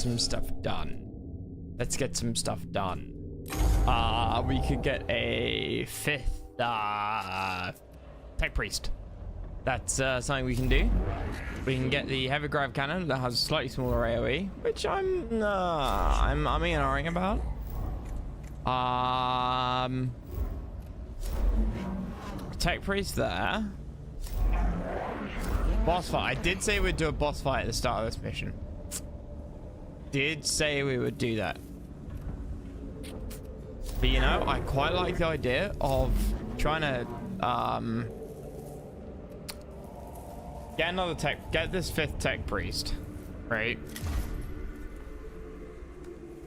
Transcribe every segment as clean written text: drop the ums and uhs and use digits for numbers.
get some stuff done. Let's get some stuff done. We could get a 5th tech priest. That's something we can do. We can get the heavy grav cannon that has a slightly smaller AoE, which I'm ignoring about. Tech priest there. Boss fight. I did say we'd do a boss fight at the start of this mission. Did say we would do that. But you know, I quite like the idea of trying to get this 5th tech priest, right?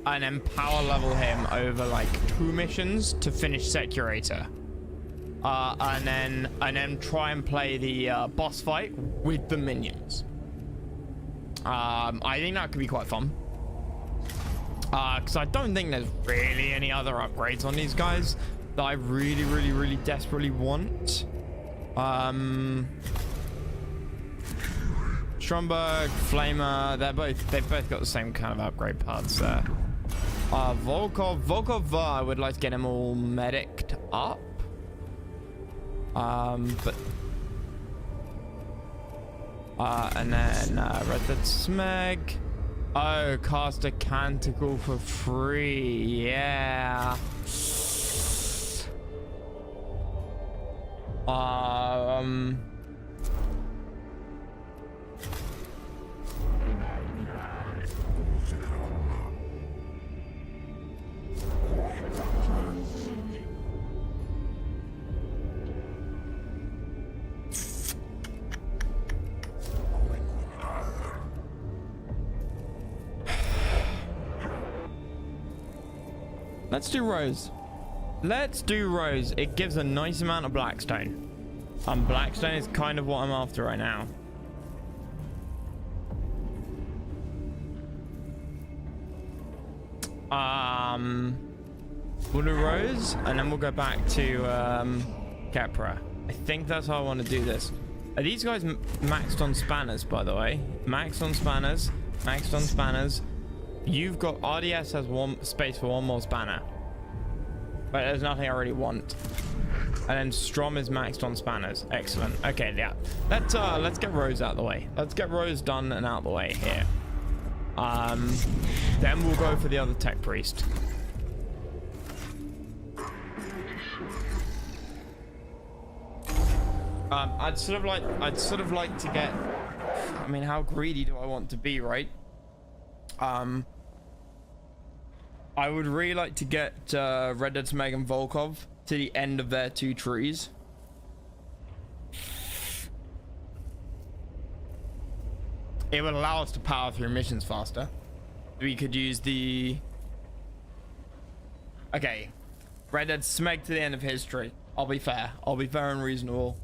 And then power level him over like 2 missions to finish Securator. And then try and play the boss fight with the minions. I think that could be quite fun. Because I don't think there's really any other upgrades on these guys that I really desperately want. Stromberg, Flamer, they've both got the same kind of upgrade paths there. Volkov, I would like to get him all mediced up. And then Red Dead Smeg. Oh, cast a canticle for free. Yeah. Let's do Rose. Let's do Rose. It gives a nice amount of Blackstone. Blackstone is kind of what I'm after right now. We'll do Rose, and then we'll go back to Kepra. I think that's how I want to do this. Are these guys maxed on spanners, by the way? Maxed on spanners. Maxed on spanners. You've got RDS has one space for one more spanner, but there's nothing I really want. And then Strom is maxed on spanners. Excellent. Okay, yeah. Let's get Rose out of the way. Let's get Rose done and out of the way here. Then we'll go for the other tech priest. I'd sort of like to get. I mean, how greedy do I want to be, right? I would really like to get Red Dead Smeg and Volkov to the end of their 2 trees. It would allow us to power through missions faster. We could use the... Okay. Red Dead Smeg to the end of his tree. I'll be fair. I'll be fair and reasonable.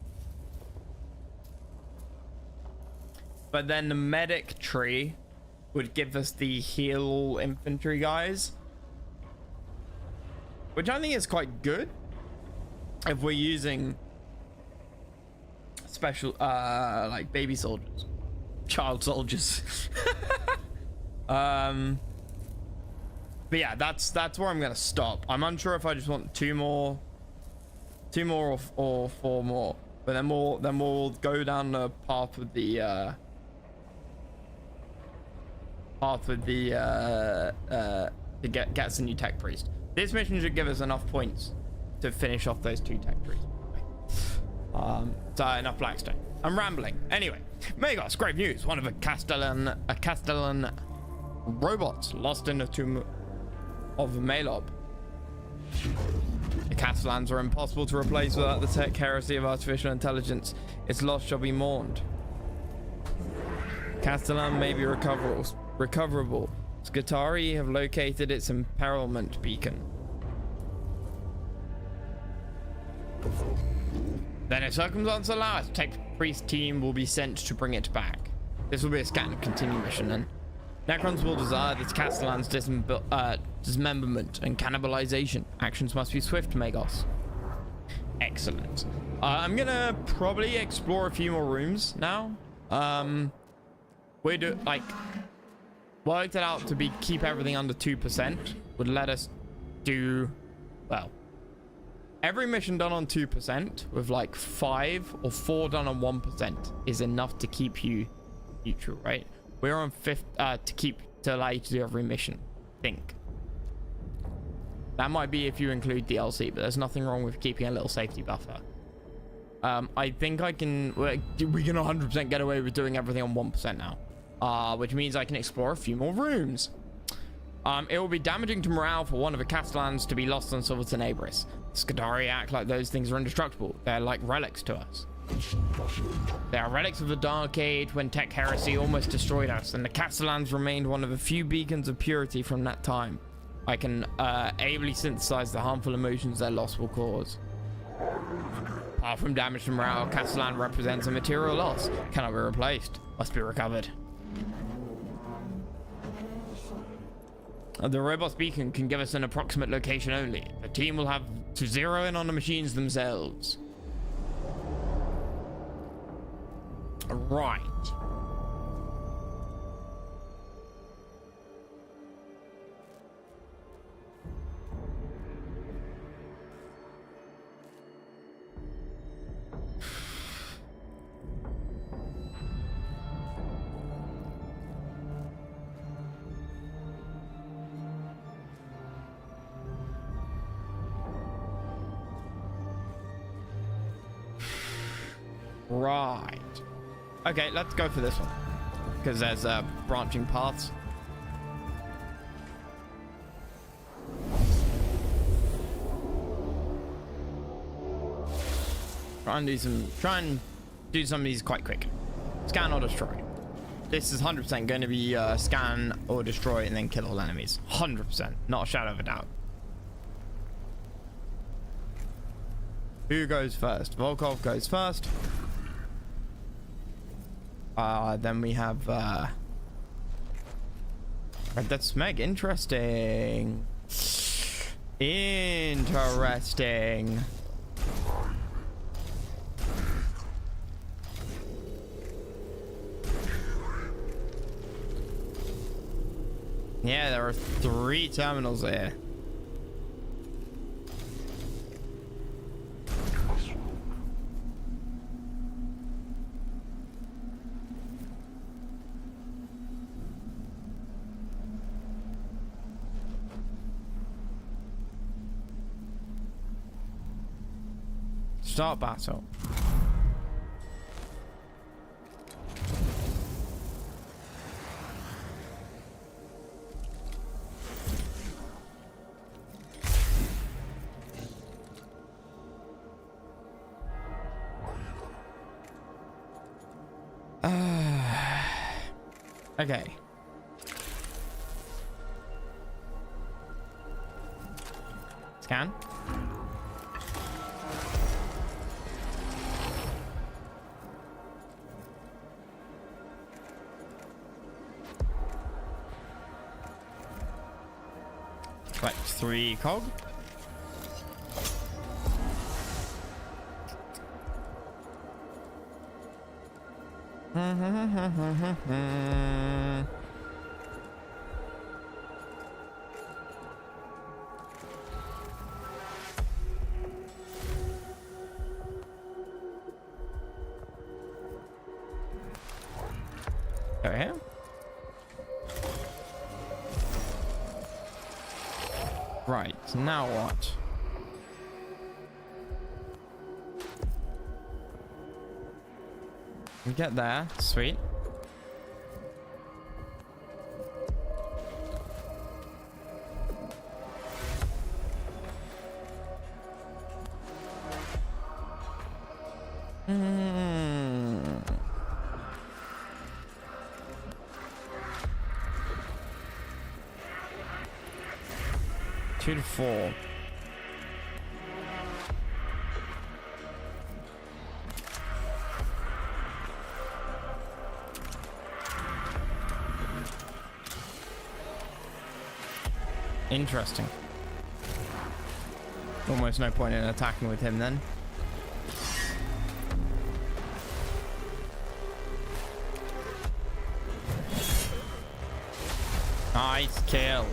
But then the medic tree would give us the heal infantry guys, which I think is quite good if we're using special like baby soldiers, child soldiers. But yeah, that's where I'm gonna stop. I'm unsure if I just want 2 more or 4 more, but then we'll go down the path with the to get us a new tech priest. This mission should give us enough points to finish off those 2 tech priests. So enough Blackstone. I'm rambling. Anyway, Megos, great news. One of a Castellan robots lost in the tomb of Malob. The Castellans are impossible to replace without the tech heresy of artificial intelligence. Its loss shall be mourned. Castellan may be recoverable. Scutari have located its imperilment beacon. Then if circumstances allow us, tech priest team will be sent to bring it back. This will be a scan and continue mission then. Necrons will desire this Castellan's dismemberment and cannibalization. Actions must be swift, Megos. Excellent. I'm gonna probably explore a few more rooms now. We do like worked it out to be keep everything under 2%, would let us do, well, every mission done on 2% with like 5 or 4 done on 1% is enough to keep you neutral, right? We're on 5th to allow you to do every mission. Think. That might be if you include DLC, but there's nothing wrong with keeping a little safety buffer. I think we can 100% get away with doing everything on 1% now, which means I can explore a few more rooms. It will be damaging to morale for one of the Castellans to be lost on Silver Tenebris. Scudari act like those things are indestructible. They're like relics to us. They are relics of the Dark Age when Tech Heresy almost destroyed us, and the Castellans remained one of the few beacons of purity from that time. I can ably synthesize the harmful emotions their loss will cause. Apart from damage to morale, Castellan represents a material loss. Cannot be replaced. Must be recovered. The robust beacon can give us an approximate location only. The team will have to zero in on the machines themselves. Right. Right. Okay, let's go for this one. Because there's branching paths. Try and do some of these quite quick. Scan or destroy. This is 100% going to be scan or destroy and then kill all enemies. 100%. Not a shadow of a doubt. Who goes first? Volkov goes first. Then we have that's Meg. Interesting. Interesting. Yeah, there are 3 terminals there. Start battle. Okay. Scan. Right, 3 cog. Go here. Right, now what? We get there, sweet. Two to 4. Interesting. Almost no point in attacking with him then. Nice kill.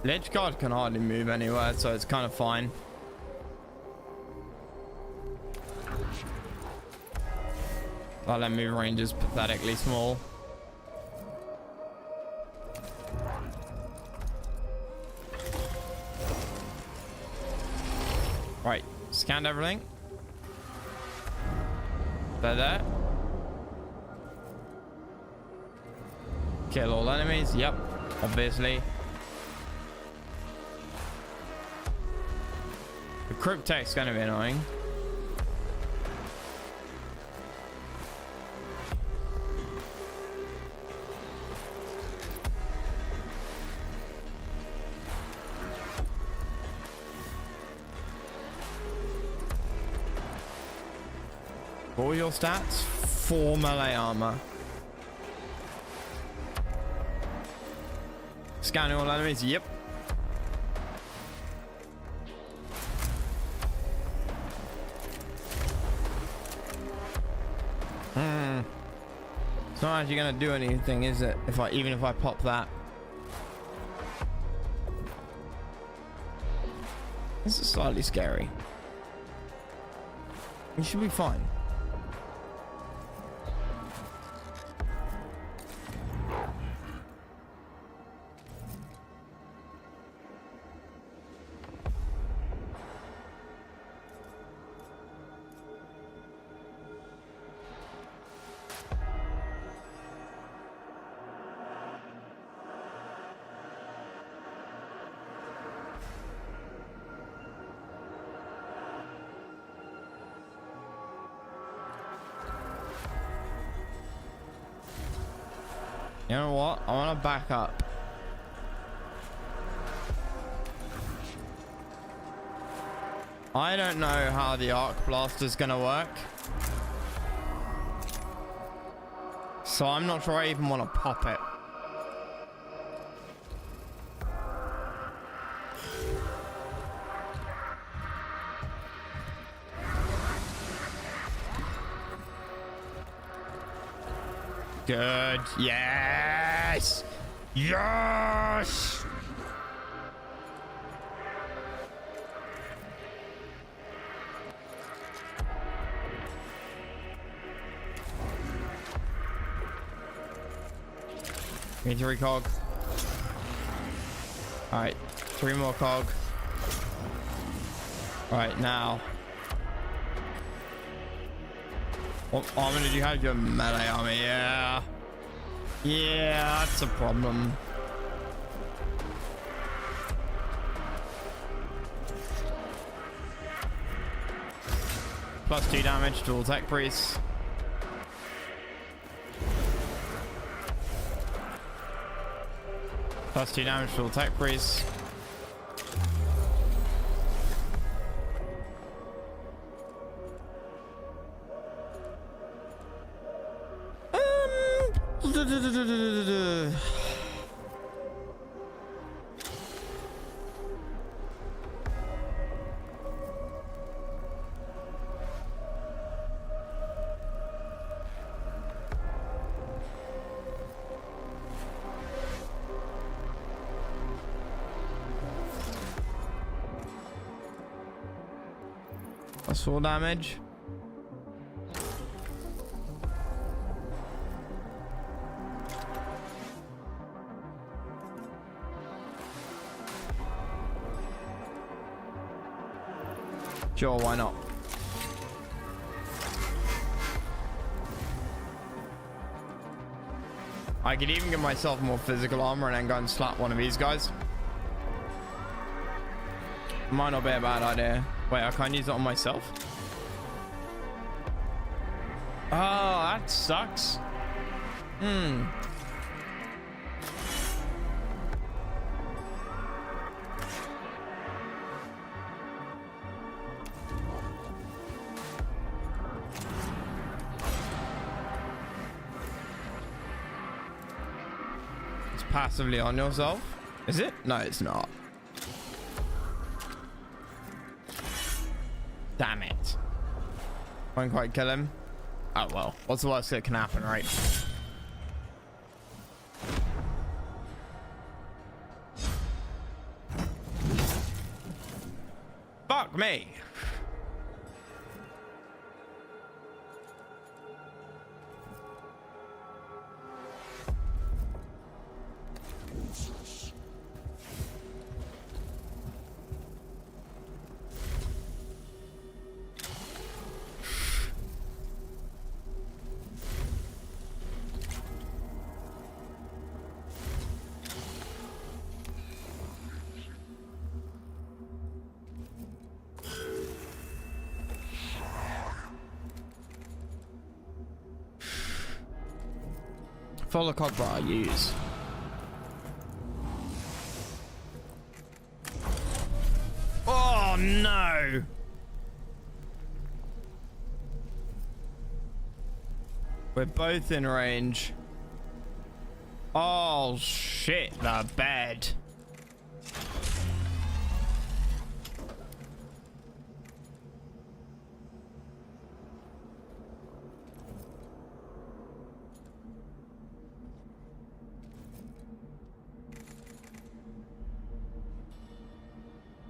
Lich guard can hardly move anywhere, so it's kind of fine. Our land move range is pathetically small. Right, scanned everything. They're there. Kill all enemies. Yep, obviously. The cryptek's gonna be annoying. What were your stats? 4 melee armor. Scanning all enemies. Yep. It's not actually gonna do anything, is it? Even if I pop that. This is slightly scary. You should be fine. You know what? I want to back up. I don't know how the arc blaster is going to work. So I'm not sure I even want to pop it. Good. Yes. Yes. Give me 3 cog. All right, 3 more cog. All right, now. What armor did you have? Your melee armor, yeah. Yeah, that's a problem. +2 damage to all tech priests. +2 damage to all tech priests. Full damage. Sure, why not? I could even give myself more physical armor and then go and slap one of these guys. Might not be a bad idea. Wait, I can't use it on myself? Oh, that sucks. It's passively on yourself. Is it? No, it's not. Damn it. Won't quite kill him. Oh well. What's the worst that can happen, right? Fuck me. Follow cog bar I use. Oh no! We're both in range. Oh shit, the bed.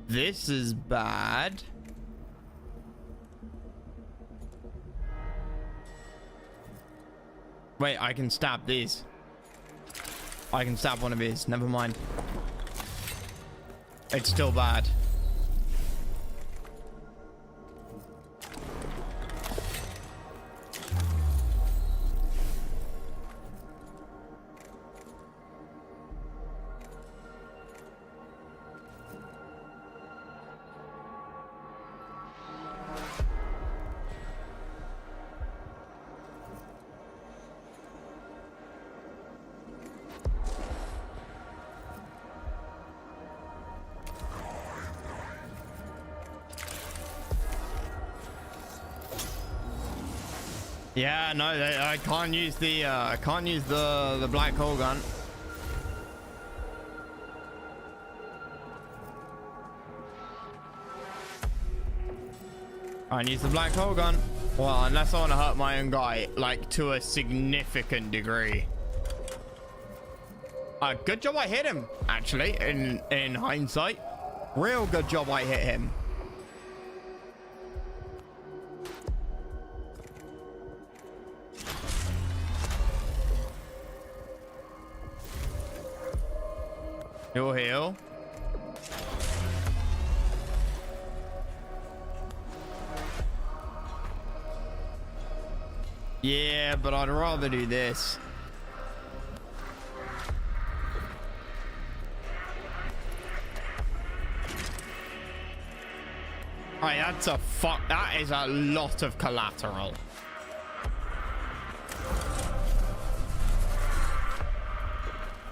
This is bad. Wait, I can stab these. I can stab one of these. Never mind. It's still bad. Yeah, no, I can't use the the black hole gun. I can use the black hole gun. Well, unless I want to hurt my own guy, like to a significant degree. Good job I hit him, actually. In hindsight, real good job I hit him. He'll heal. Yeah, but I'd rather do this. Alright, that's a fuck. That is a lot of collateral.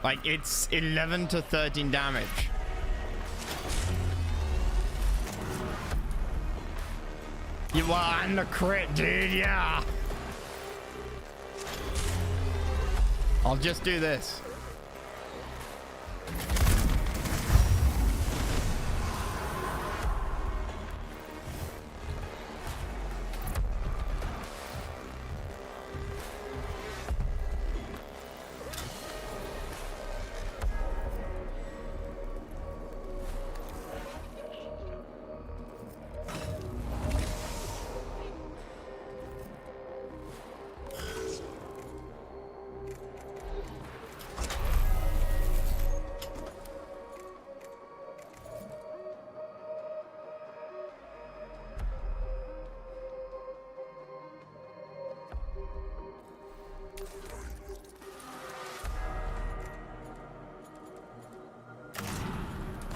Like, it's 11 to 13 damage. You are and the crit, dude, yeah. I'll just do this.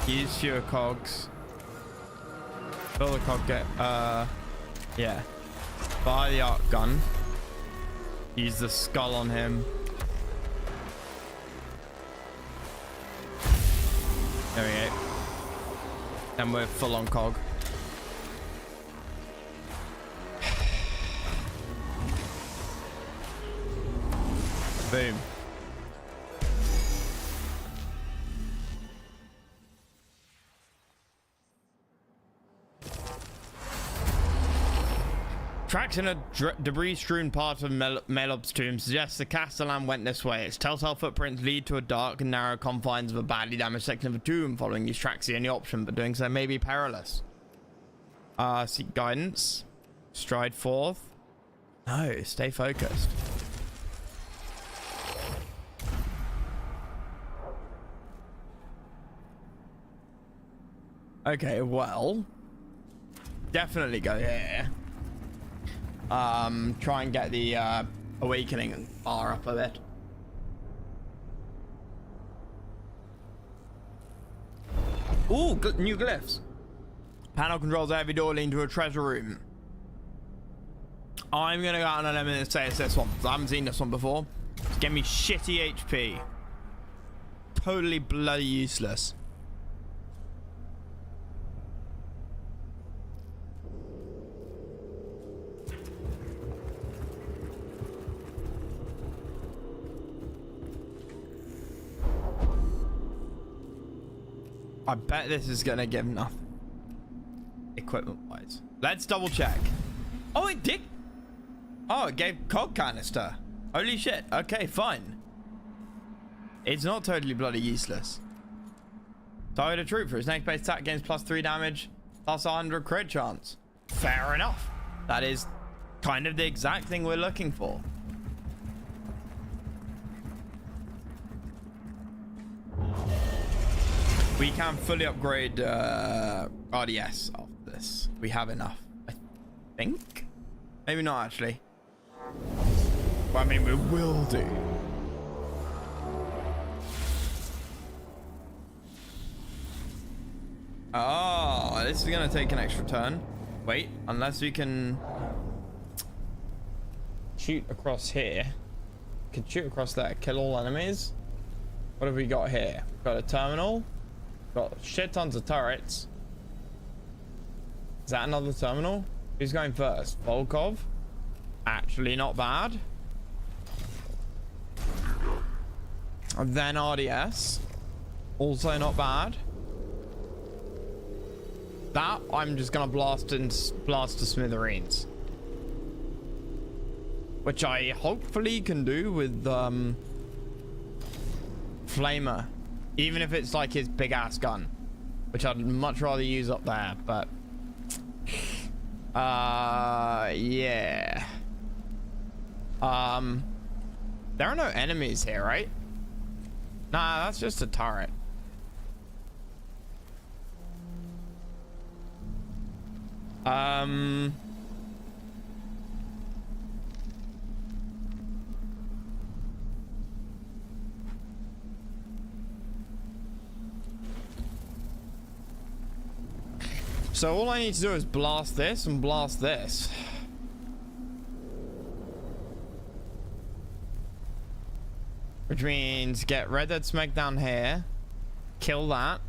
Use fewer cogs. Fill the cog get yeah. Buy the arc gun. Use the skull on him. There we go. And we're full on cog. Boom. Tracks in a debris-strewn part of Melob's tomb suggests the Castellan went this way. Its telltale footprints lead to a dark and narrow confines of a badly damaged section of a tomb. Following these tracks is the only option, but doing so may be perilous. Seek guidance. Stride forth. No, stay focused. Okay, well, definitely go here. Try and get the awakening bar up a bit. Ooh, new glyphs. Panel controls every door leading to a treasure room. I'm gonna go out on a limb and say it's this one. I haven't seen this one before. It's giving me shitty HP. Totally bloody useless. I bet this is gonna give nothing equipment wise. Let's double check. Oh, it did. Oh, it gave cog canister. Holy shit. Okay, fine. It's not totally bloody useless. Target a troop for his next base attack gains +3 damage, plus 100 crit chance. Fair enough. That is kind of the exact thing we're looking for. We can fully upgrade RDS after this. We have enough, I think. Maybe not actually. But I mean, we will do. Oh, this is gonna take an extra turn. Wait, unless we can shoot across here. Can shoot across there. Kill all enemies. What have we got here? We've got a terminal. Got shit tons of turrets. Is that another terminal? Who's going first? Volkov? Actually not bad. And then RDS. Also not bad. That I'm just gonna blast to smithereens. Which I hopefully can do with Flamer. Even if it's like his big ass gun, which I'd much rather use up there, but yeah. There are no enemies here, right? Nah, that's just a turret. So all I need to do is blast this and blast this. Which means get Red Dead Smack down here. Kill that.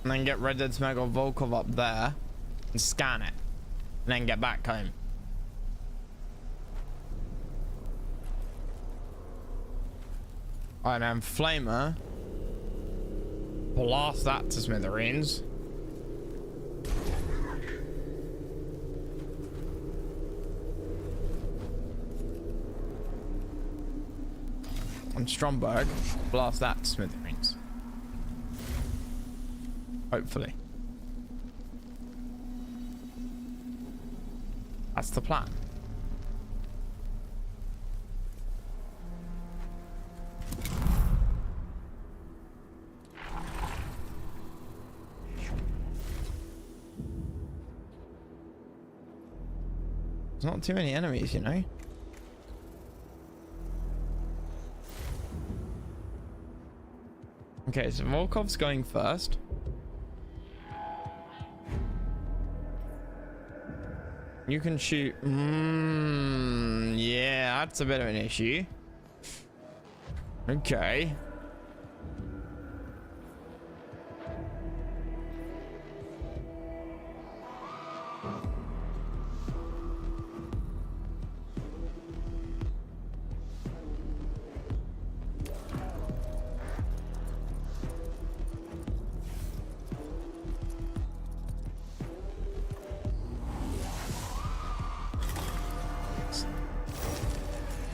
And then get Red Dead Smack or Volkov up there. And scan it. And then get back home. Alright, and Flamer. Blast that to smithereens. And Stromberg. Blast that to smithereens. Hopefully. That's the plan. There's not too many enemies, you know. Okay, so Volkov's going first. You can shoot. Yeah, that's a bit of an issue. Okay.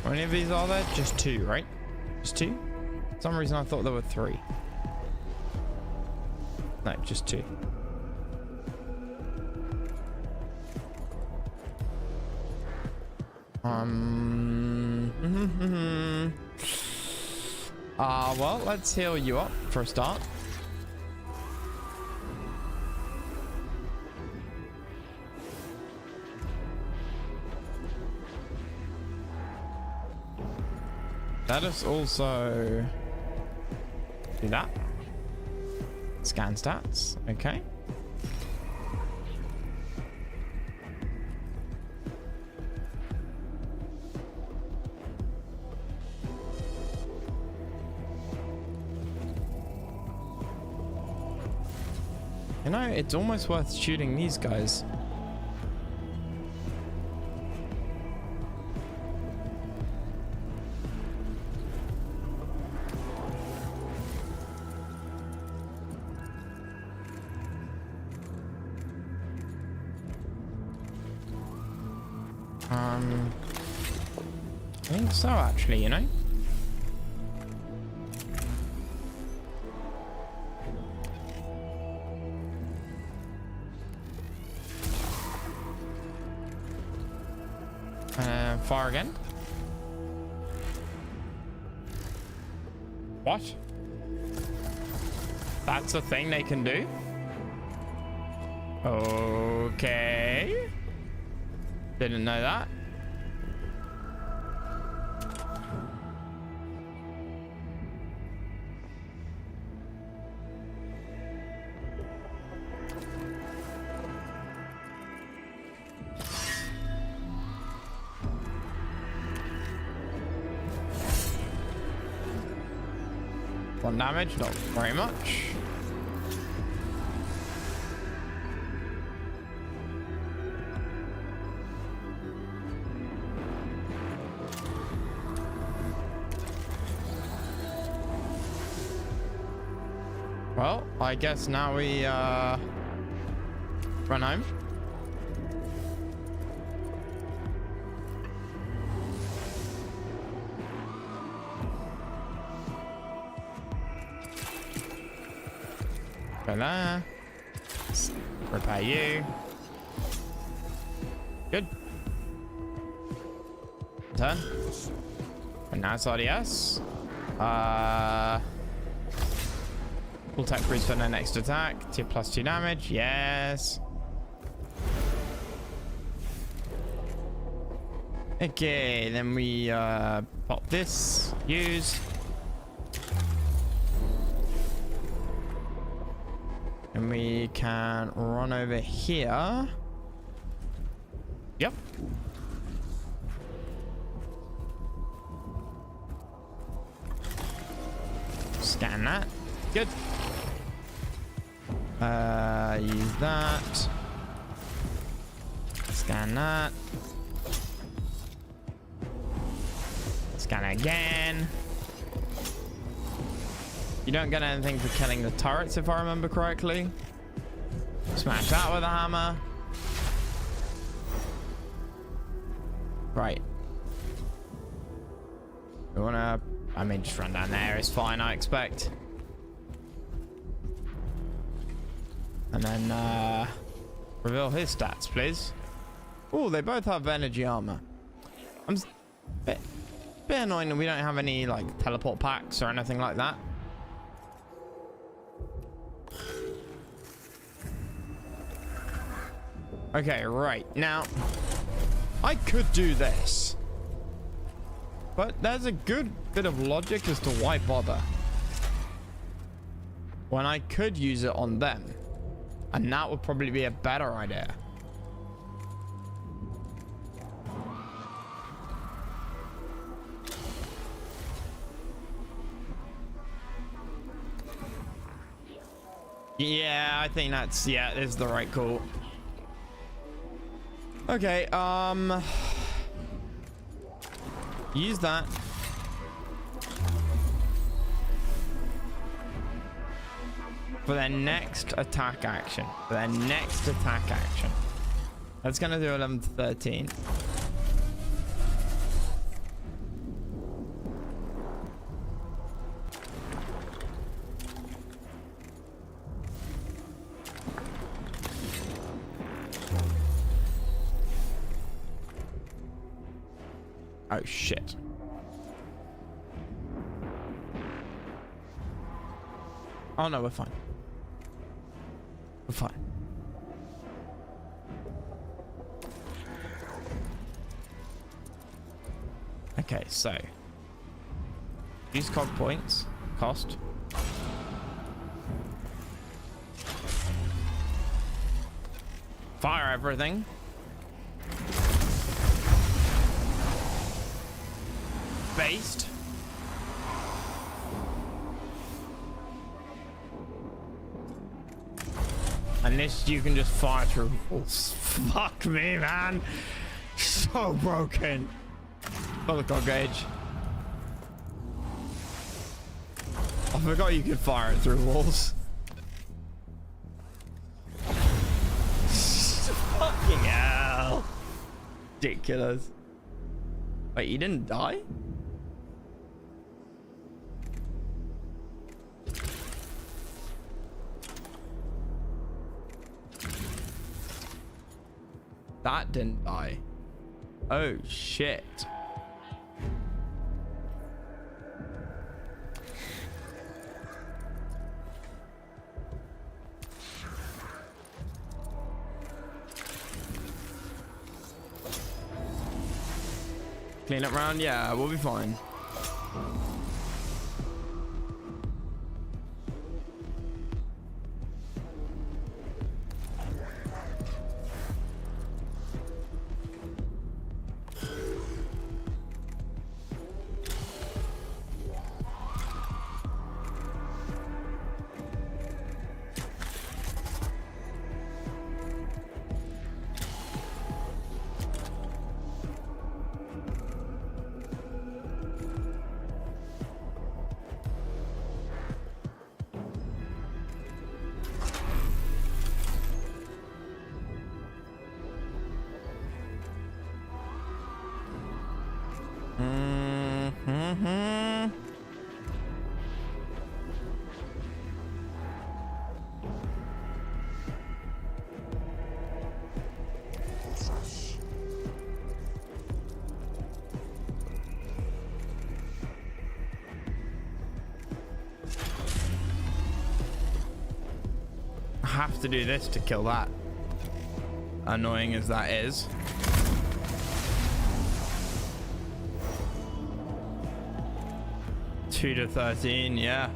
How many of these are there? Just 2, right? Just 2? For some reason I thought there were 3. No, just 2. Well, let's heal you up for a start. Let us also do that. Scan stats, okay. You know, it's almost worth shooting these guys. I think so, actually, you know? Fire again. What? That's a thing they can do? Okay. Didn't know that. One damage, not very much. Well, I guess now we run home. Go there. Repair you. Good. Turn. And now it's RDS. Full tech freeze for the next attack. +2 damage. Yes. Okay, then we pop this. Use. And we can run over here. Yep. Scan that. Good. Use that. Scan that. Scan again. You don't get anything for killing the turrets, if I remember correctly. Smash that with a hammer. Right. We wanna... I mean, just run down there. It's fine, I expect. And then, reveal his stats, please. Oh, they both have energy armor. I'm bit annoying that we don't have any, like, teleport packs or anything like that. Okay, right. Now, I could do this. But there's a good bit of logic as to why bother. When I could use it on them. And that would probably be a better idea. Yeah, I think that's... Yeah, this is the right call. Okay, use that. For their next attack action. That's gonna do 11 to 13. Oh shit. Oh no, we're fine. We're fine. Okay, so use cog points. Cost. Fire everything. Based. And this you can just fire through walls. Fuck me, man. So broken. Oh, the cog gauge. I forgot you could fire it through walls. Fucking hell. Ridiculous. Wait, you didn't die? That didn't die. Oh shit. Clean up round, yeah, we'll be fine. Have to do this to kill that, annoying as that is. Two to 13, yeah.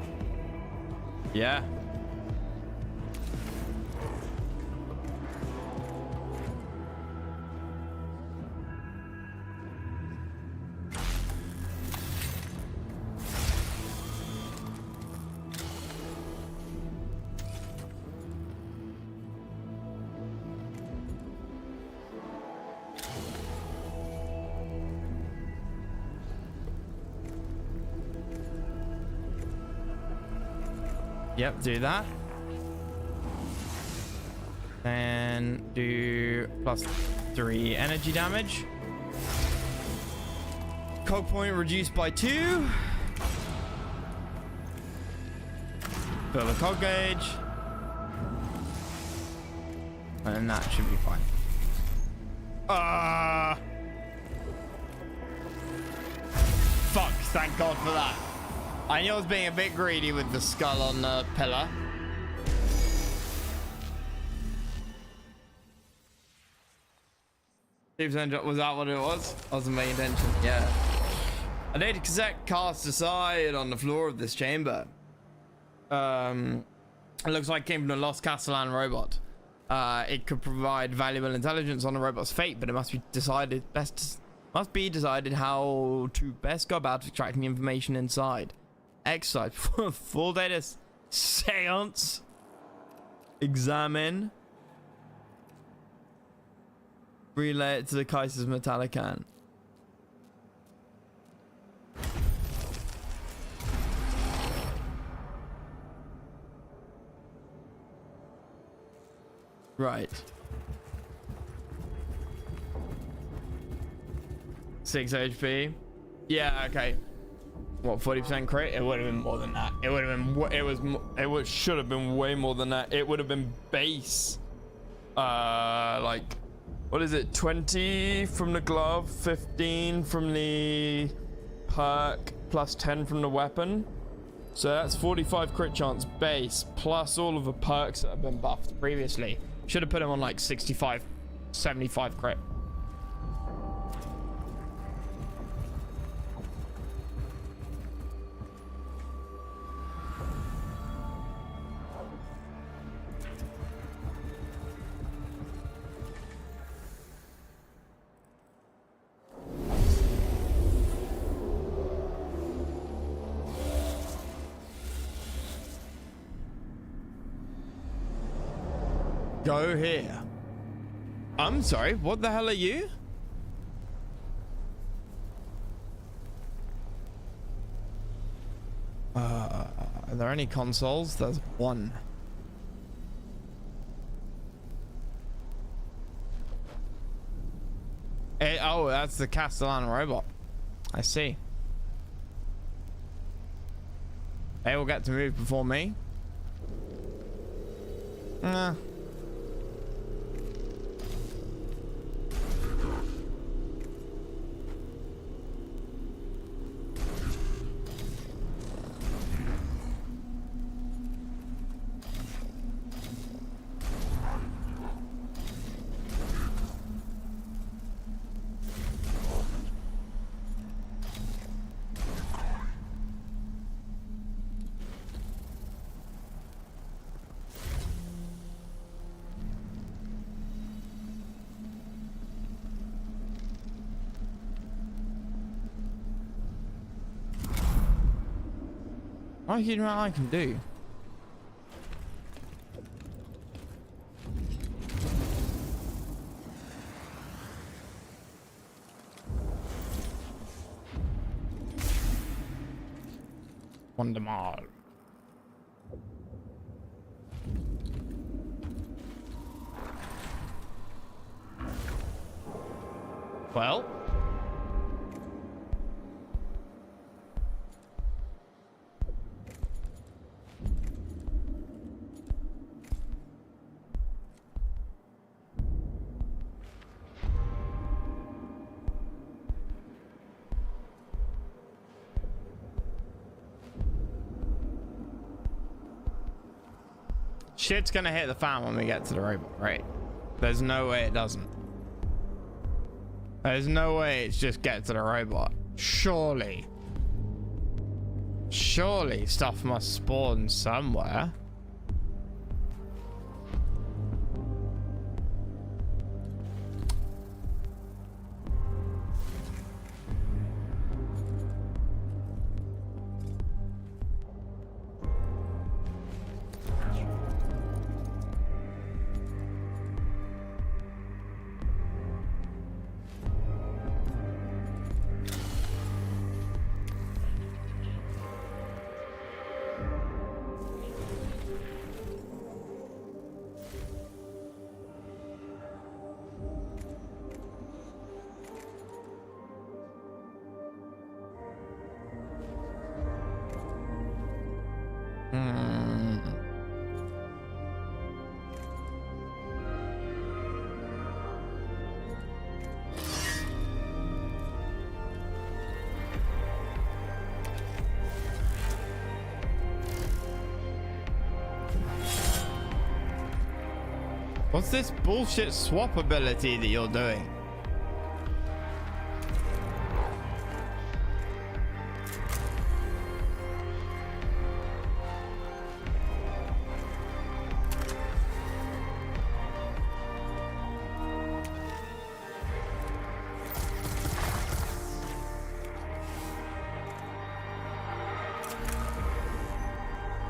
Yep, do that. And do +3 energy damage. Cog point reduced by 2. Fill the cog gauge. And that should be fine. Fuck, thank God for that. I knew I was being a bit greedy with the skull on the pillar. Was that what it was? I wasn't paying attention. Yeah. A data cassette cast aside on the floor of this chamber. It looks like it came from the Lost Castellan robot. It could provide valuable intelligence on the robot's fate, but it must be decided how to best go about extracting information inside. Exercise. Full data seance. Examine. Relay it to the Kaiser's Metallican. Right. 6 HP. Yeah, okay. What, 40% crit? It would have been more than that. It would have been, should have been way more than that. It would have been base. Like What is it? 20 from the glove, 15 from the perk, plus 10 from the weapon. So that's 45 crit chance base, plus all of the perks that have been buffed previously. Should have put him on like 65, 75 crit. Go here. I'm sorry, what the hell are you? Are there any consoles? There's one. Oh, that's the Castellan robot. I see. They will get to move before me. Nah. I don't know what I can do. Wondermal. Well. Shit's gonna hit the fan when we get to the robot, right? There's no way it doesn't. There's no way it's just get to the robot. Surely. Surely stuff must spawn somewhere. What's this bullshit swap ability that you're doing?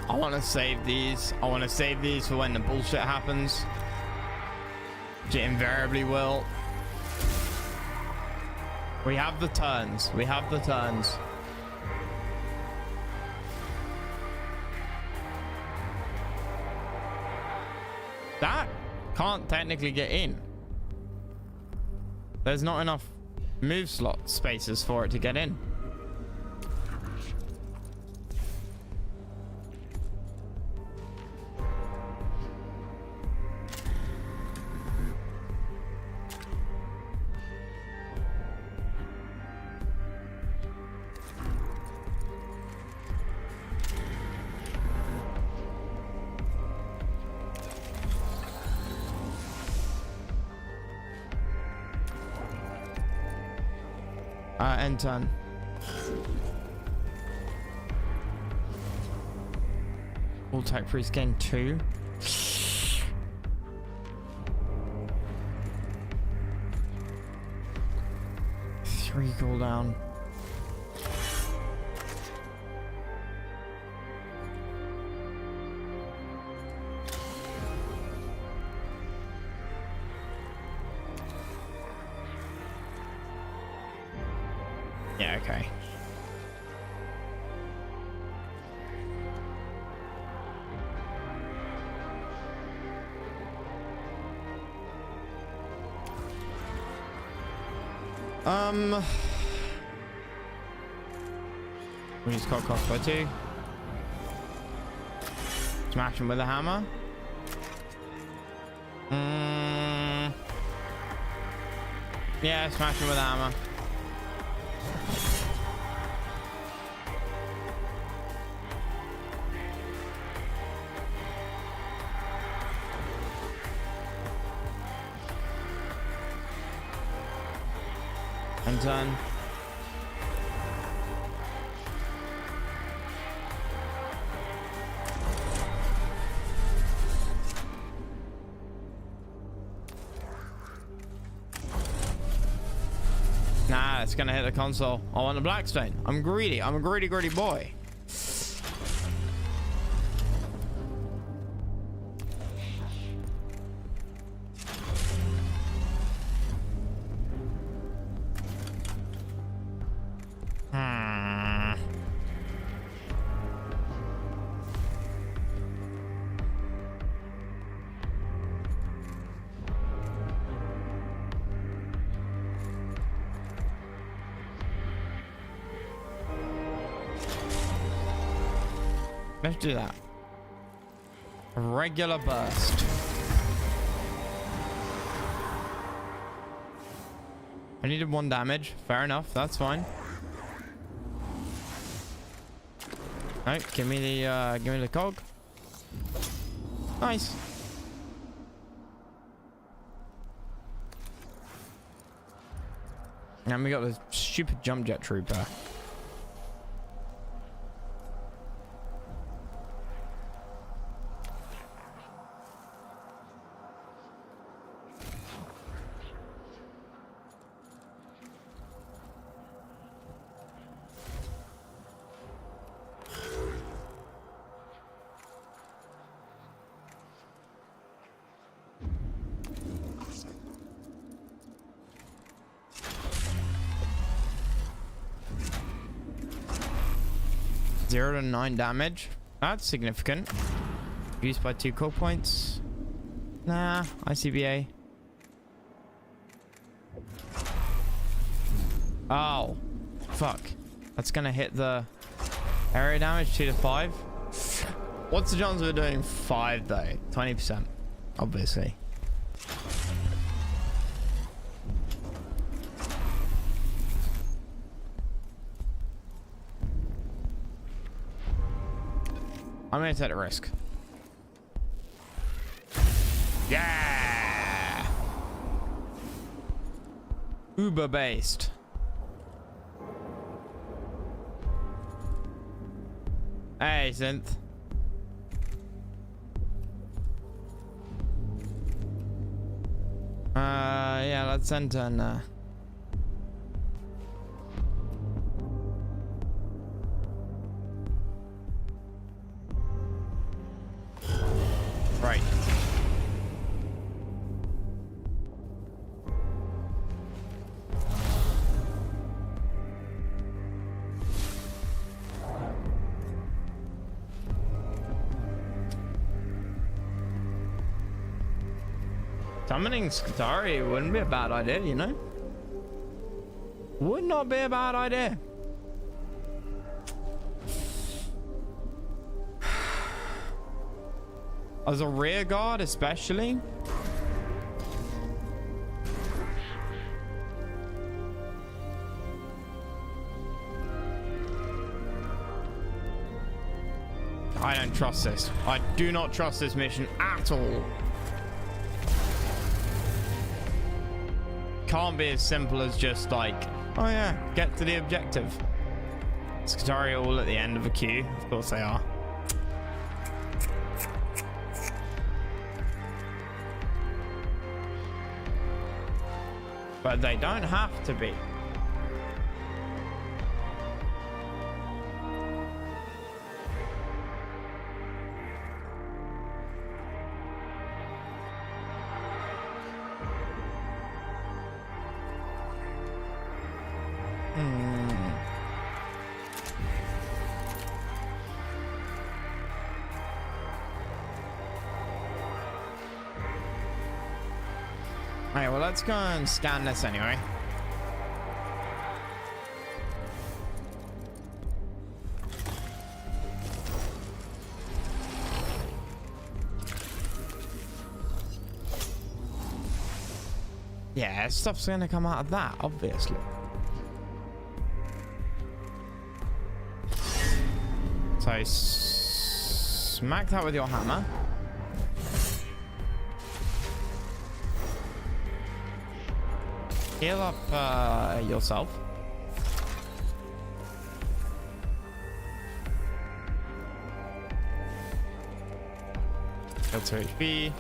I want to save these. I want to save these for when the bullshit happens. It invariably will. We have the turns. We have the turns. That can't technically get in. There's not enough move slot spaces for it to get in. End turn. All tech priest gain 2. 3 cooldown. Yeah, okay. We just got cost by 2. Smash him with a hammer. Yeah, smash him with a hammer. And done. Nah, it's gonna hit the console. I want the Blackstone. I'm greedy. I'm a greedy boy. Let's do that. A regular burst. I needed 1 damage. Fair enough. That's fine. Alright, give me the cog. Nice. And we got this stupid jump jet trooper. Zero to 9 damage. That's significant. Used by 2 core points. Nah, ICBA. Oh, fuck. That's gonna hit the area damage 2 to 5. What's the chance of it doing 5 though? 20%, obviously. I'm gonna take a risk. Yeah! Uber based. Hey, synth. Yeah, let's enter now. Right. Summoning Skitari wouldn't be a bad idea, you know? Would not be a bad idea. As a rear guard, especially. I don't trust this. I do not trust this mission at all. can't be as simple as just like, oh yeah, get to the objective. Scutari all at the end of a queue. Of course they are. But they don't have to be. Alright, well, let's go and scan this anyway. Yeah, stuff's gonna come out of that, obviously. So, smack that with your hammer. Heal up yourself. Heal 2 HP.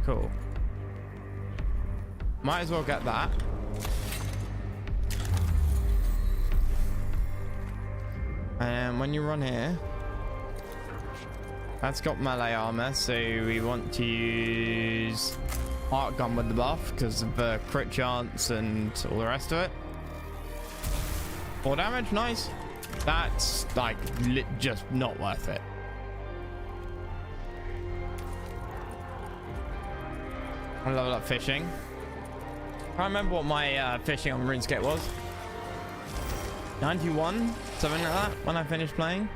Cool. Might as well get that. And when you run here, that's got melee armor, so we want to use arc gun with the buff because of the crit chance and all the rest of it. 4 damage, nice. That's like just not worth it. I level up fishing. I can't remember what my fishing on RuneScape was. 91, something like that when I finished playing.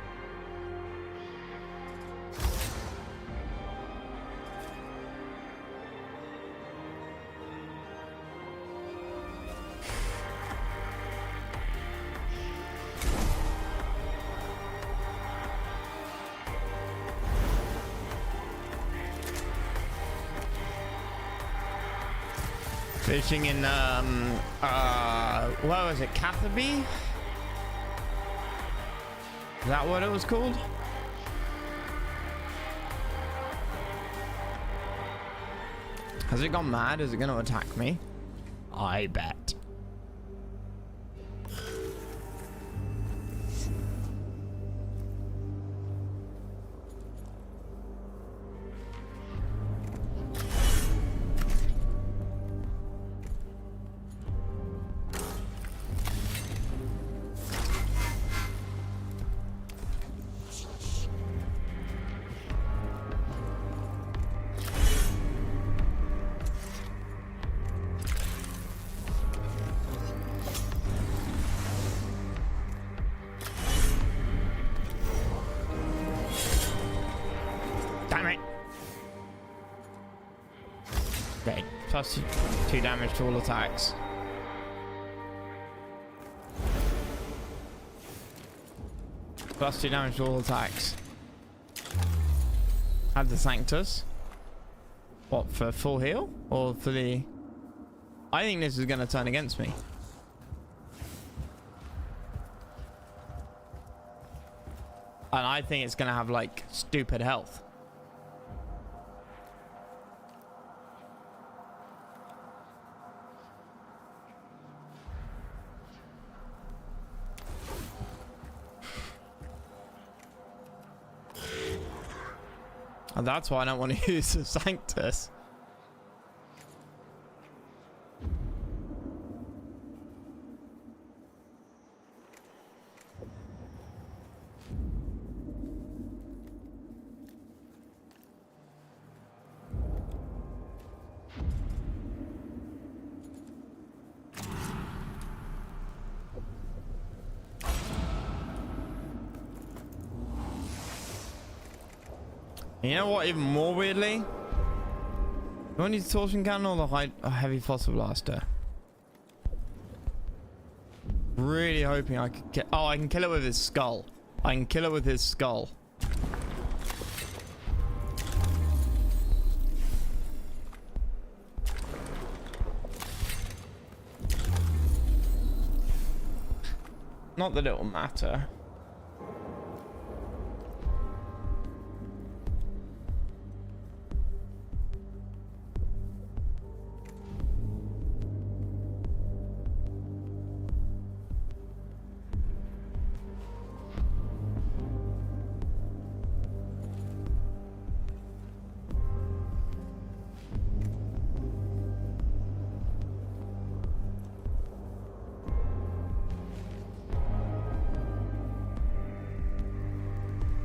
Fishing in what was it, Catherby? Is that what it was called? Has it gone mad? Is it going to attack me? I bet. Okay, plus 2 damage to all attacks. Plus 2 damage to all attacks. Add the Sanctus. What, for full heal? Or for the... I think this is going to turn against me. And I think it's going to have, like, stupid health. And that's why I don't want to use the Sanctus. You know what, even more weirdly? You want to use the torsion cannon or the heavy fossil blaster? Really hoping I could get... Oh, I can kill it with his skull. I can kill it with his skull. Not that it'll matter.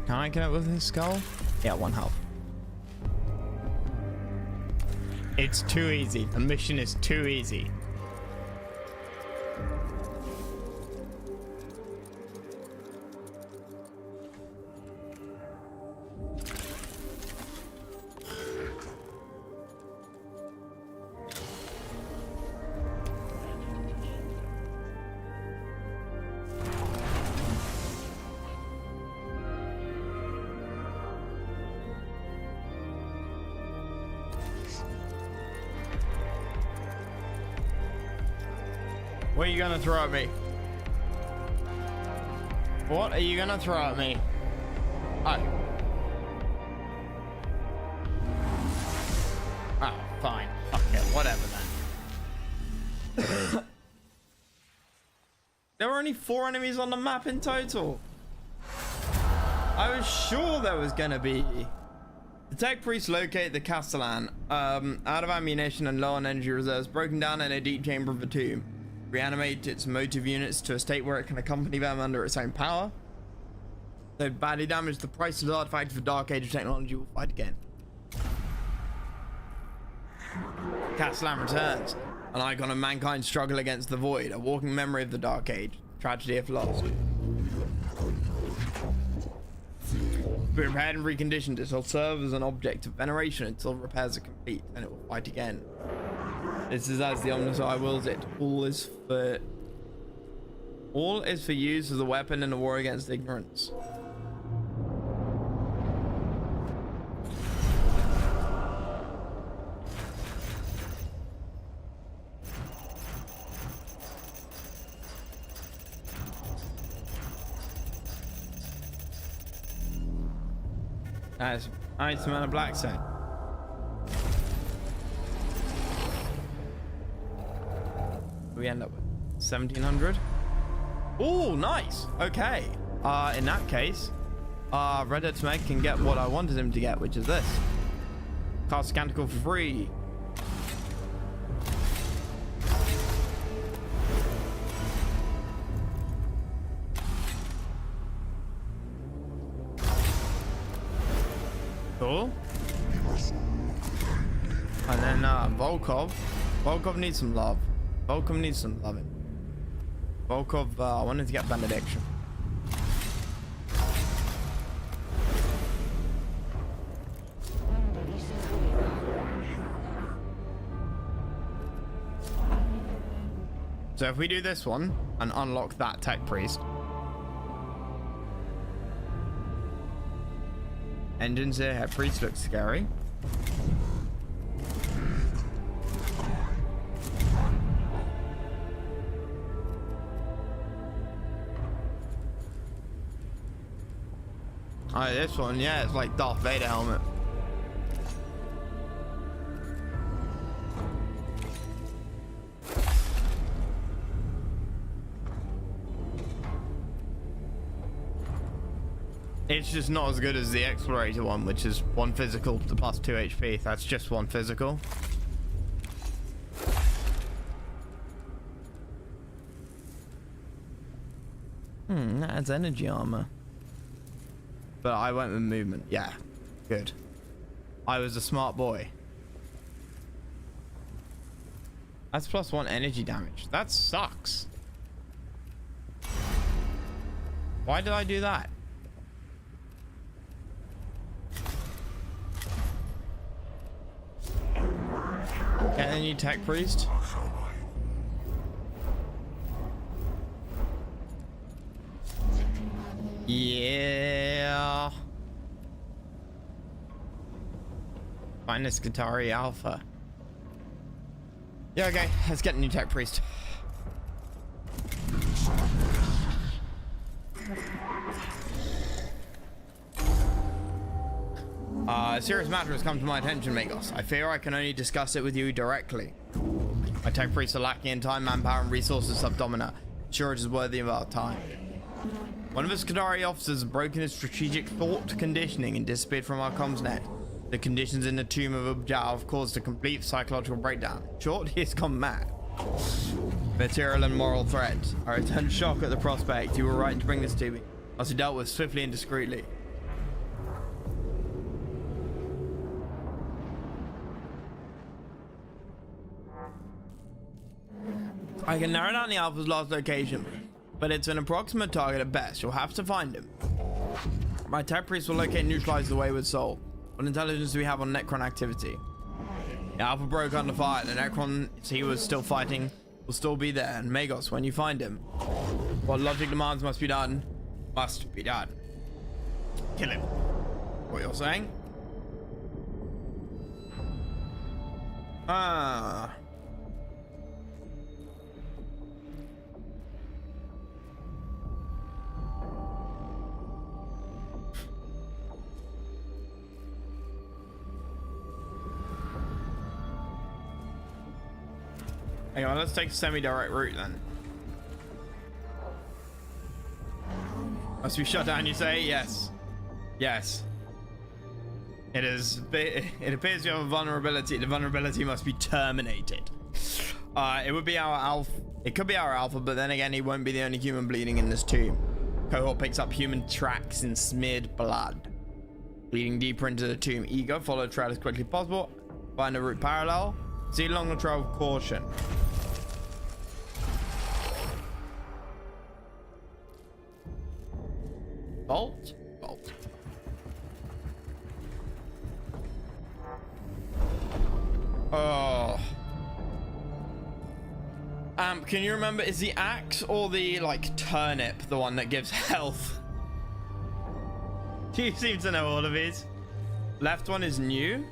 Can I connect with his skull? Yeah, 1 health. It's too easy. The mission is too easy. What are you gonna throw at me? What are you gonna throw at me? Oh. Oh, fine. Okay, whatever then. There were only 4 enemies on the map in total. I was sure there was gonna be. The tech priest located the Castellan, out of ammunition and low on energy reserves, broken down in a deep chamber of the tomb. Reanimate its motive units to a state where it can accompany them under its own power. Though badly damaged, the priceless artifact of the Dark Age of technology will fight again. Castellan returns, an icon of mankind's struggle against the void, a walking memory of the Dark Age, tragedy if lost. Be repaired and reconditioned, it will serve as an object of veneration until repairs are complete, and it will fight again. This is as the Omnissiah wills it. All is for use as a weapon in the war against ignorance. Nice. Item and a black set. We end up with 1700. Oh, nice. Okay. In that case, Red Dead Meg can get what I wanted him to get, which is this. Cast Canticle for free. Cool. And then Volkov. Volkov needs some love. Volkov needs some loving. Volkov, I wanted to get Benediction. So if we do this one and unlock that tech priest. Engines here, head priest looks scary. Oh, this one, yeah, it's like Darth Vader helmet. It's just not as good as the Explorator one, which is 1 physical to plus 2 HP. That's just 1 physical. That adds energy armor. But I went with movement. Yeah, good. I was a smart boy. That's plus 1 energy damage. That sucks. Why did I do that? Get a new tech priest. Yeah. Finest Guitari Alpha. Yeah, okay. Let's get a new tech priest. A serious matter has come to my attention, Magos. I fear I can only discuss it with you directly. My tech priests are lacking in time, manpower, and resources, Subdomina. Sure, it is worthy of our time. One of the Skadari officers has broken his strategic thought conditioning and disappeared from our comms net. The conditions in the tomb of Ubjao have caused a complete psychological breakdown. In short, he has gone mad. Material and moral threats. I returned shock at the prospect. You were right to bring this to me. Must be dealt with swiftly and discreetly. I can narrow down the Alpha's last location, but it's an approximate target at best. You'll have to find him. My tech priest will locate and neutralize the wayward soul. What intelligence do we have on Necron activity? The Alpha broke under fire. The Necron he was still fighting will still be there. And Magos, when you find him, what logic demands must be done, must be done. Kill him. What you're saying? Ah. Hang on, let's take a semi-direct route then. Must be shut down, you say? Yes. Yes. It is. It appears you have a vulnerability. The vulnerability must be terminated. It would be our alpha. It could be our alpha, but then again, he won't be the only human bleeding in this tomb. Cohort picks up human tracks in smeared blood. Leading deeper into the tomb. Ego, follow the trail as quickly as possible. Find a route parallel. See along the trail of caution. Bolt? Bolt. Oh. Can you remember, is the axe or the, like, turnip the one that gives health? You seem to know all of these. Left one is new.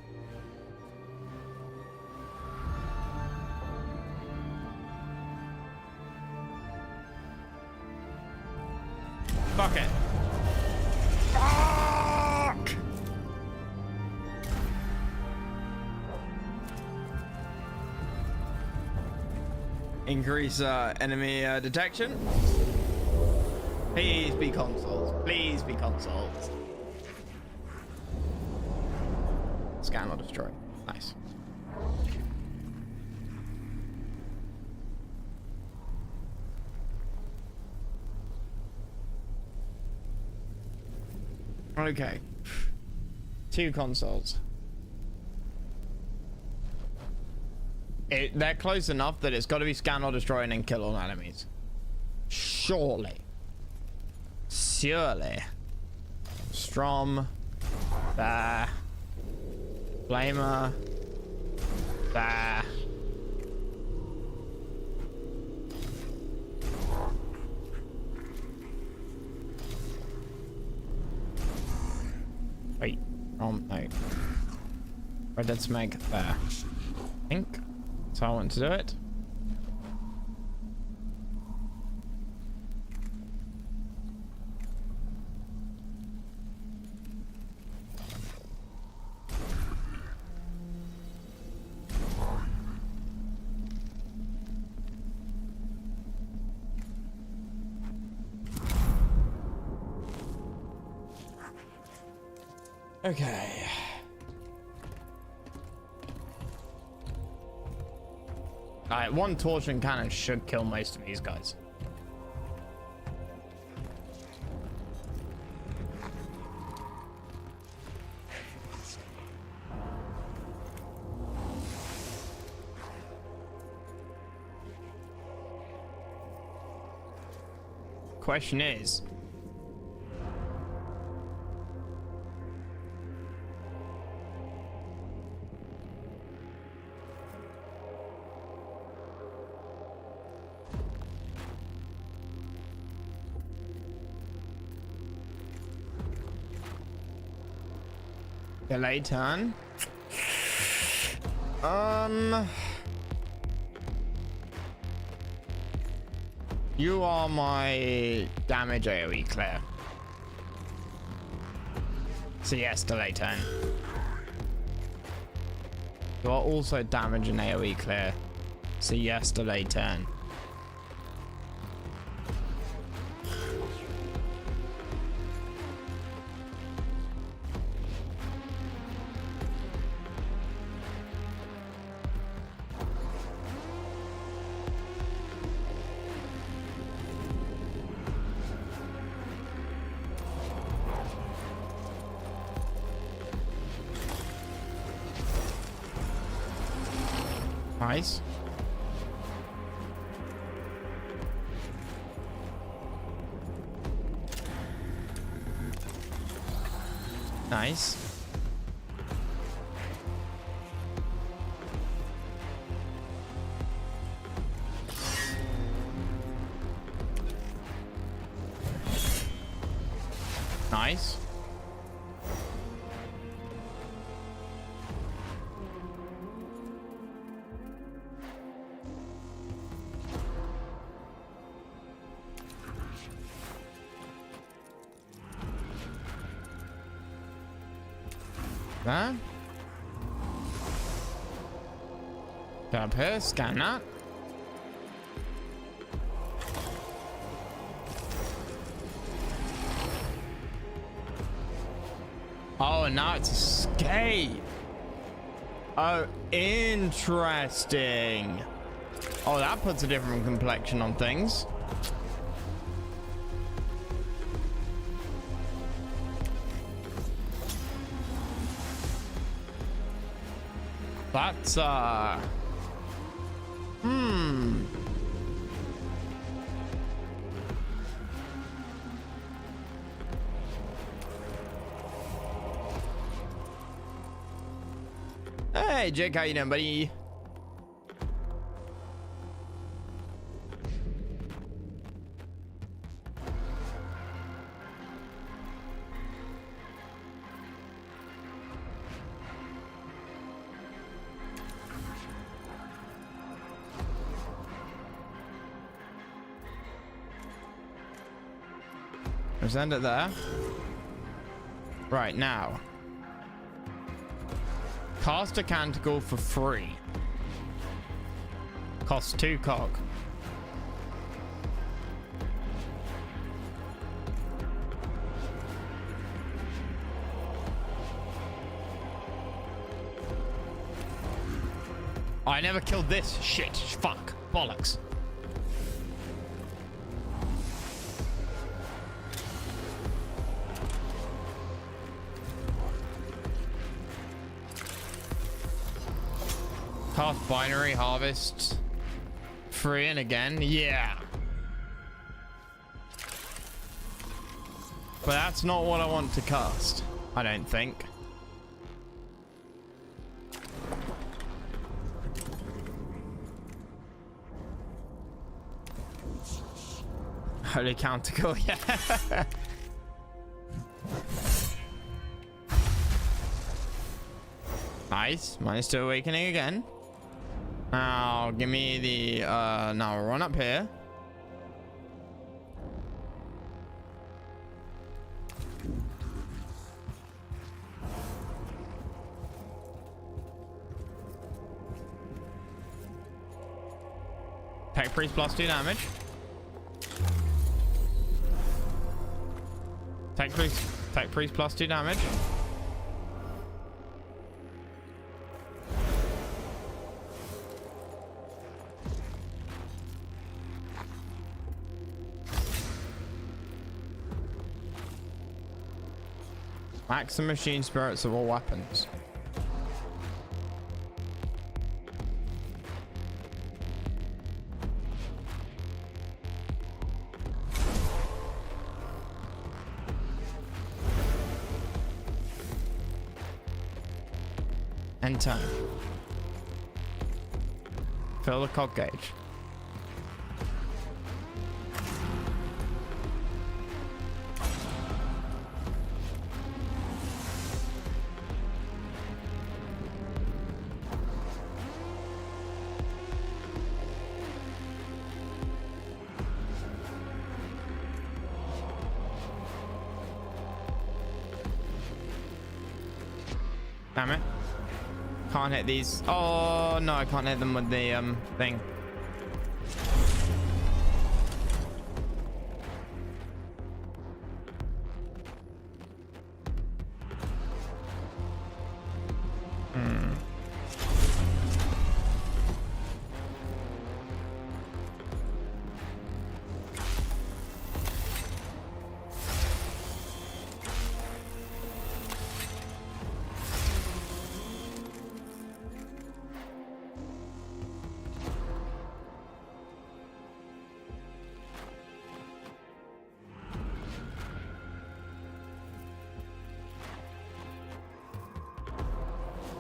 Fuck it. Fuck! Increase enemy detection. Please be consoles. Please be consoles. Scan or destroy. Nice. Okay. 2 consoles. They're close enough that it's got to be scan or destroy and then kill all enemies. Surely. Surely. Strom. There. Flamer. There. Wait. No. Red Dead Smeg there. I think that's how I want to do it. Okay. Alright, 1 torsion cannon should kill most of these guys. Question is, delay turn. You are my damage AoE, Claire. So yes, delay turn. Do I also damage an AoE clear? So yes, delay turn. Nice. Nice. Nice. That. Get up here, scan that. Oh, and now it's escape. Oh, interesting. Oh, that puts a different complexion on things. That's Hey Jake, how you doing, buddy? Let's end it there. Right, now. Cast a canticle for free. Costs 2 cog. I never killed this. Shit. Fuck. Bollocks. Cast binary harvest. Free and again. Yeah. But that's not what I want to cast. I don't think. Holy canticle, yeah. Nice. Minus 2 awakening again. Now, give me the, now we'll run up here. Tech priest plus 2 damage. Tech priest plus 2 damage. Max the machine spirits of all weapons. End time. Fill the cog gauge. Damn it. Can't hit these. Oh no, I can't hit them with the thing.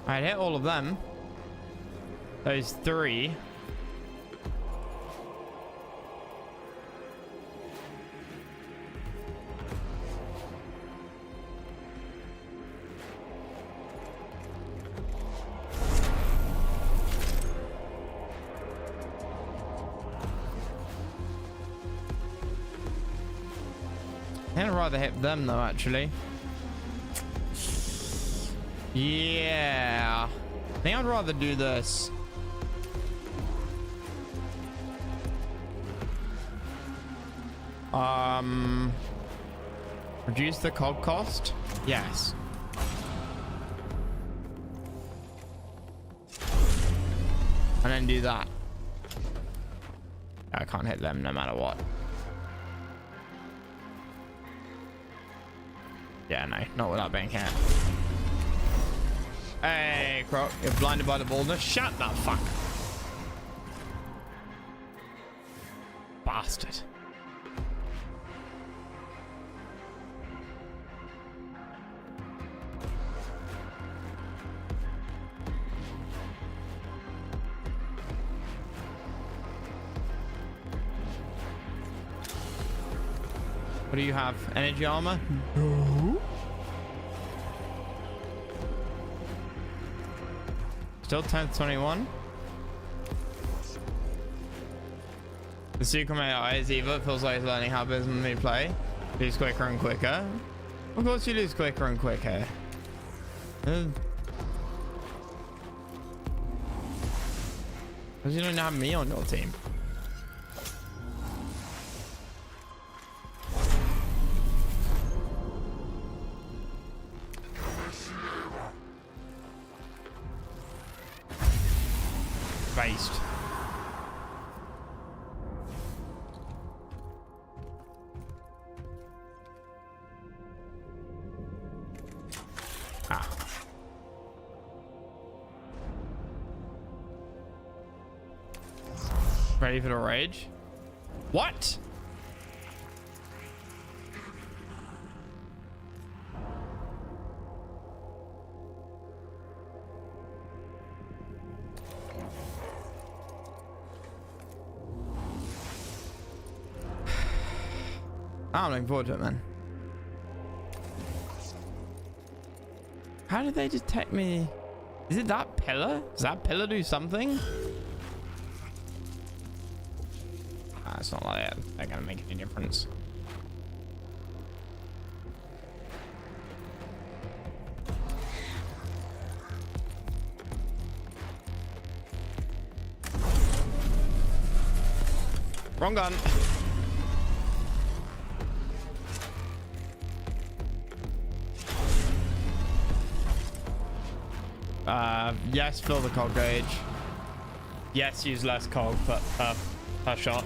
I hit all of them. Those three. I'd rather hit them though, actually. Yeah, I think I'd rather do this. Reduce the cog cost? Yes. And then do that. I can't hit them no matter what. Yeah, no, not without being hit. Hey, Croc, you're blinded by the baldness. Shut the fuck. Bastard. What do you have? Energy armor? No. Still 10th 21. The secret AI is evil. It feels like it's learning how business we play. Lose quicker and quicker. Of course you lose quicker and quicker. Because you don't have me on your team. Based. Ah. Ready for the rage? What? I'm looking forward to it, man. How did they detect me? Is it that pillar? Does that pillar do something? Ah, it's not like they're gonna make any difference. Wrong gun. Yes, fill the cog gauge. Yes, use less cog per shot.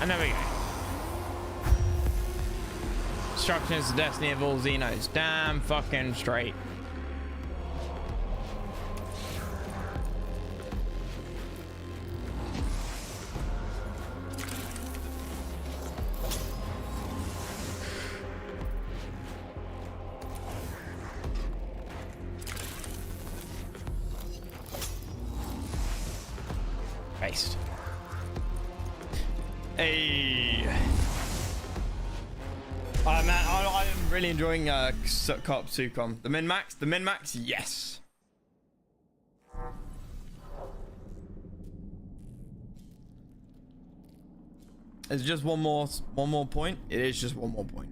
And there we go. Destruction is the destiny of all Xenos. Damn fucking straight. Based. Hey. Man, I'm really enjoying Co-op Sucom. The min-max, yes. It's just one more point. It is just one more point.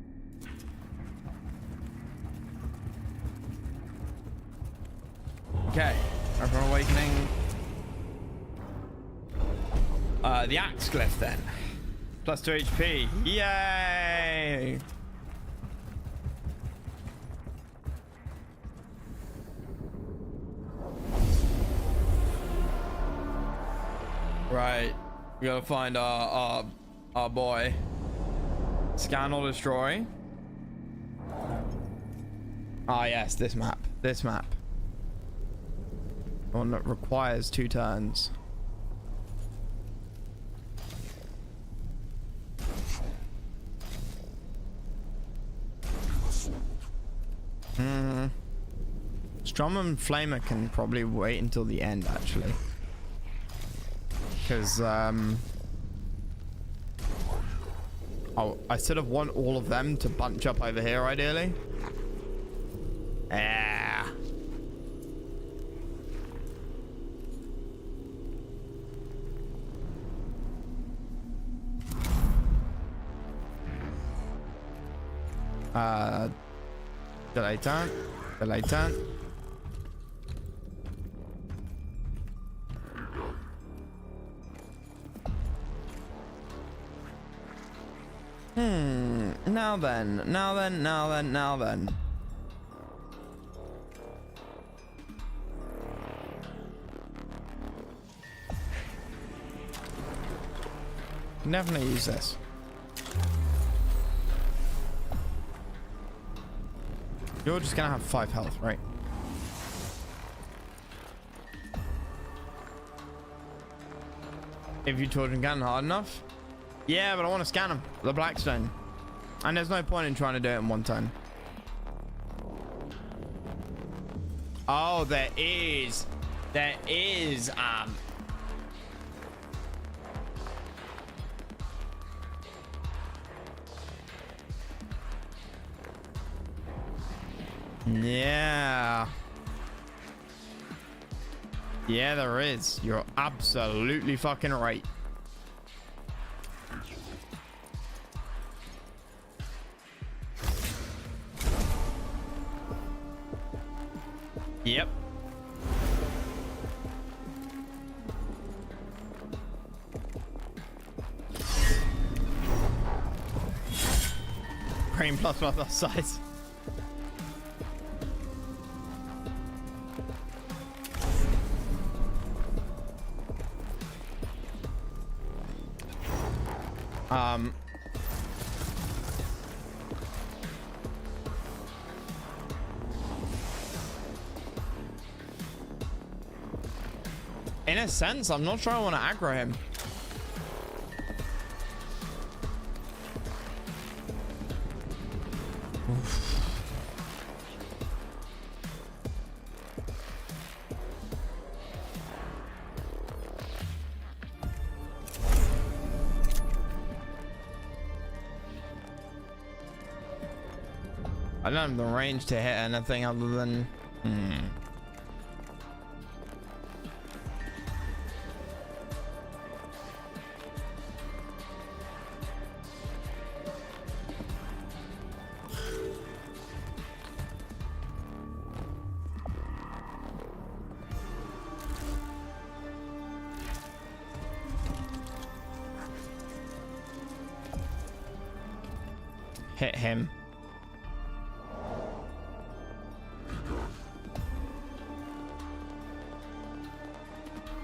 Okay, Everyone Awakening. The Axe Glyph then. Plus 2 HP. Yay! Right. We gotta find our boy. Scan or destroy. Ah yes, this map. This map. One that requires 2 turns. Strom and Flamer can probably wait until the end, actually. Because, oh, I sort of want all of them to bunch up over here, ideally. Yeah. Delay turn. Delay turn. Now then. Definitely use this. You're just gonna have 5 health, right? If you torch and cannon hard enough? Yeah, but I want to scan them. The Blackstone. And there's no point in trying to do it in one turn. Oh, there is. There is, Yeah. Yeah, there is. You're absolutely fucking right. Yep. Crane plus size. In a sense, I'm not sure I want to aggro him. Oof. I don't have the range to hit anything other than... Hit him.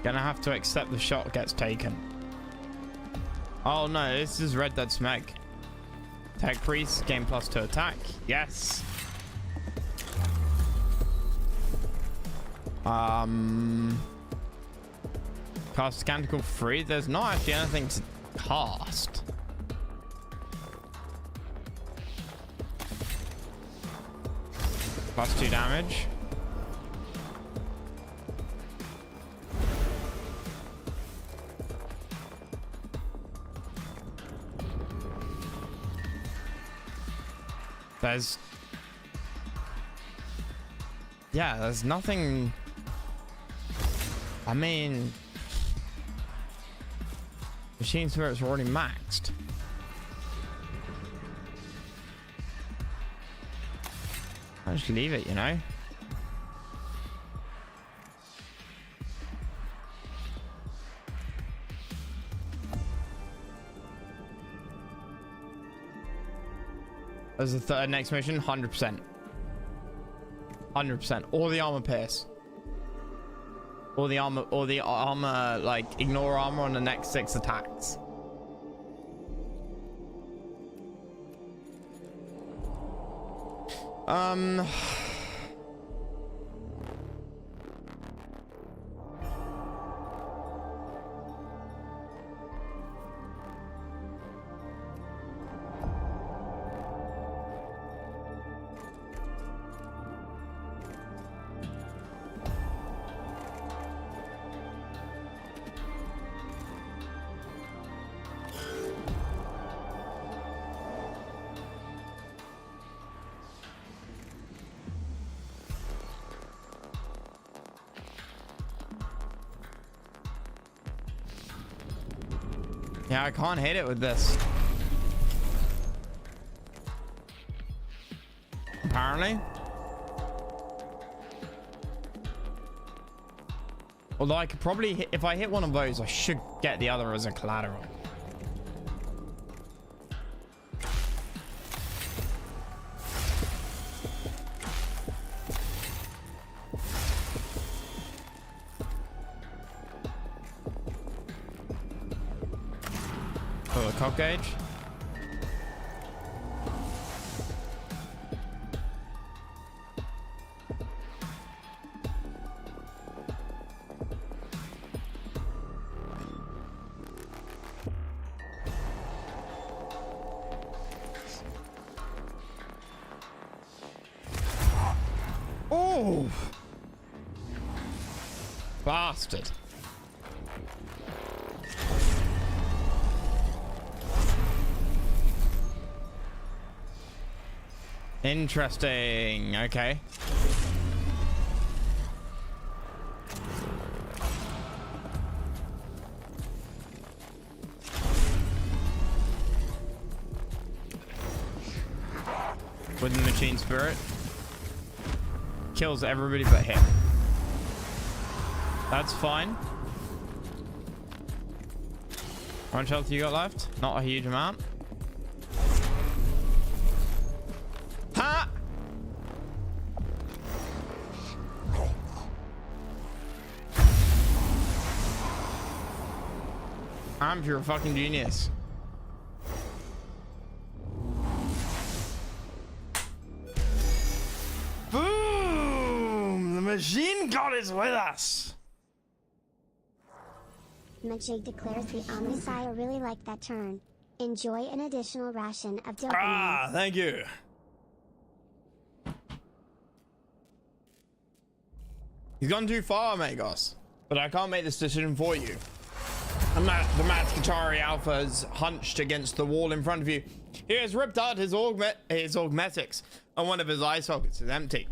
Gonna have to accept the shot gets taken. Oh no, this is Red Dead Smeg. Tech Priest, gain +2 attack. Yes. Cast Canticle free. There's not actually anything to cast. +2 damage. There's nothing. I mean, Machine spirits are already maxed. I'll just leave it, you know. As the third next mission, 100%. 100%. Or the armor pierce. Or the armor, like, ignore armor on the next 6 attacks. Yeah, I can't hit it with this. Apparently. Although I could probably hit, if I hit one of those, I should get the other as a collateral. Oh, the cock gauge. Oh, bastard. Interesting. Okay. With the machine spirit. Kills everybody but him. That's fine. How much health you got left? Not a huge amount. Ha! You're a fucking genius. Boom! The machine god is with us. Majig declares the Omnisire really liked that turn. Enjoy an additional ration of dopamine. Ah, thank you. He's gone too far, Magos. But I can't make this decision for you. The Matskatari Alpha is hunched against the wall in front of you. He has ripped out his augmetics, and one of his eye sockets is empty.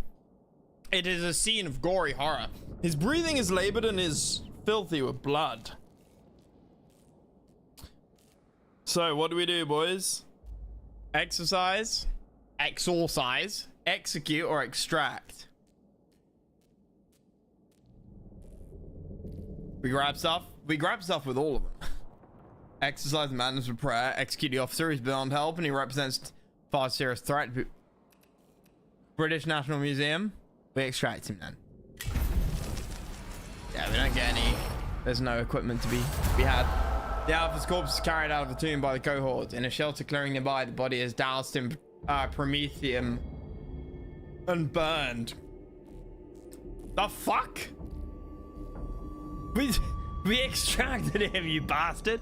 It is a scene of gory horror. His breathing is labored and is filthy with blood. So, what do we do, boys? Exercise, exorcise, execute, or extract? We grab stuff. We grab stuff with all of them. Exercise madness with prayer. Execute the officer. He's beyond help and he represents far serious threat. British National Museum. We extract him then. Yeah, we don't get any. There's no equipment to be had. The Alpha's corpse is carried out of the tomb by the cohort. In a shelter clearing nearby, the body is doused in promethium and burned. The fuck? We extracted him, you bastard.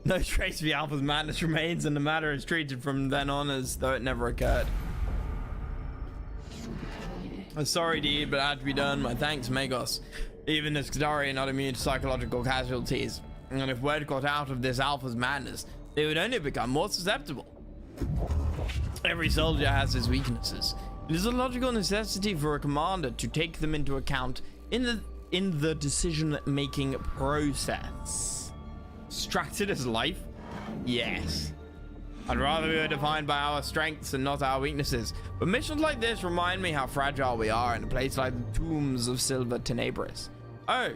No trace of the Alpha's madness remains, and the matter is treated from then on as though it never occurred. A sorry deed, but it had to be done. My thanks, Magos. Even the Skadari are not immune to psychological casualties. And if word got out of this Alpha's madness, they would only become more susceptible. Every soldier has his weaknesses. It is a logical necessity for a commander to take them into account in the decision-making process. Stratted as life? Yes. I'd rather we were defined by our strengths and not our weaknesses. But missions like this remind me how fragile we are in a place like the tombs of Silver Tenebris. Oh.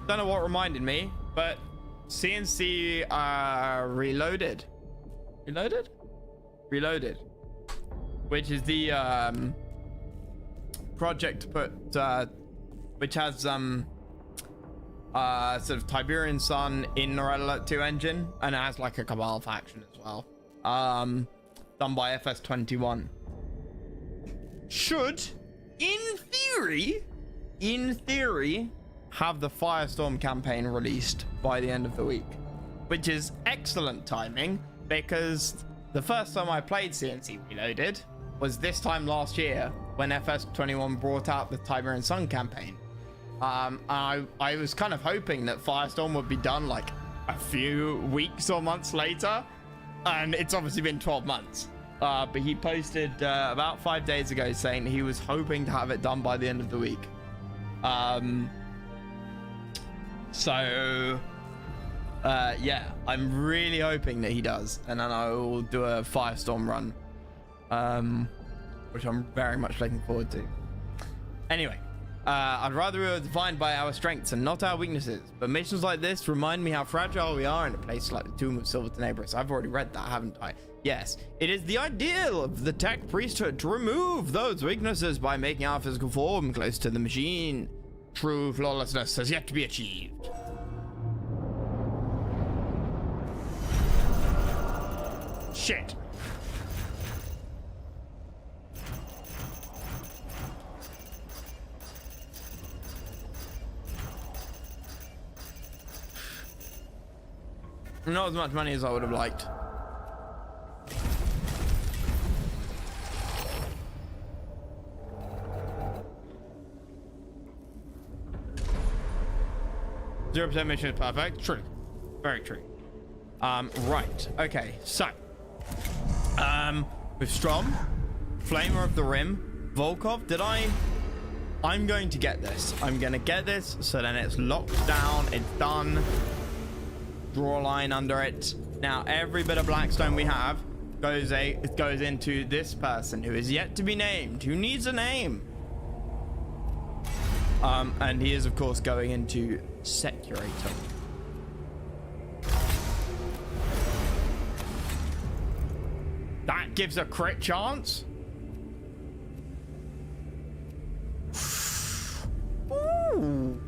Don't know what reminded me, but CNC Reloaded. Reloaded? Reloaded. Which is the project to put which has sort of Tiberian Sun in the Red Alert 2 engine, and it has like a Cabal faction as well. Done by FS21. Should, in theory, have the Firestorm campaign released by the end of the week, which is excellent timing because the first time I played CNC Reloaded was this time last year when FS21 brought out the Tiberian Sun campaign. I was kind of hoping that Firestorm would be done like a few weeks or months later, and it's obviously been 12 months. But he posted about 5 days ago saying he was hoping to have it done by the end of the week. Yeah, I'm really hoping that he does, and then I will do a Firestorm run, which I'm very much looking forward to. Anyway, I'd rather we were defined by our strengths and not our weaknesses, but missions like this remind me how fragile we are in a place like the Tomb of Silver Tenebris. I've already read that, haven't I? Yes, it is the ideal of the tech priesthood to remove those weaknesses by making our physical form close to the machine. True flawlessness has yet to be achieved. Shit. Not as much money as I would have liked. Zero % mission is perfect. True. Very true. Right. Okay. So, with Strom, Flamer of the Rim, Volkov, I'm going to get this. I'm going to get this, so then it's locked down, it's done. Draw a line under it. Now, every bit of Blackstone we have goes into this person who is yet to be named, who needs a name. And he is, of course, going into Securator. That gives a crit chance. Ooh.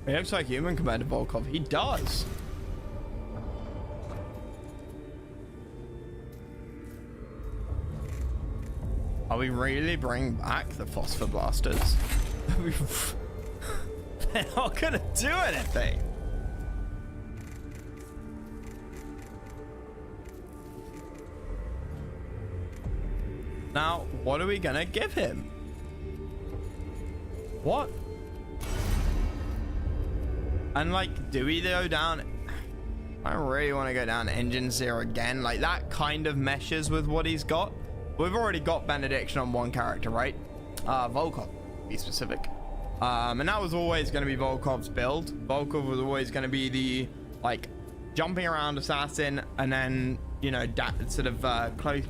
He looks like human compared to Volkov. He does. Are we really bringing back the Phosphor Blasters? They're not gonna do anything. Now, what are we gonna give him? What? And like, do we go down? I don't really want to go down Engine Zero again. Like, that kind of meshes with what he's got. We've already got Benediction on one character, right? Volkov, to be specific. And that was always going to be Volkov's build. Volkov was always going to be the, like, jumping around assassin, and then, you know, sort of close,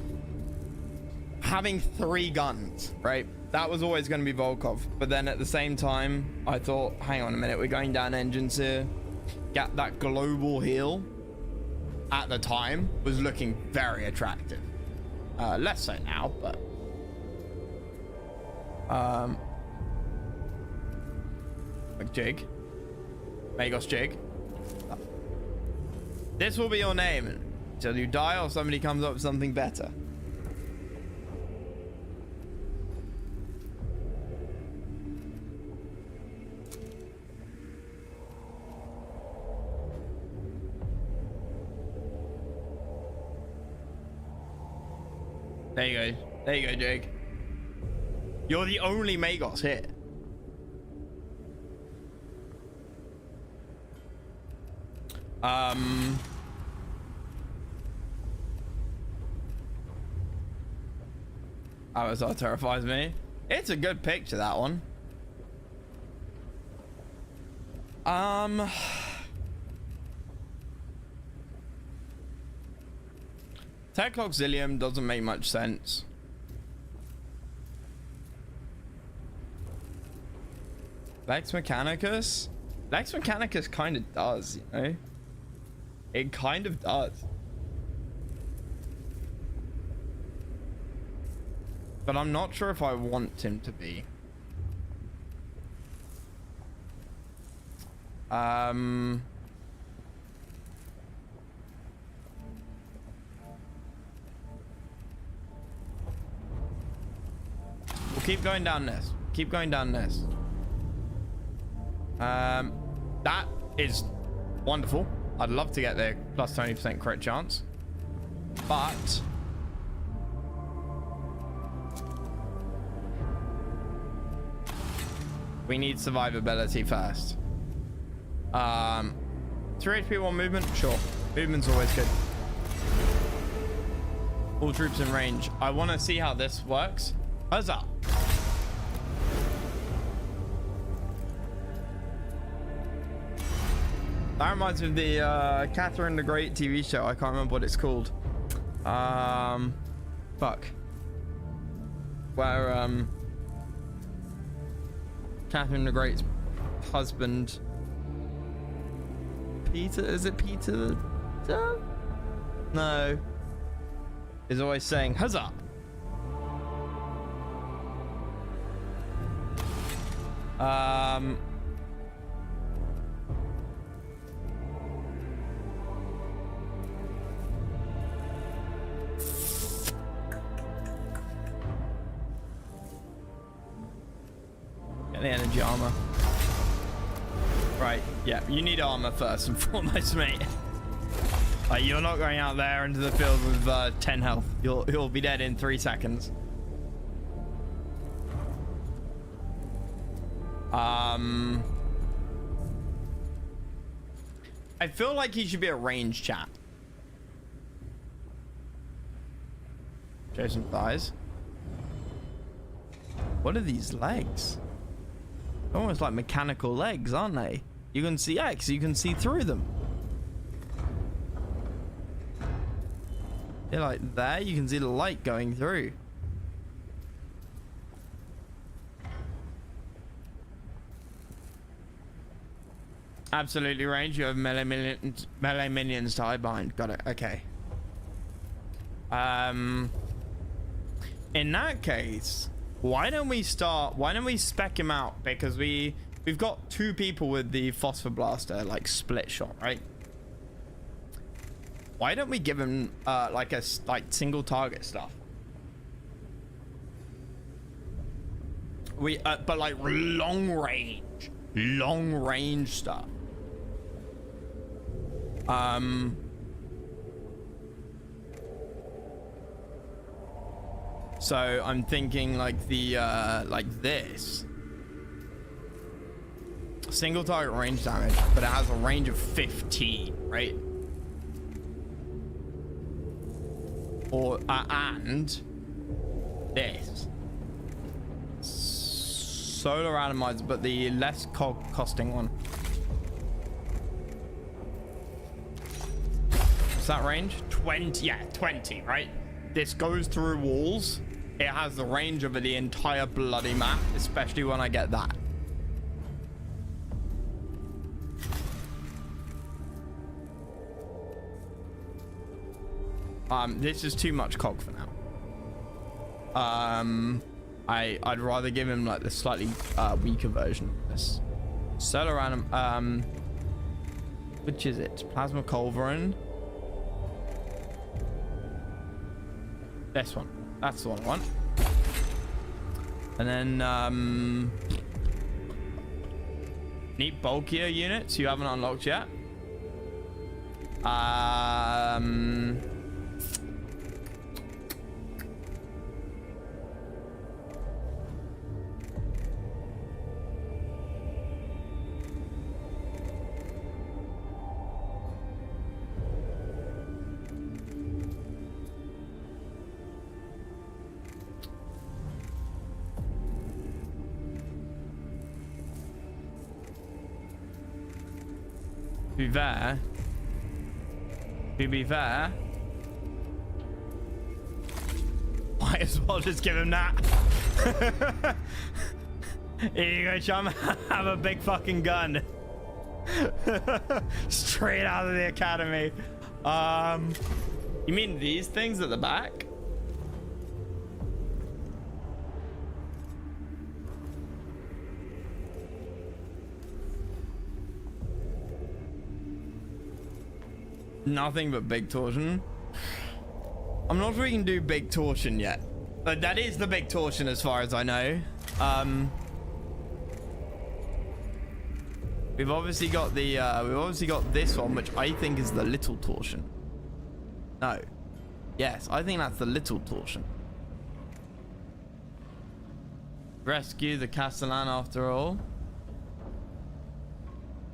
having 3 guns, right? That was always going to be Volkov. But then at the same time, I thought, hang on a minute, we're going down engines here. Get that global heal at the time was looking very attractive. Less so now, but like Jig, Magos Jig. This will be your name until you die or somebody comes up with something better. There you go. There you go, Jake. You're the only Magos here. Avatar terrifies me. It's a good picture, that one. Tech Auxilium doesn't make much sense. Lex Mechanicus? Lex Mechanicus kind of does, you know? It kind of does. But I'm not sure if I want him to be. We'll keep going down this. Keep going down this. That is wonderful. I'd love to get the plus 20% crit chance. But we need survivability first. 3 HP, 1 movement? Sure. Movement's always good. All troops in range. I want to see how this works. Huzzah! That reminds me of the Catherine the Great TV show. I can't remember what it's called. Fuck. Where Catherine the Great's husband, Peter, is it Peter? No. Is always saying huzzah. Get the energy armor. Right, yeah, you need armor first and foremost, mate. Like, you're not going out there into the field with 10 health. You'll be dead in 3 seconds. I feel like he should be a range chap. Show some thighs. What are these legs? Almost like mechanical legs, aren't they? You can see X, you can see through them. They're like there, you can see the light going through. Absolutely range. You have melee minions to hide behind. Got it. Okay. In that case, why don't we spec him out? Because we've got 2 people with the phosphor blaster, like split shot, right? Why don't we give him like single target stuff? But like long range stuff. So I'm thinking like the like this. Single target range damage, but it has a range of 15, right? Or and this solar atomizer, but the less costing one. What's that range? 20. Yeah, 20, right? This goes through walls. It has the range of the entire bloody map, especially when I get that. This is too much cog for now. I'd rather give him like the slightly weaker version of this. Solar atom, which is it? Plasma culverin. This one. That's the one I want. And then need bulkier units you haven't unlocked yet. To be fair, might as well just give him that. Here you go, chum. Have a big fucking gun. Straight out of the academy. You mean these things at the back? Nothing but big torsion. I'm not sure we can do big torsion yet, but that is the big torsion as far as I know. We've obviously got this one, which I think is the little torsion. No. Yes, I think that's the little torsion. Rescue the Castellan after all.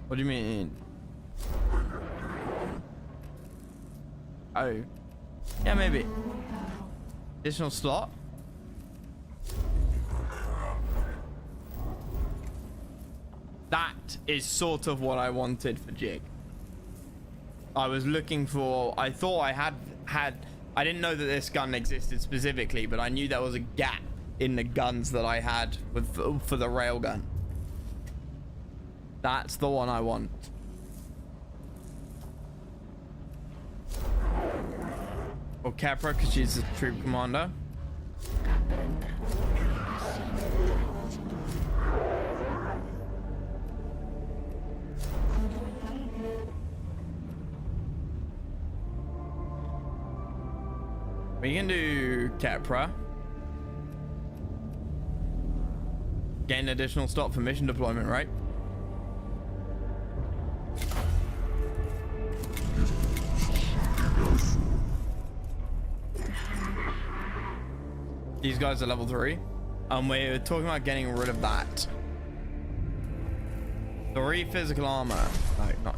What do you mean? Oh. Yeah, maybe. Additional slot? That is sort of what I wanted for Jig. I was looking for... I thought I had... I didn't know that this gun existed specifically, but I knew there was a gap in the guns that I had for the railgun. That's the one I want. Or Capra, because she's a troop commander. We can do Capra. Gain additional stop for mission deployment, right? These guys are level 3. We're talking about getting rid of that. 3 physical armor. No.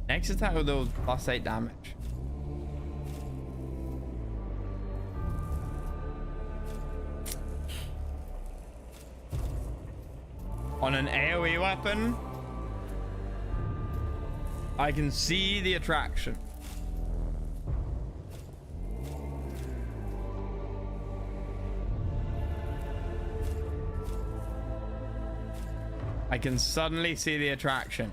Next attack will do +8 damage. On an AoE weapon, I can see the attraction. I can suddenly see the attraction.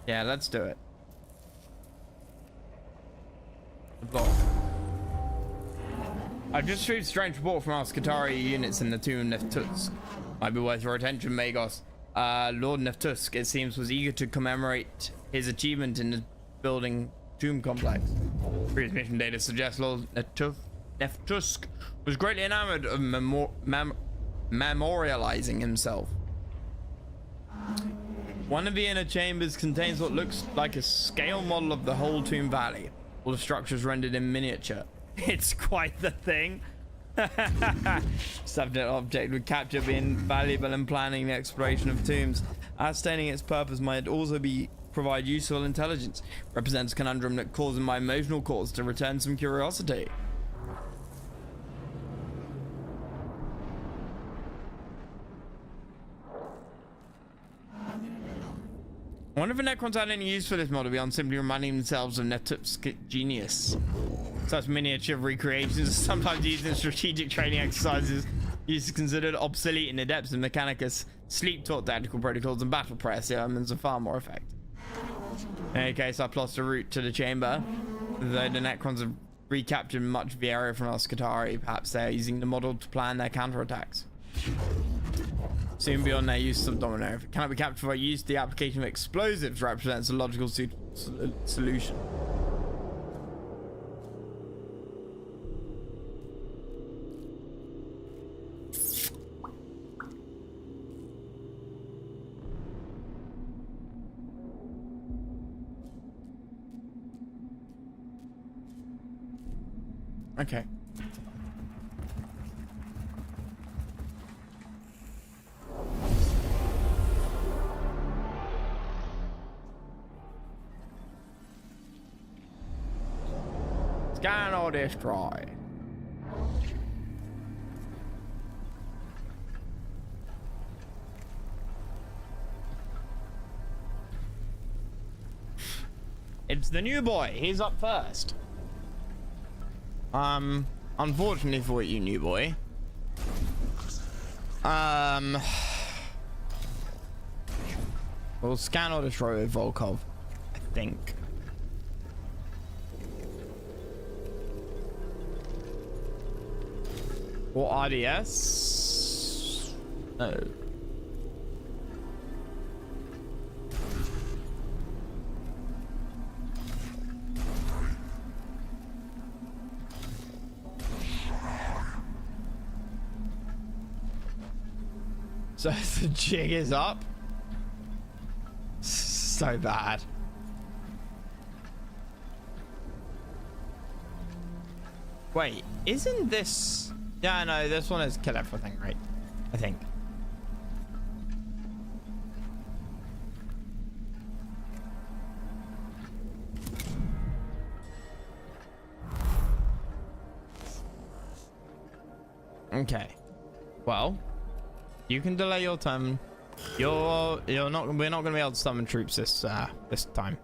Yeah, let's do it. Block. I've just received strange report from our Skitarii units in the tomb of Neftusk. Might be worth your attention, Magos. Lord Neftusk, it seems, was eager to commemorate his achievement in the building tomb complex. Previous mission data suggests Lord Neftusk was greatly enamored of memorializing himself. One of the inner chambers contains what looks like a scale model of the whole tomb valley. All the structures rendered in miniature. It's quite the thing. Subject object would capture being valuable in planning the exploration of tombs. Ascertaining its purpose might also provide useful intelligence. Represents a conundrum that causes my emotional cause to return some curiosity. I wonder if the Necrons had any use for this model beyond simply reminding themselves of Neptune's genius. Such miniature recreations are sometimes used in strategic training exercises, used considered obsolete in the depths of Mechanicus. Sleep-taught tactical protocols and battle press elements are far more effective. In any case, I plotted a route to the chamber. Though the Necrons have recaptured much of the area from our Skitarii, perhaps they are using the model to plan their counterattacks. Soon beyond their use of domino. If it cannot be captured by use, the application of explosives represents a logical solution. Okay. Scan or destroy. It's the new boy. He's up first. Unfortunately for you, new boy. We'll scan or destroy with Volkov, I think. Or RDS? No. So the jig is up. So bad. Wait, isn't this... Yeah, no, this one is kill everything, right? I think. Okay. Well, you can delay your turn. We're not going to be able to summon troops this time.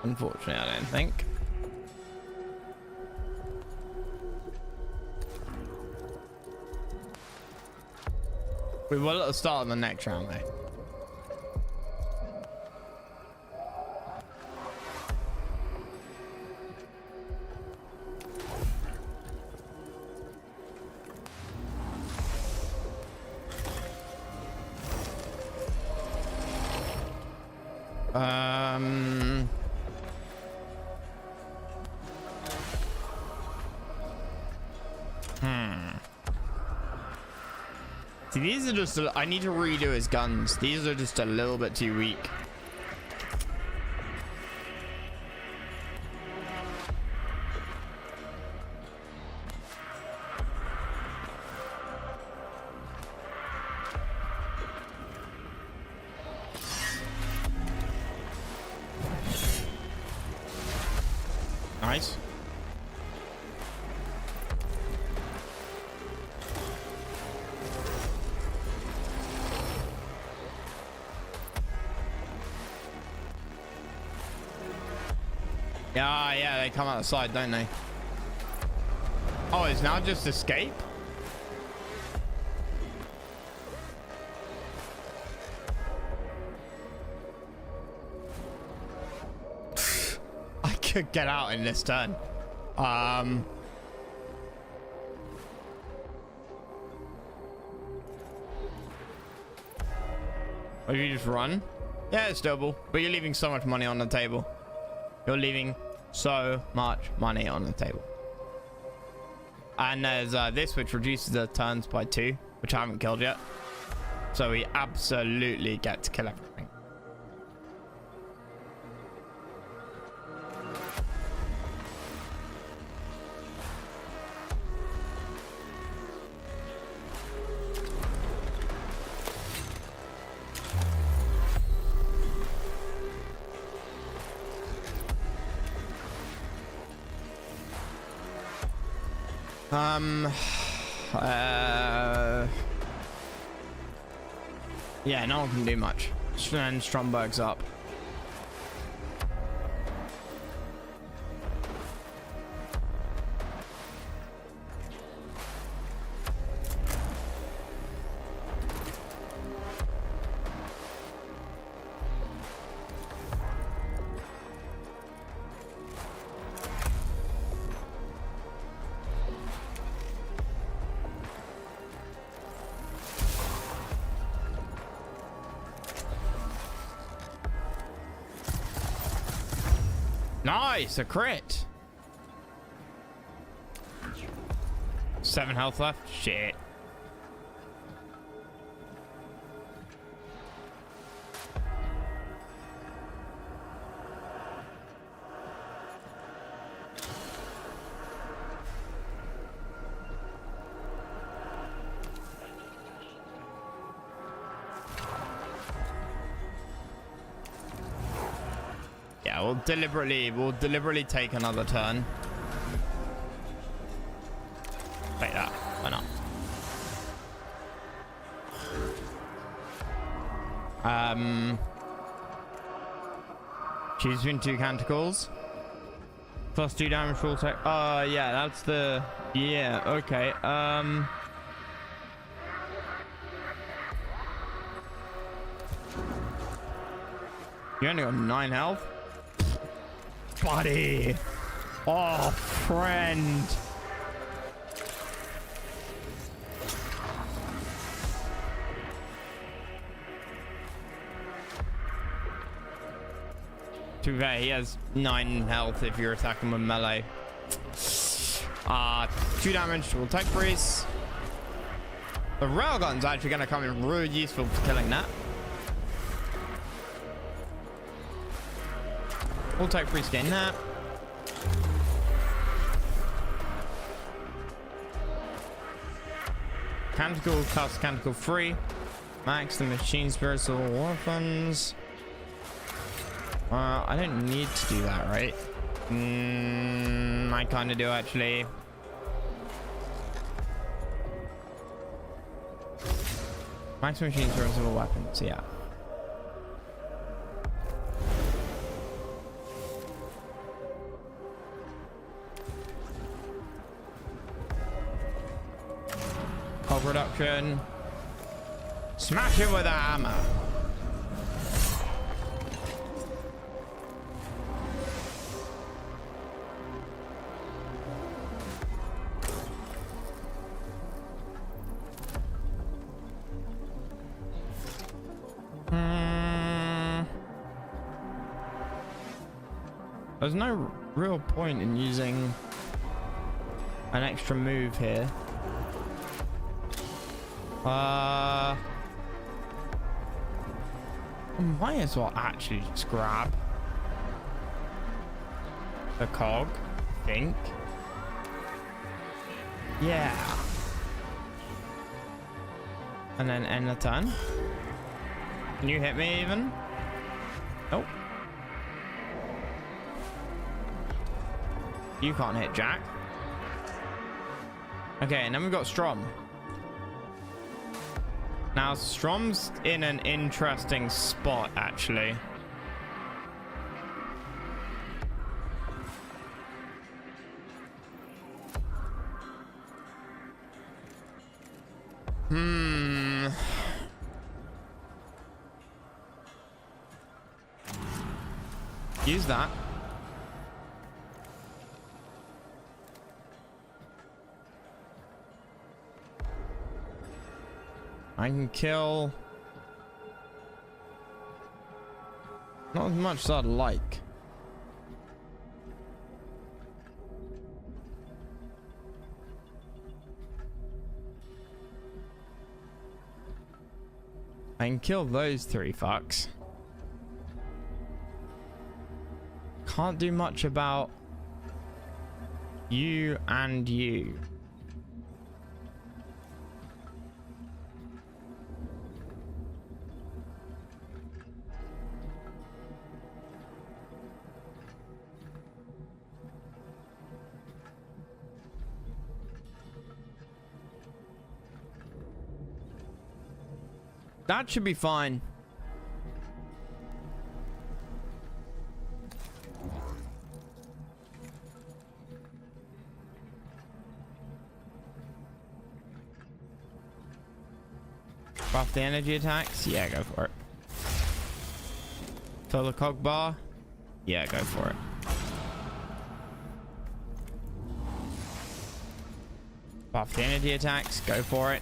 Unfortunately, I don't think. We will at the start of the next round, though. See, these are just... I need to redo his guns. These are just a little bit too weak. Nice. Yeah, they come out the side, don't they? Oh, it's now just escape? I could get out in this turn. Or you just run? Yeah, it's doable. But you're leaving so much money on the table. You're leaving so much money on the table. And there's this, which reduces the turns by 2, which I haven't killed yet. So we absolutely get to kill everything. Yeah, no one can do much. And Stromberg's up. Nice, a crit. 7 health left. Shit. Yeah, we'll deliberately take another turn. Like that. Why not? Choose between 2 canticles. +2 damage full attack. Yeah, that's the... Yeah, okay. You only got 9 health? Buddy! Oh, friend! To be fair, he has 9 health if you're attacking with melee. 2 damage will take freeze. The railgun's actually going to come in really useful for killing that. We'll take free skin that. Canticle costs canticle free. Max the machine spirits or orphans. I don't need to do that, right? I kind of do actually. Max machine spirits or weapons, yeah. Reduction. Smash him with a hammer. There's no real point in using an extra move here. Might as well actually just grab the cog, I think. Yeah. And then end the turn. Can you hit me even? Nope. You can't hit Jack. Okay, and then we've got Strom. Now, Strom's in an interesting spot, actually. Use that. I can kill not as much as I'd like. I can kill those 3 fucks. Can't do much about you and you. That should be fine. Buff the energy attacks? Yeah, go for it. Fill the cog bar? Yeah, go for it. Buff the energy attacks? Go for it.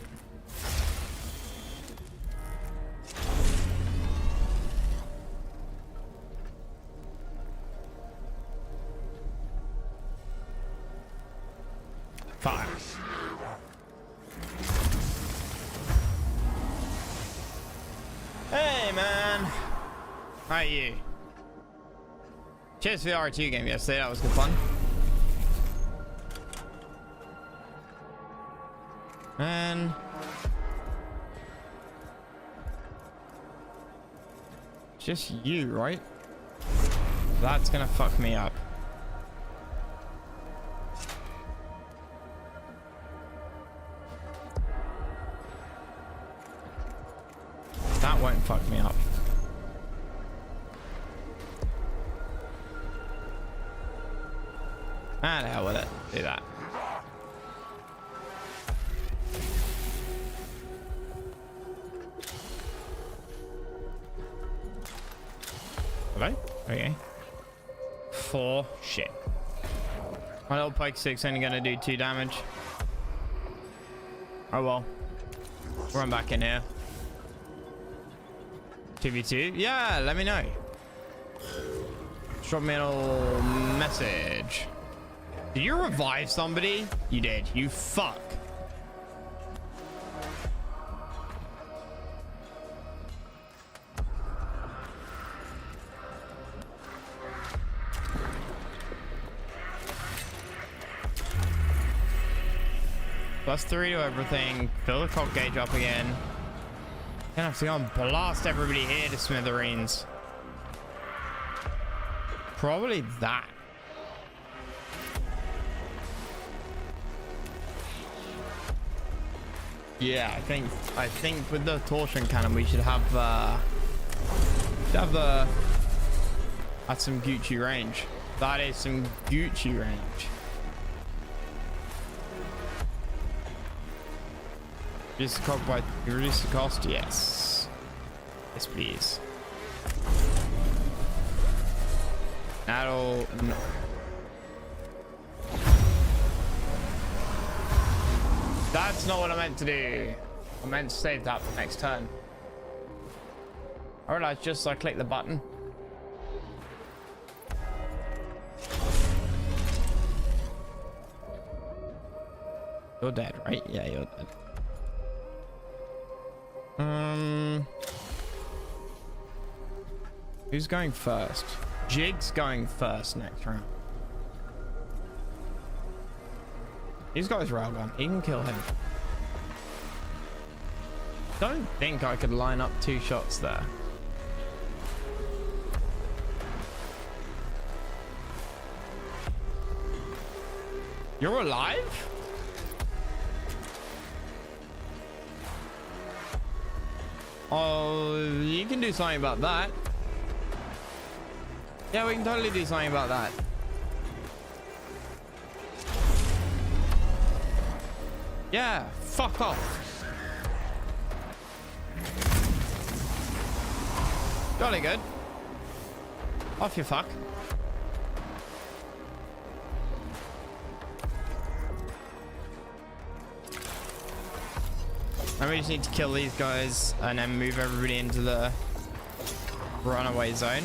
Alright, you. Cheers for the R2 game yesterday. That was good fun. And just you, right? That's gonna fuck me up. That won't fuck me up. Ah, the hell with it. Do that. Hello? Okay. 4. Shit. My little pike stick's only gonna do 2 damage. Oh well. Run back in here. 2v2? Yeah, let me know. Drop me a little message. Did you revive somebody? You did. You fuck. +3 to everything. Fill the cock gauge up again. Gonna have to go and blast everybody here to smithereens. Probably that. Yeah, I think with the torsion cannon we should have that's some Gucci range. That is some Gucci range. Reduce the cost by reduce the cost, yes. Yes, please. That'll no. That's not what I meant to do. I meant to save that for next turn. I realized just so I click the button. You're dead, right? Yeah, you're dead. Who's going first? Jig's going first next round. He's got his railgun. He can kill him. Don't think I could line up 2 shots there. You're alive? Oh, you can do something about that. Yeah, we can totally do something about that. Yeah, fuck off. Jolly good. Off you fuck. And we just need to kill these guys and then move everybody into the runaway zone.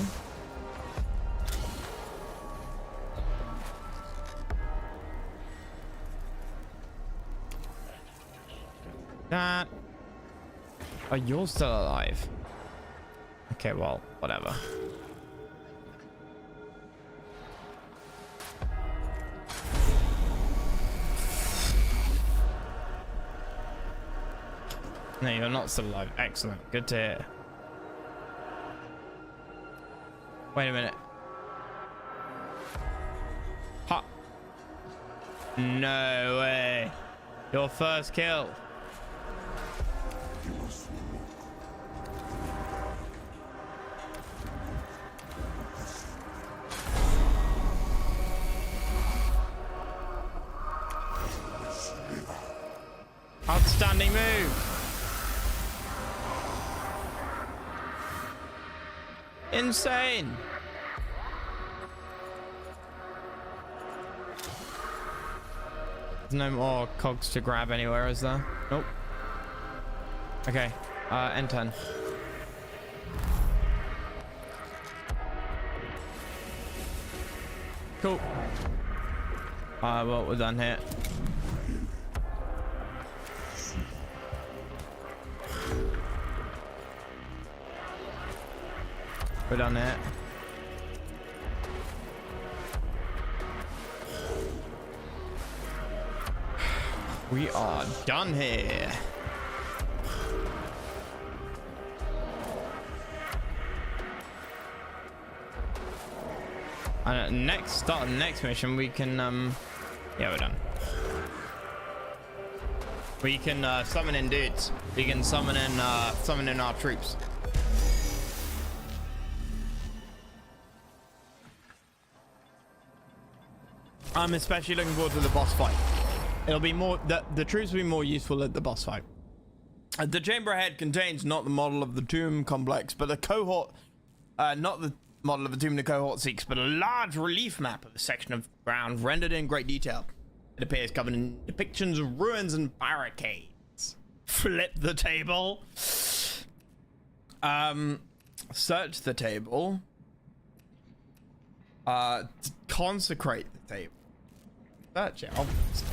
That. Oh, you're still alive. Okay, well, whatever. No, you're not still alive. Excellent. Good to hear. Wait a minute. Ha. No way. Your first kill. Outstanding move. Insane. There's no more cogs to grab anywhere, is there? Nope. Okay. N10. Cool. Well, we're done here. We're done it. We are done here. And start the next mission, we can yeah, we're done. We can summon in dudes. We can summon in our troops. I'm especially looking forward to the boss fight. It'll be more, the troops will be more useful at the boss fight. The chamber ahead contains not the model of the tomb complex, but a cohort, not the model of the tomb the cohort seeks, but a large relief map of a section of ground rendered in great detail. It appears covered in depictions of ruins and barricades. Flip the table. Search the table. Consecrate the table. Search it, obviously.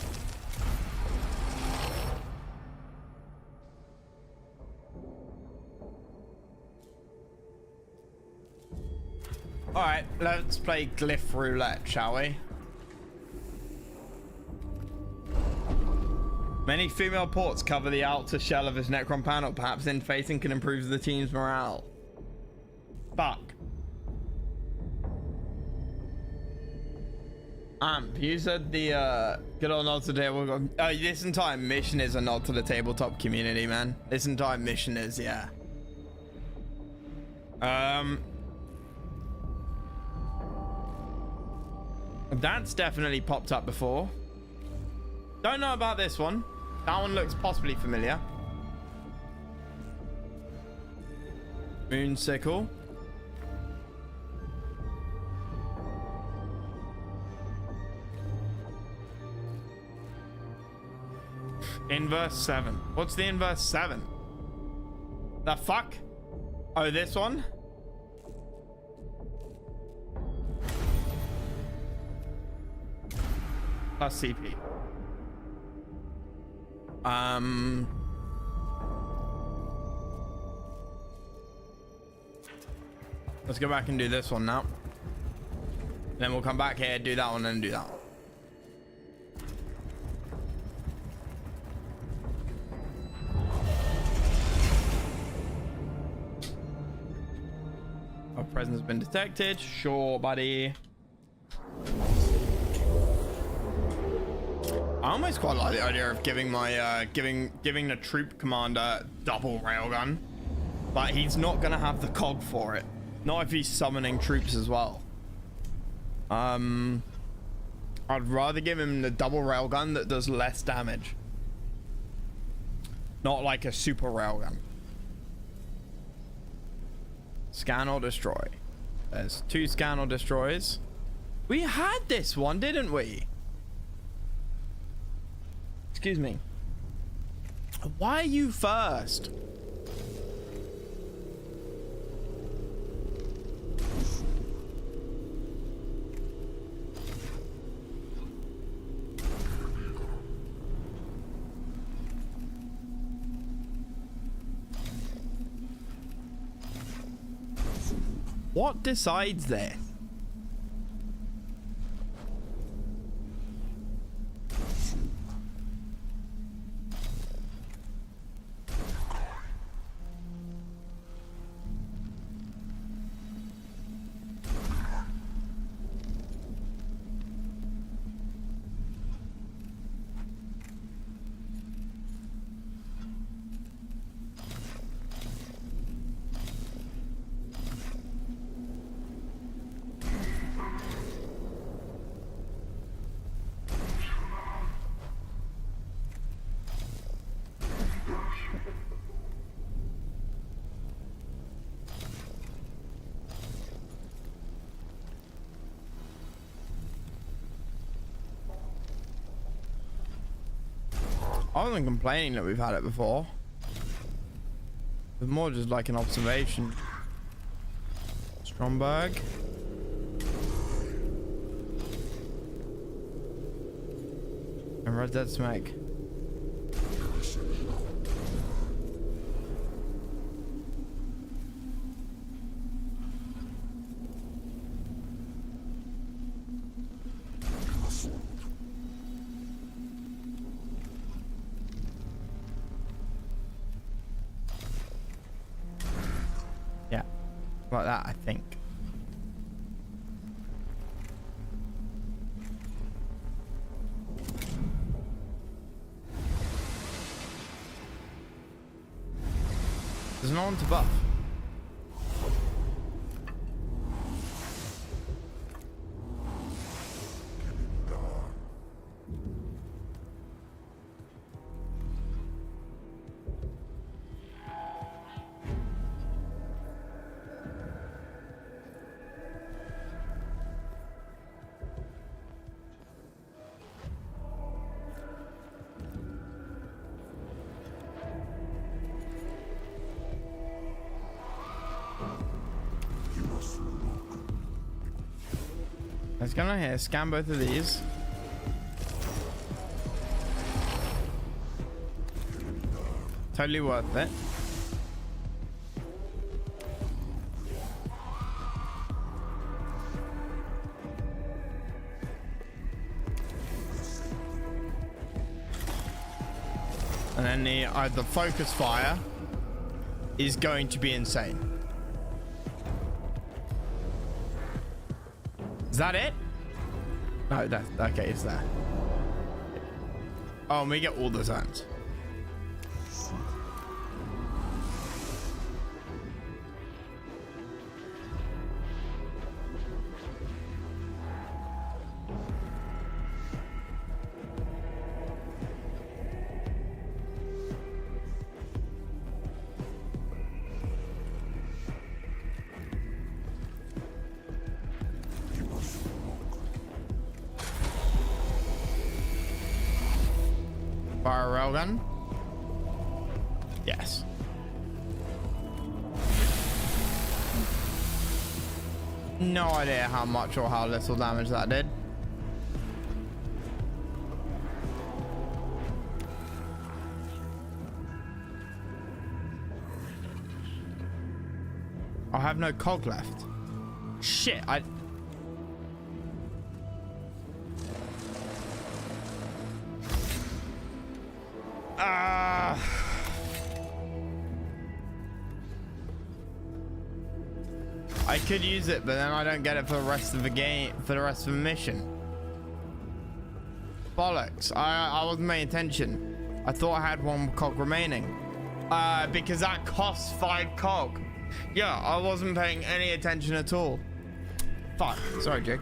Alright, let's play glyph roulette, shall we? Many female ports cover the outer shell of his Necron panel. Perhaps interfacing can improve the team's morale. Fuck. You said the good old nod to the table. This entire mission is a nod to the tabletop community, man. This entire mission is, yeah. That's definitely popped up before. Don't know about this one. That one looks possibly familiar. Moon sickle. Inverse 7. What's the inverse 7? The fuck? Oh, this one? Plus CP. Let's go back and do this one now. Then we'll come back here, do that one, and do that one. Our presence has been detected. Sure, buddy. I almost quite like the idea of giving my giving the troop commander double railgun, but he's not gonna have the cog for it. Not if he's summoning troops as well. I'd rather give him the double railgun that does less damage, not like a super railgun. Scan or destroy. There's 2 scan or destroys. We had this one, didn't we? Excuse me. Why are you first? What decides this? I wasn't complaining that we've had it before. It's more just like an observation. Stromberg. And Red Dead Smack. Like that, I think. There's no one to buff. Let's go on here, scan both of these. Totally worth it. And then the focus fire is going to be insane. Is that it? No, that's okay. It's there. Oh, and we get all the zones. Fire a railgun? Yes. No idea how much or how little damage that did. I have no cog left. Shit, I could use it, but then I don't get it for the rest of the game, for the rest of the mission. Bollocks. I wasn't paying attention. I thought I had one cog remaining. Because that costs 5 cog. Yeah, I wasn't paying any attention at all. Fuck. Sorry, Jake.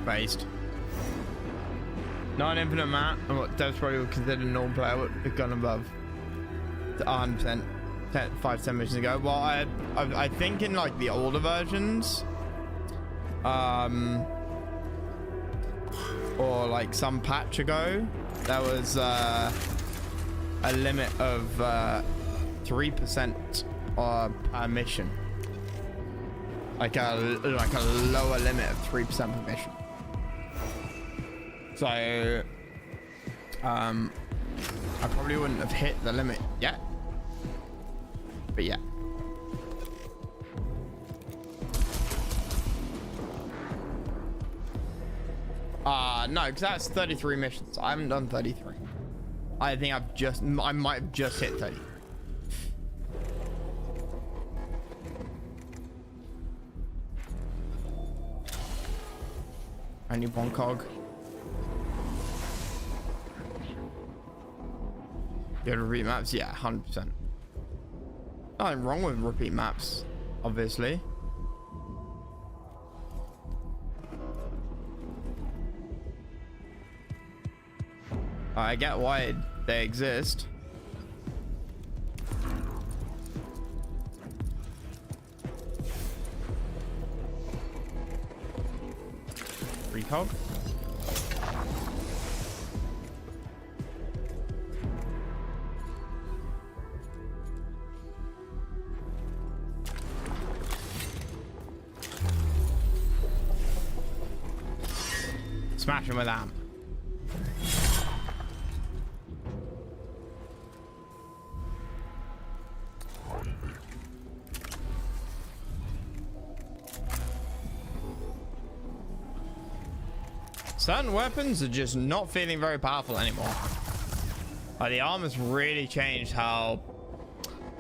Based. Not an infinite map, and what devs probably would consider a normal player with a gun above 100% 5-10 missions ago. Well, I think in like the older versions, or like some patch ago, there was a limit of 3% per mission, like a lower limit of 3% per mission. So, I probably wouldn't have hit the limit yet, but yeah. No, because that's 33 missions. I haven't done 33. I think I might have just hit 30. I need 1 cog. Go to repeat maps? Yeah, 100%. Nothing wrong with repeat maps, obviously. I get why they exist. Free cog. Smash him with amp. certain weapons are just not feeling very powerful anymore. Like the armor's really changed how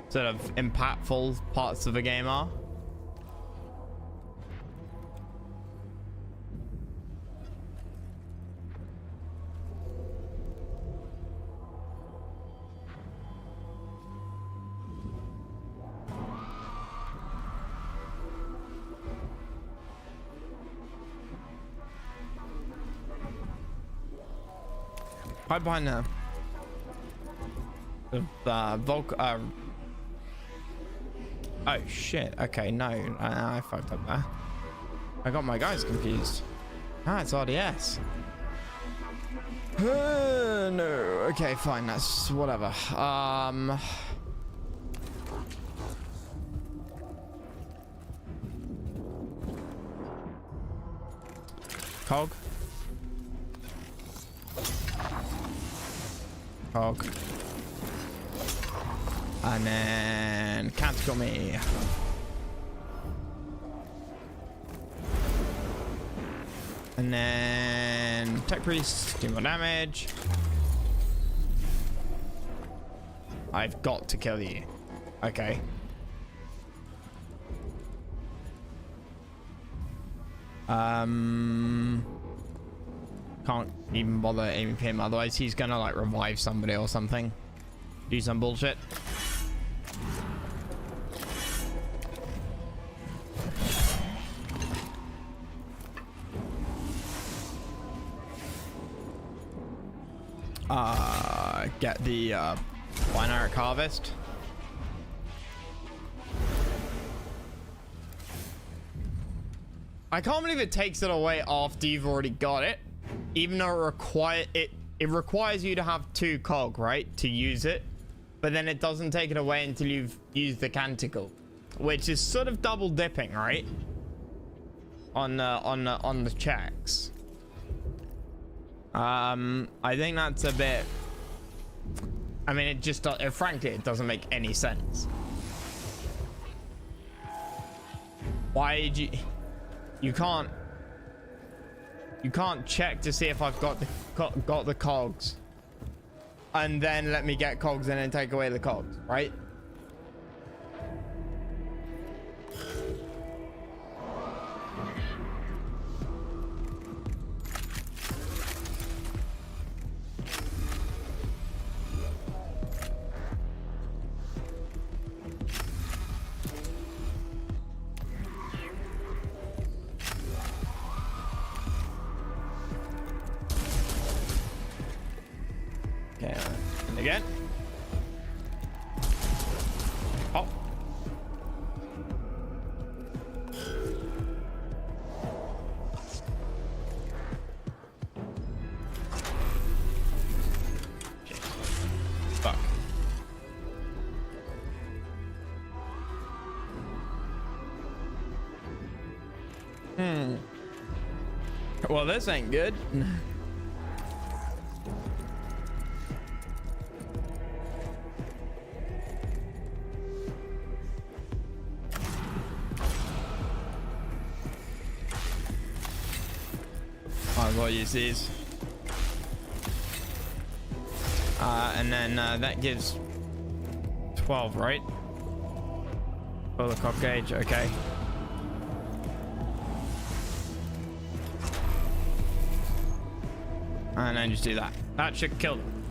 sort of impactful parts of the game are. Hide behind the oh shit, okay, no, I fucked up there. I got my guys confused. Ah, it's RDS. No, okay, fine, that's whatever. Cog. Cog. And then can't me. And then tech priest, do more damage. I've got to kill you. Okay. Can't even bother aiming for him, otherwise he's gonna like revive somebody or something. Do some bullshit. Get the binary harvest. I can't believe it takes it away after you've already got it, even though it requires you to have 2 cog, right, to use it, but then it doesn't take it away until you've used the canticle, which is sort of double dipping, right, on the checks. I think that's a bit, I mean, it just frankly it doesn't make any sense. Why did you can't check to see if I've got the cogs and then let me get cogs and then take away the cogs, right? Again. Oh. Fuck. Well, this ain't good. I'll use these. And then that gives 12, right? For the cop gauge, okay. And then just do that. That should kill them.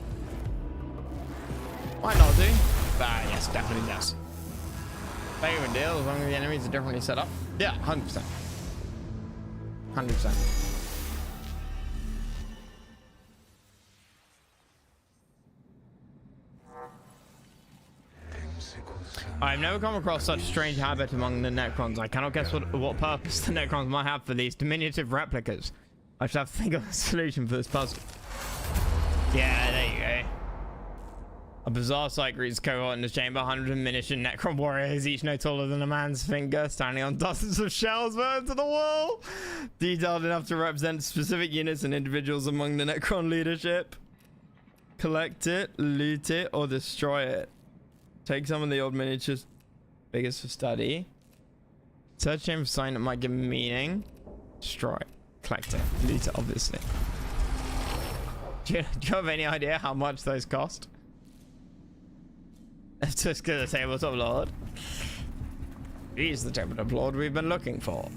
Might not do. Ah, yes, definitely does. Favorite deal, as long as the enemies are definitely set up. Yeah, 100%. 100%. I've never come across such a strange habit among the Necrons. I cannot guess what purpose the Necrons might have for these diminutive replicas. I should have to think of a solution for this puzzle. Yeah, there you go. A bizarre sight greets cohort in the chamber. 100 miniature Necron warriors, each no taller than a man's finger, standing on dozens of shells burned to the wall. Detailed enough to represent specific units and individuals among the Necron leadership. Collect it, loot it, or destroy it. Take some of the old miniatures, biggest for study. Search him for sign that might give meaning. Destroy. collect it. Loot it, obviously. Do you have any idea how much those cost? Let's just get the tabletop lord. He's the tabletop lord we've been looking for.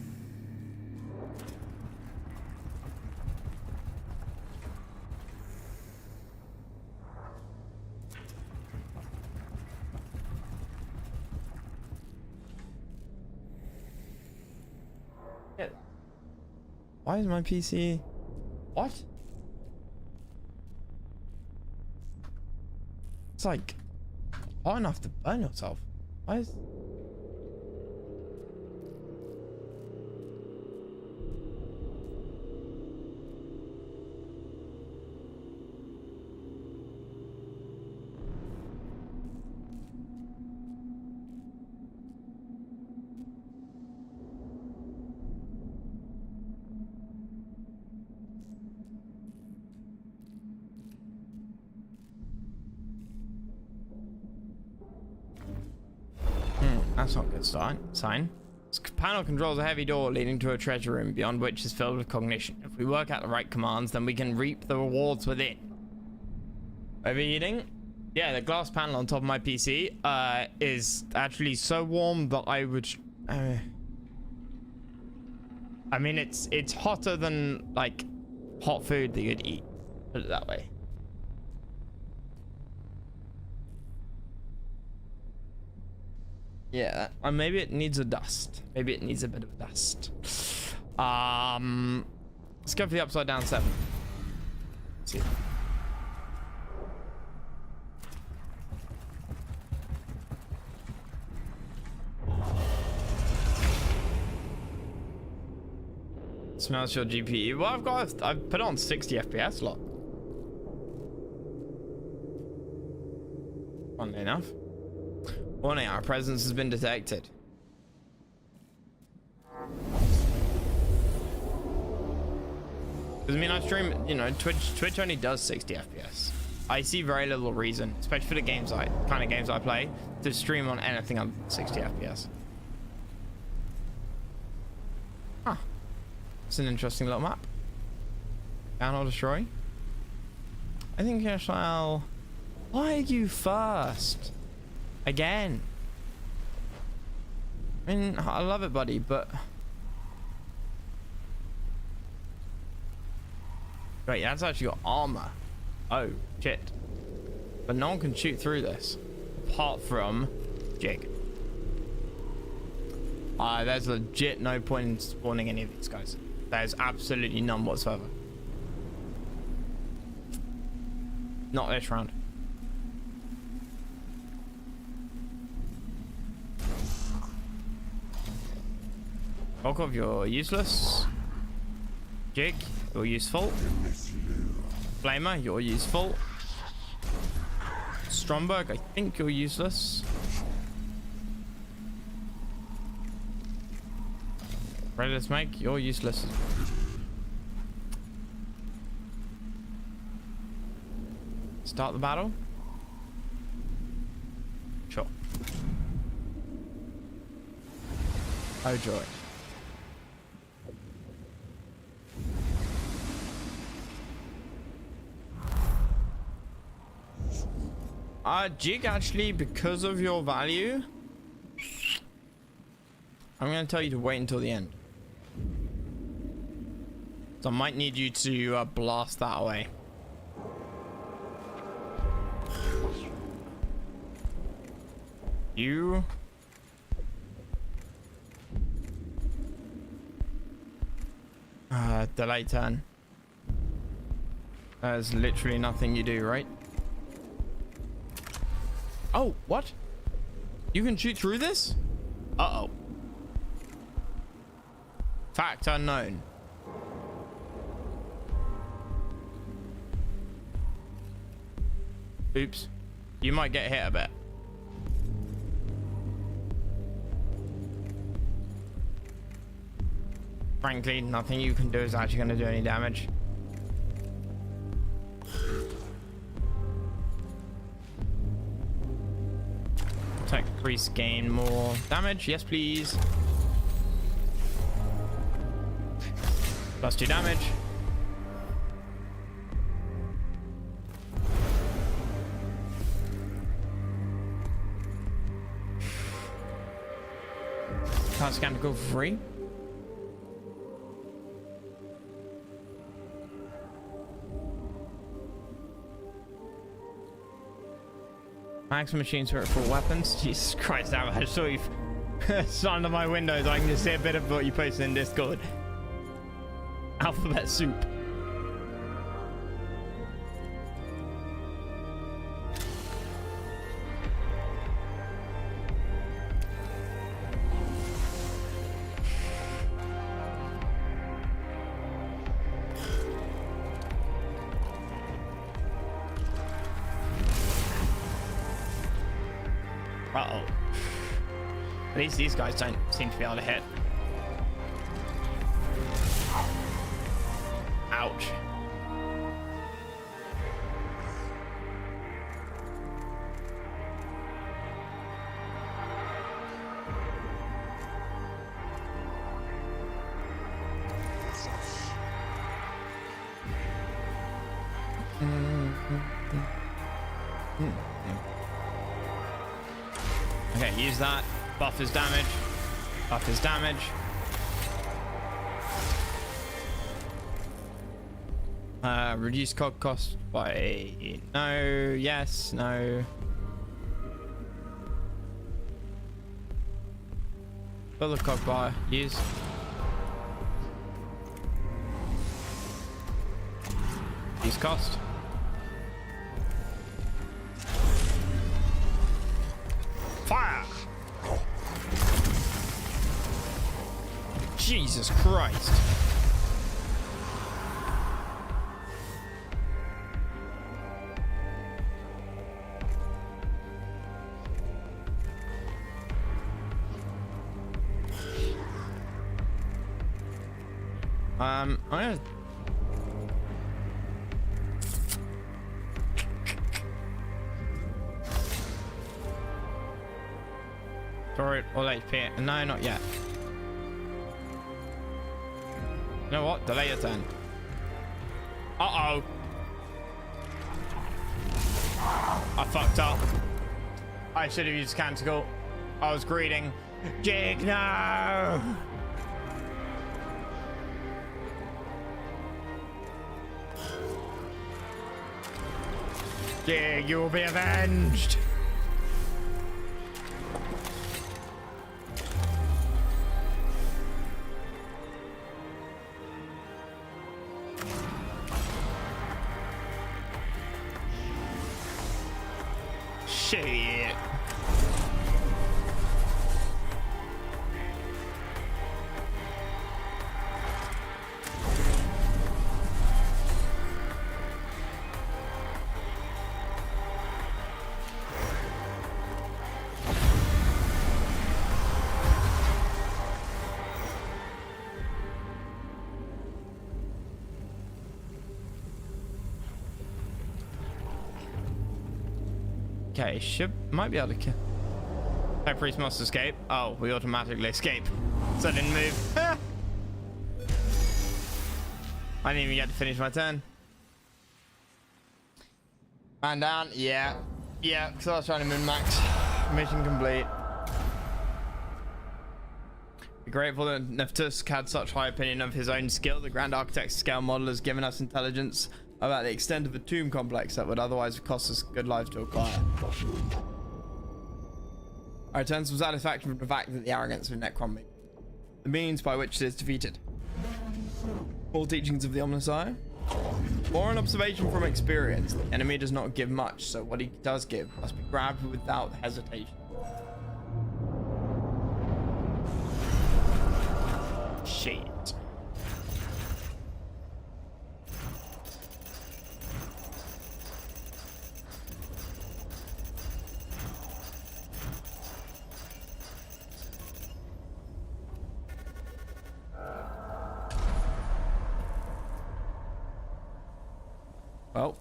Why is my PC? What? It's like hot enough to burn yourself. Why is? That's not a good sign. This panel controls a heavy door leading to a treasure room beyond which is filled with cognition. If we work out the right commands, then we can reap the rewards within. Overheating? Yeah, the glass panel on top of my PC is actually so warm that I would... I mean, it's hotter than, like, hot food that you'd eat. Put it that way. Yeah, maybe it needs a dust. Maybe it needs a bit of dust. Let's go for the upside down 7. Let's see. Smells your GPU. Well, I've put on 60 FPS lot. Funnily enough. Warning, our presence has been detected. Because I mean, I stream, you know, Twitch only does 60 FPS. I see very little reason, especially for the games kind of games I play, to stream on anything under 60 FPS. Huh. It's an interesting little map. Down or destroy. I think I shall... Why are you first? Again. I mean, I love it, buddy, but... Wait, that's actually got armor. Oh, shit. But no one can shoot through this. Apart from Jig. There's legit no point in spawning any of these guys. There's absolutely none whatsoever. Not this round. Volkov, you're useless. Jig, you're useful. Flamer, you're useful. Stromberg, I think you're useless. Ready to make, you're useless. Start the battle? Sure. Oh joy. Jig, actually, because of your value, I'm going to tell you to wait until the end. So I might need you to blast that away. You... delay turn. There's literally nothing you do, right? Oh, what? You can shoot through this? Uh-oh. Fact unknown. Oops. You might get hit a bit. Frankly, nothing you can do is actually going to do any damage. Tech priest gain more damage. Yes, please. Plus 2 damage. Can't scan to go for free. Maximum machine spirit for weapons. Jesus Christ, I saw you under my windows. I can just see a bit of what you posted in Discord. Alphabet soup. Uh-oh. At least these guys don't seem to be able to hit. Ouch. Okay, use that. Buff his damage. Buff his damage. Reduce cog cost by no, yes, no. Fill the cog bar, use. Use cost. Fire! Jesus Christ. I'm gonna Sorry, all HP. No, not yet. You know what? Delay your turn. Uh-oh. I fucked up. I should have used Canticle. I was greeting. Jig, no! Jig, you will be avenged! Shit. Okay, might be able to kill. High Priest must escape. Oh, we automatically escape. So I didn't move. I didn't even get to finish my turn. Man down. Yeah. Yeah, because I was trying to min-max. Mission complete. Be grateful that Nephthys had such high opinion of his own skill. The Grand Architect's scale model has given us intelligence about the extent of the tomb complex that would otherwise cost us good lives to acquire. I return some satisfaction from the fact that the arrogance of Necron, the means by which it is defeated. All teachings of the Omnissiah. More an observation from experience. The enemy does not give much, so what he does give must be grabbed without hesitation. Shit. Well,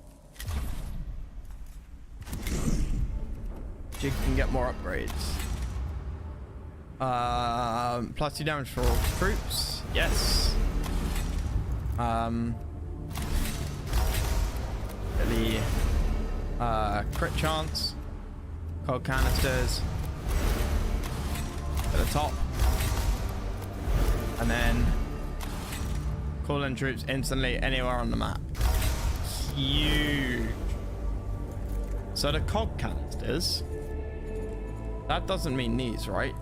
Jig can get more upgrades. Plus 2 damage for all troops. Yes. The crit chance, cog canisters at the top, and then call in troops instantly anywhere on the map. Huge. So the cog canisters, that doesn't mean these, right?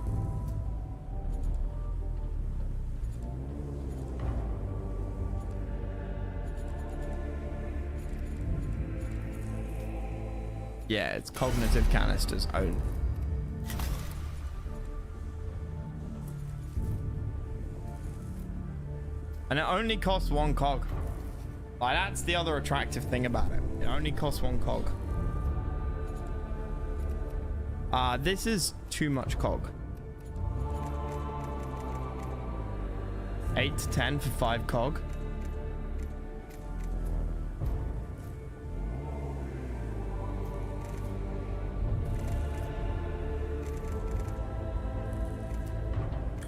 Yeah, it's cognitive canisters only. And it only costs 1 cog. Like, that's the other attractive thing about it. It only costs 1 cog. This is too much cog. 8 to 10 for 5 cog.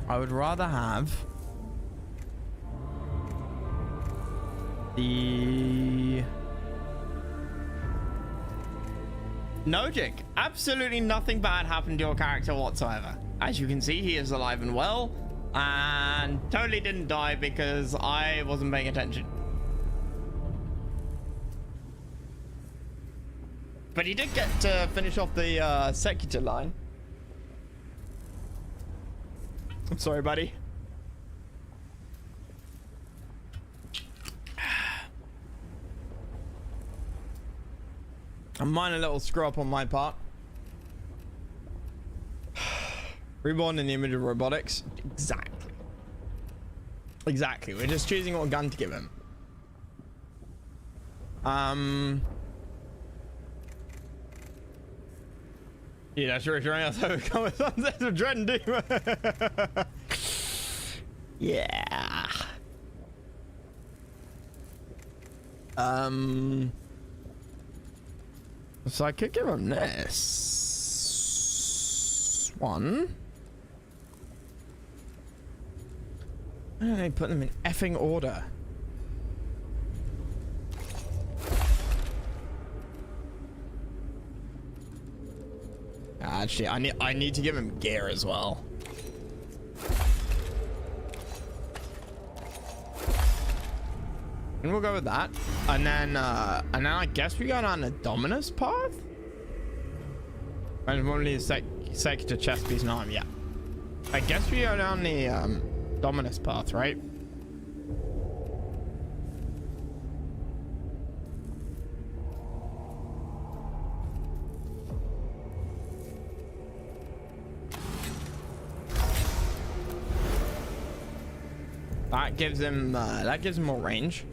I would rather have the no, Jake. Absolutely nothing bad happened to your character whatsoever. As you can see, he is alive and well, and totally didn't die because I wasn't paying attention. But he did get to finish off the Secutor line. I'm sorry, buddy. A minor little screw up on my part. Reborn in the image of robotics. Exactly. Exactly. We're just choosing what gun to give him. Yeah, that's reassuring us overcome with sunsets of dread and doom. Yeah. So I could give him this one. Why don't they put them in effing order? Actually, I need to give him gear as well. And we'll go with that. And then I guess we go down the Dominus path. And one of these Secutor chest piece and arm, yeah. I guess we go down the Dominus path, right? That gives him more range.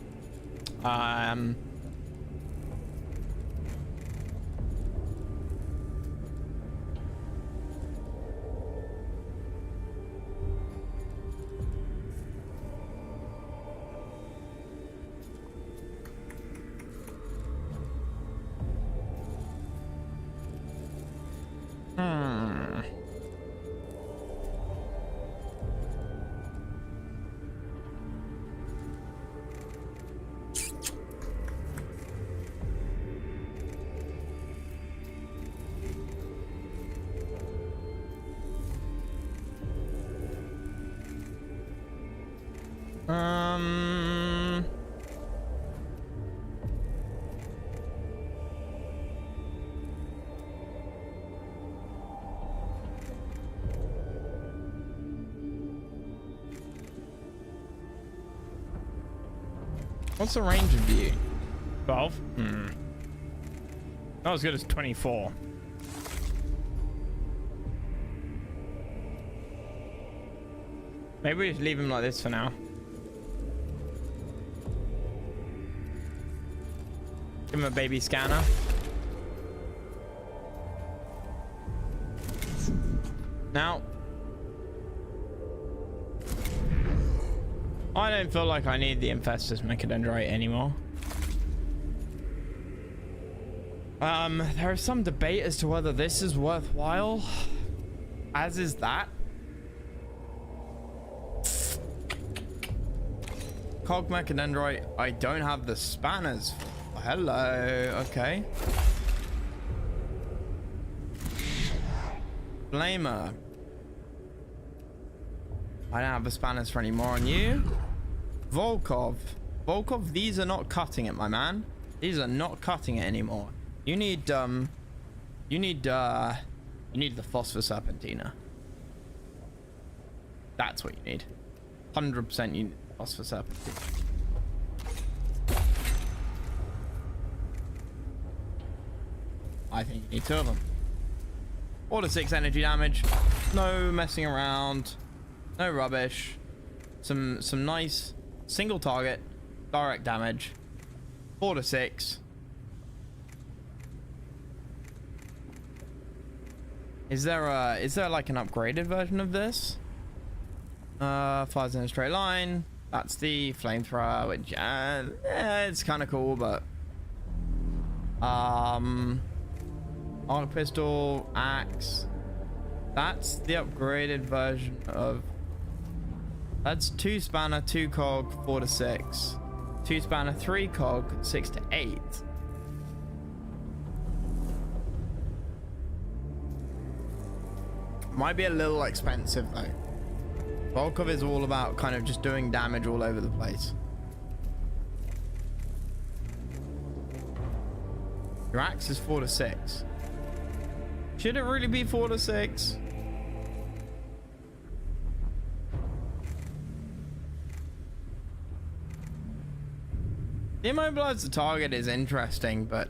What's the range of view? 12? Not as good as 24. Maybe we just leave him like this for now. Give him a baby scanner. Now, I don't feel like I need the Infestus Mechadendrite anymore. There is some debate as to whether this is worthwhile, as is that. Cog Mech and Dendrite. I don't have the spanners. Hello. Okay. Flamer. I don't have the spanners for any more on you. Volkov. Volkov, these are not cutting it, my man. These are not cutting it anymore. You need the Phosphor Serpentina. That's what you need. 100% you need Phosphor Serpentina. I think you need 2 of them. 4 to 6 energy damage. No messing around. No rubbish. Some nice single target direct damage. 4 to 6. Is there like an upgraded version of this? Flies in a straight line. That's the flamethrower, which it's kind of cool, but arc pistol, axe. That's the upgraded version of. That's 2 spanner, 2 cog, 4 to 6. 2 spanner, 3 cog, 6 to 8. Might be a little expensive though. Volkov is all about kind of just doing damage all over the place. Your axe is 4 to 6. Should it really be 4 to 6? Immobilize the target is interesting, but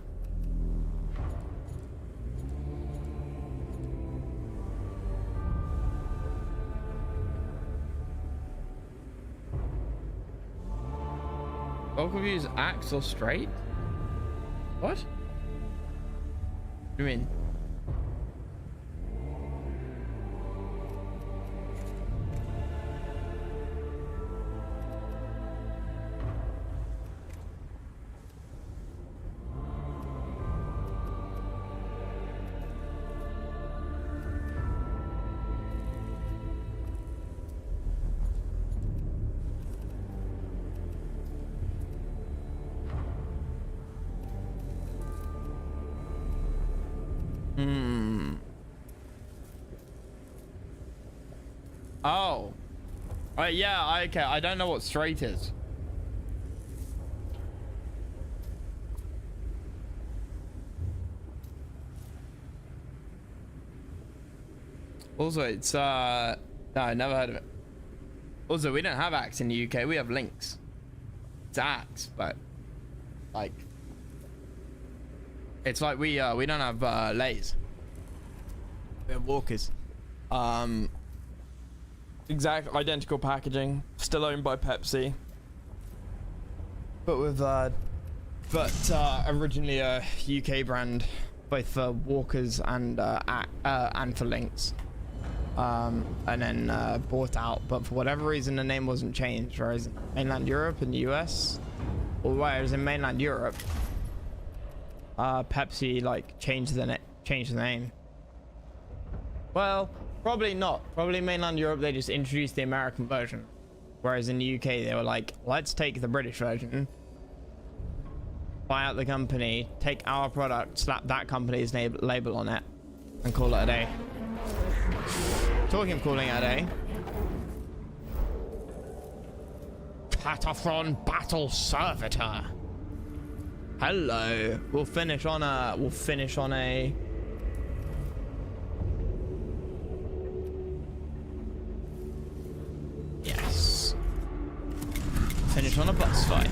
Volkov use axe or straight? What? What do you mean? Oh. Yeah, okay. I don't know what straight is. Also, it's no, I never heard of it. Also, we don't have axe in the UK. We have links. It's axe, but like it's like we don't have lays. We have walkers. Exact identical packaging, still owned by Pepsi, but with originally a UK brand, both for walkers and for links, and then bought out. But for whatever reason, the name wasn't changed. Whereas in mainland Europe and the US, or whereas in mainland Europe, Pepsi like changed the name. Well, probably not. Probably mainland Europe, they just introduced the American version. Whereas in the UK, they were like, let's take the British version, buy out the company, take our product, slap that company's label on it, and call it a day. Talking of calling it a day. Cataphron Battle Servitor. Hello. We'll finish on a yes. Finish on a boss fight.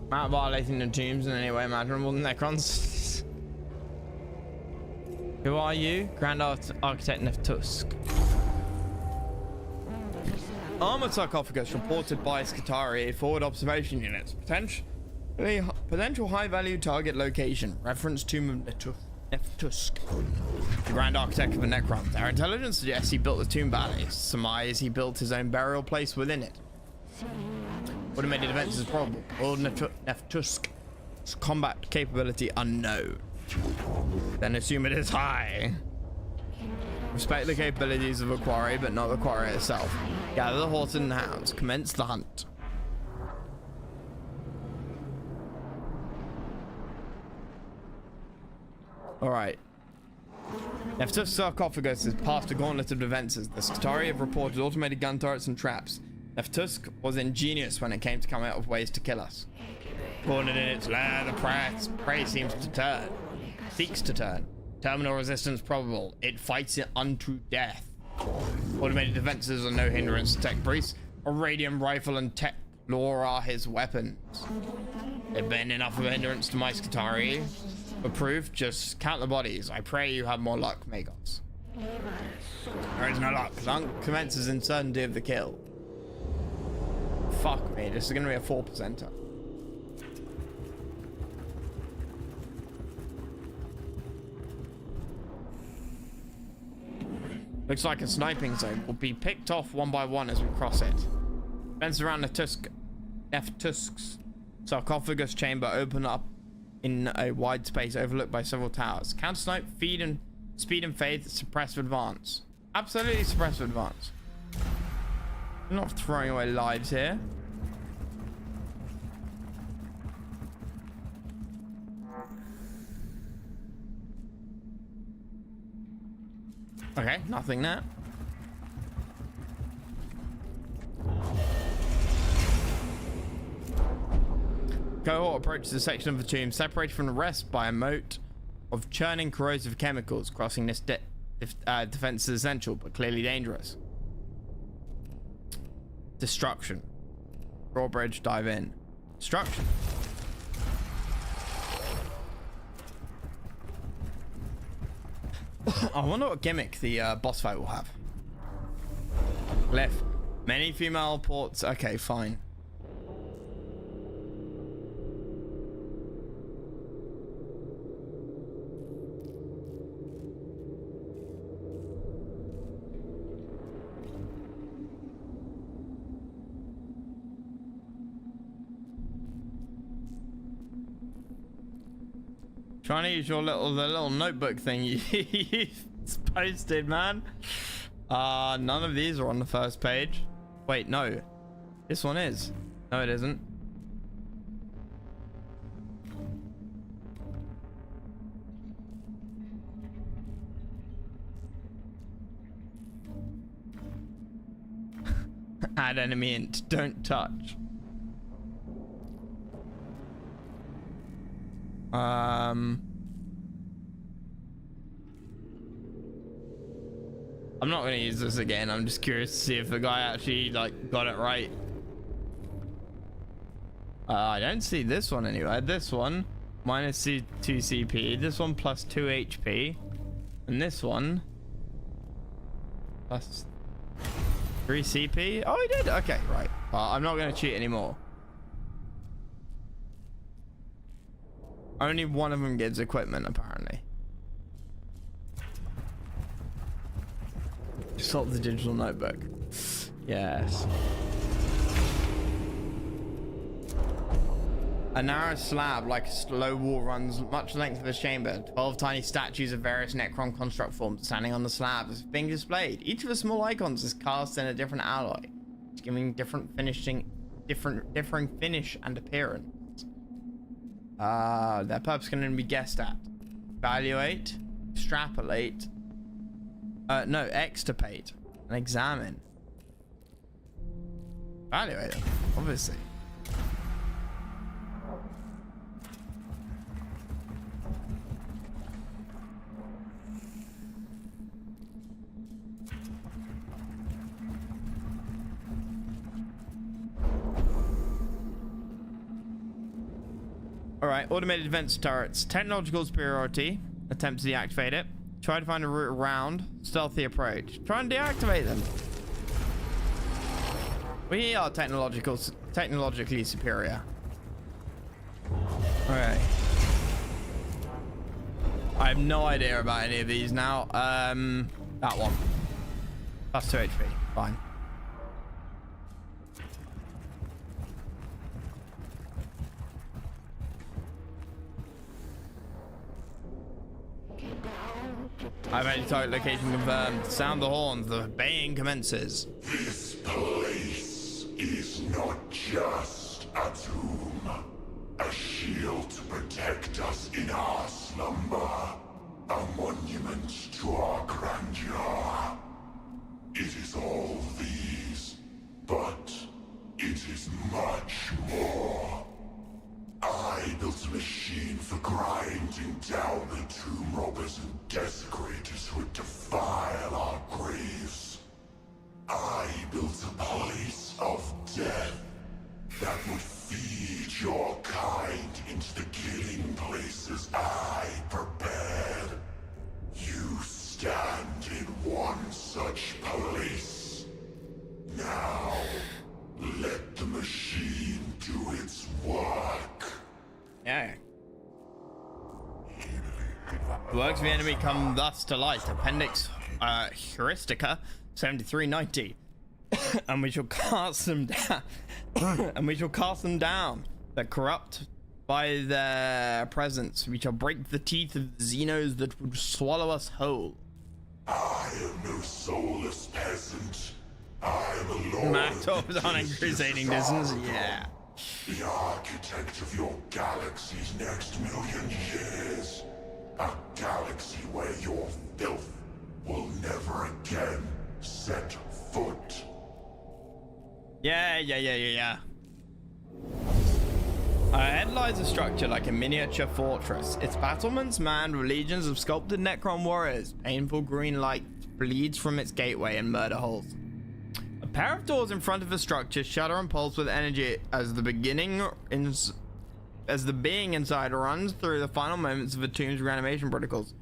Not violating the tombs in any way imaginable. Necrons. Who are you? Grand Architect Neftusk. Armored sarcophagus reported by Skitarii forward observation units. Potential high-value target location. Reference Tomb of Neftusk. The Grand Architect of the Necrons. Our intelligence suggests he built the tomb valley. Surmise he built his own burial place within it. Automated events is probable. Old Neftusk's combat capability unknown. Then assume it is high. Respect the capabilities of a quarry, but not the quarry itself. Gather the horse and hounds. Commence the hunt. Alright. Nephthys sarcophagus has passed a gauntlet of defenses. The Skitarii have reported automated gun turrets and traps. Nephthys was ingenious when it came to coming up with ways to kill us. Cornered in its lair, the prey seems to turn. Seeks to turn. Terminal resistance probable. It fights it unto death. Automated defenses are no hindrance to tech priests. A radium rifle and tech lore are his weapons. They've been enough of a hindrance to my Skitarii. For proof, just count the bodies. I pray you have more luck, Magos. There is no luck. Lunk commences in certainty of the kill. Fuck me, this is gonna be a 4%er. Looks like a sniping zone. Will be picked off one by one as we cross it. Fence around the Nephthys sarcophagus chamber open up in a wide space overlooked by several towers. Counter snipe, speed and faith, suppressive advance. Absolutely suppressive advance. I'm not throwing away lives here. Okay, nothing there. Cohort approaches a section of the tomb separated from the rest by a moat of churning corrosive chemicals. Crossing this defense is essential, but clearly dangerous. Destruction. Drawbridge, dive in. Destruction. I wonder what gimmick the boss fight will have. Glyph. Many female ports. Okay, fine. Trying to use your the little notebook thing you posted, man. None of these are on the first page. Wait, no. This one is. No, it isn't. Add enemy int. Don't touch. I'm not gonna use this again. I'm just curious to see if the guy actually like got it right. I don't see this one anyway. This one minus 2 CP. This one plus 2 HP, and this one plus 3 CP. Oh, he did. Okay, right. I'm not gonna cheat anymore. Only one of them gives equipment, apparently. Salt the digital notebook. Yes. A narrow slab, like a slow wall, runs much the length of the chamber. 12 tiny statues of various Necron construct forms standing on the slab is being displayed. Each of the small icons is cast in a different alloy, giving differing finish and appearance. Their purpose can only be guessed at. Evaluate, extrapolate, no, extirpate, and examine. Evaluate them, obviously. Alright, automated defense turrets. Technological superiority. Attempt to deactivate it. Try to find a route around. Stealthy approach. Try and deactivate them. We are technologically superior. Okay. I have no idea about any of these now. That one. Plus 2 HP. Fine. High-value target location confirmed. Sound the horns. The baying commences. This place is not just a tomb, a shield to protect us in our slumber, a monument to our grandeur. It is all these, but it is much more. I built a machine for grinding down the tomb robbers and desecrators who would defile our graves. I built a place of death that would feed your kind into the killing places I prepared. You stand in one such place. Now, let the machine do its work. Yeah. The works of the enemy come thus to light. Appendix Heuristica 7390. And we shall cast them down. And we shall cast them down. That corrupt by their presence. We shall break the teeth of the Xenos that would swallow us whole. I am no soulless peasant. I am a lord. Matt was on a crusading distance. Yeah. The architect of your galaxy's next million years. A galaxy where your filth will never again set foot. Yeah. Ahead lies a structure like a miniature fortress. Its battlements manned with legions of sculpted Necron warriors. Painful green light bleeds from its gateway and murder holes. A pair of doors in front of the structure shudder and pulse with energy as the being inside runs through the final moments of the tomb's reanimation protocols.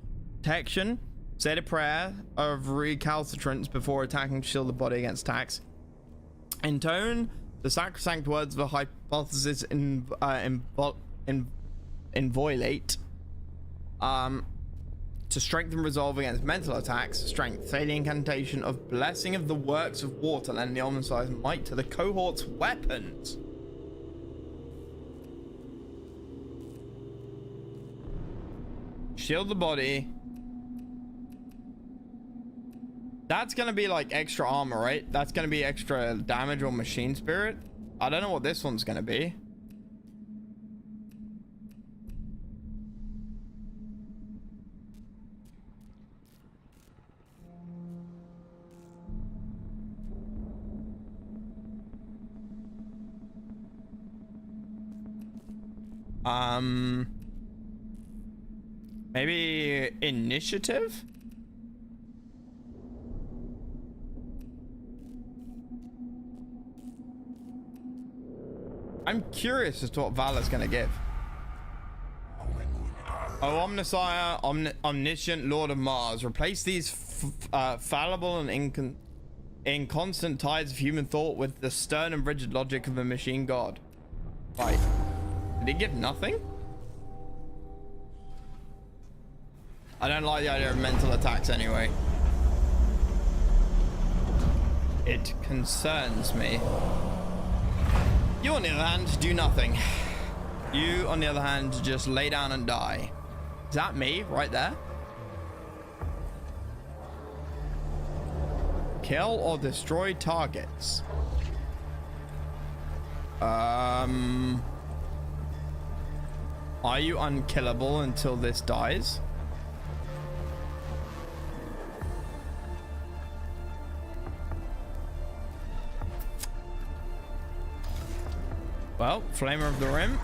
Protection, said a prayer of recalcitrance before attacking to shield the body against attacks. In tone, the sacrosanct words of a hypothesis inviolate. To strengthen resolve against mental attacks, strength, say the incantation of blessing of the works of war to lend the omniscience might to the cohort's weapons. Shield the body. That's gonna be like extra armor, right? That's gonna be extra damage on machine spirit. I don't know what this one's gonna be. Maybe initiative? I'm curious as to what Valor's gonna give. Oh, Omnisire, Omniscient Lord of Mars. Replace these fallible and inconstant tides of human thought with the stern and rigid logic of a machine god. Right. Did he give nothing? I don't like the idea of mental attacks anyway. It concerns me. You, on the other hand, do nothing. You, on the other hand, just lay down and die. Is that me right there? Kill or destroy targets. Are you unkillable until this dies? Well, Flamer of the Rim.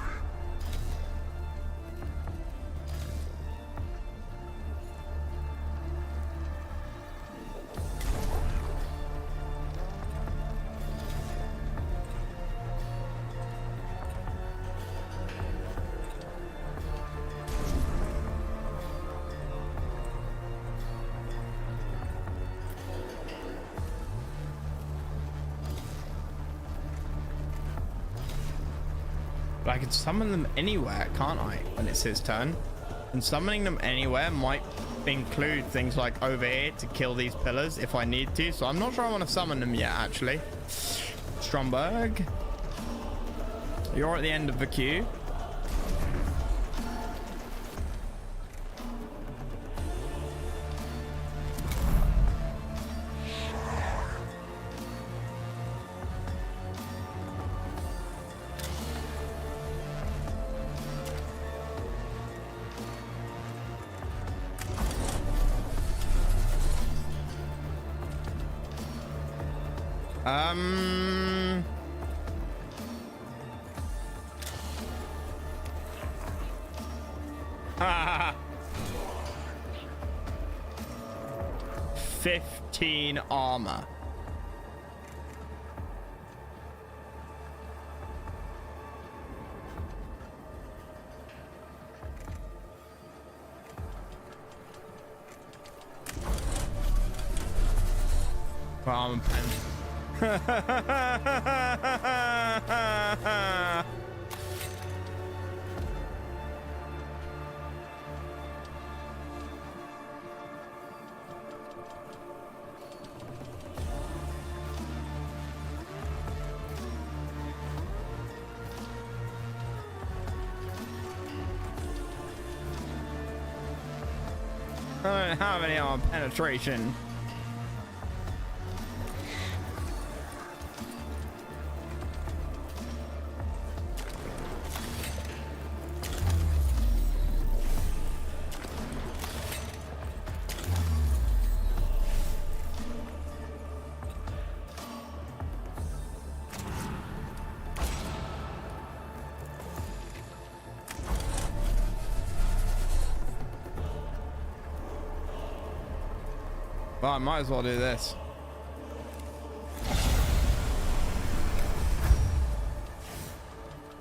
But I can summon them anywhere, can't I, when it's his turn? And summoning them anywhere might include things like over here to kill these pillars if I need to. So I'm not sure I want to summon them yet, actually. Stromberg. You're at the end of the queue. Ah. 15 armor. Armor pen. I don't have any armor penetration. Well, I might as well do this.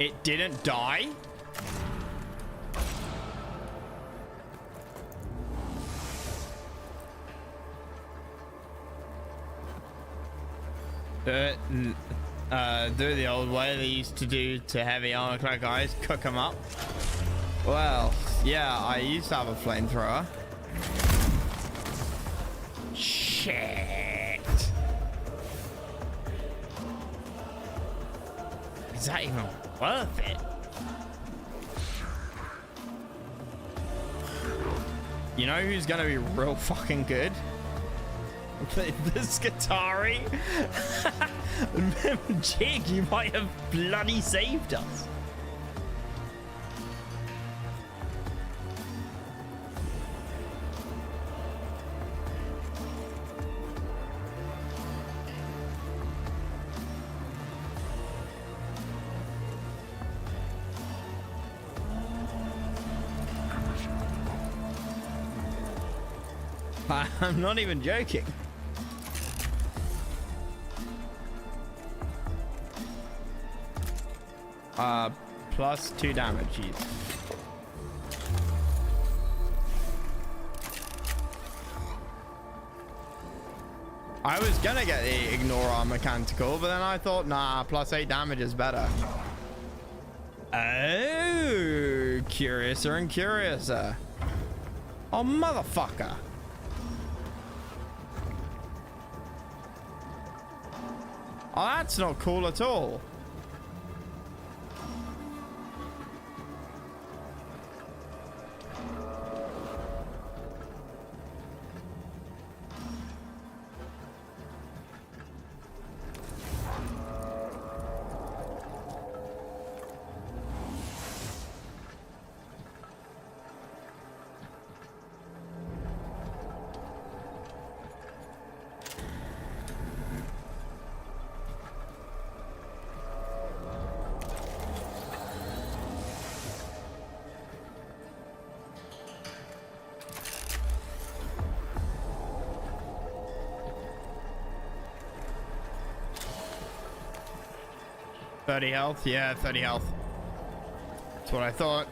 It didn't die? Do it the old way they used to do to heavy armor clad guys, cook them up. Well, yeah, I used to have a flamethrower. Shit. Is that even worth it? You know who's gonna be real fucking good? This Skitari. Jig, you might have bloody saved us. I'm not even joking. Plus 2 damage, jeez. I was gonna get the ignore armor canticle, but then I thought, nah, plus 8 damage is better. Oh, curiouser and curiouser. Oh, motherfucker. Oh, that's not cool at all. .30 health? Yeah, 30 health. That's what I thought.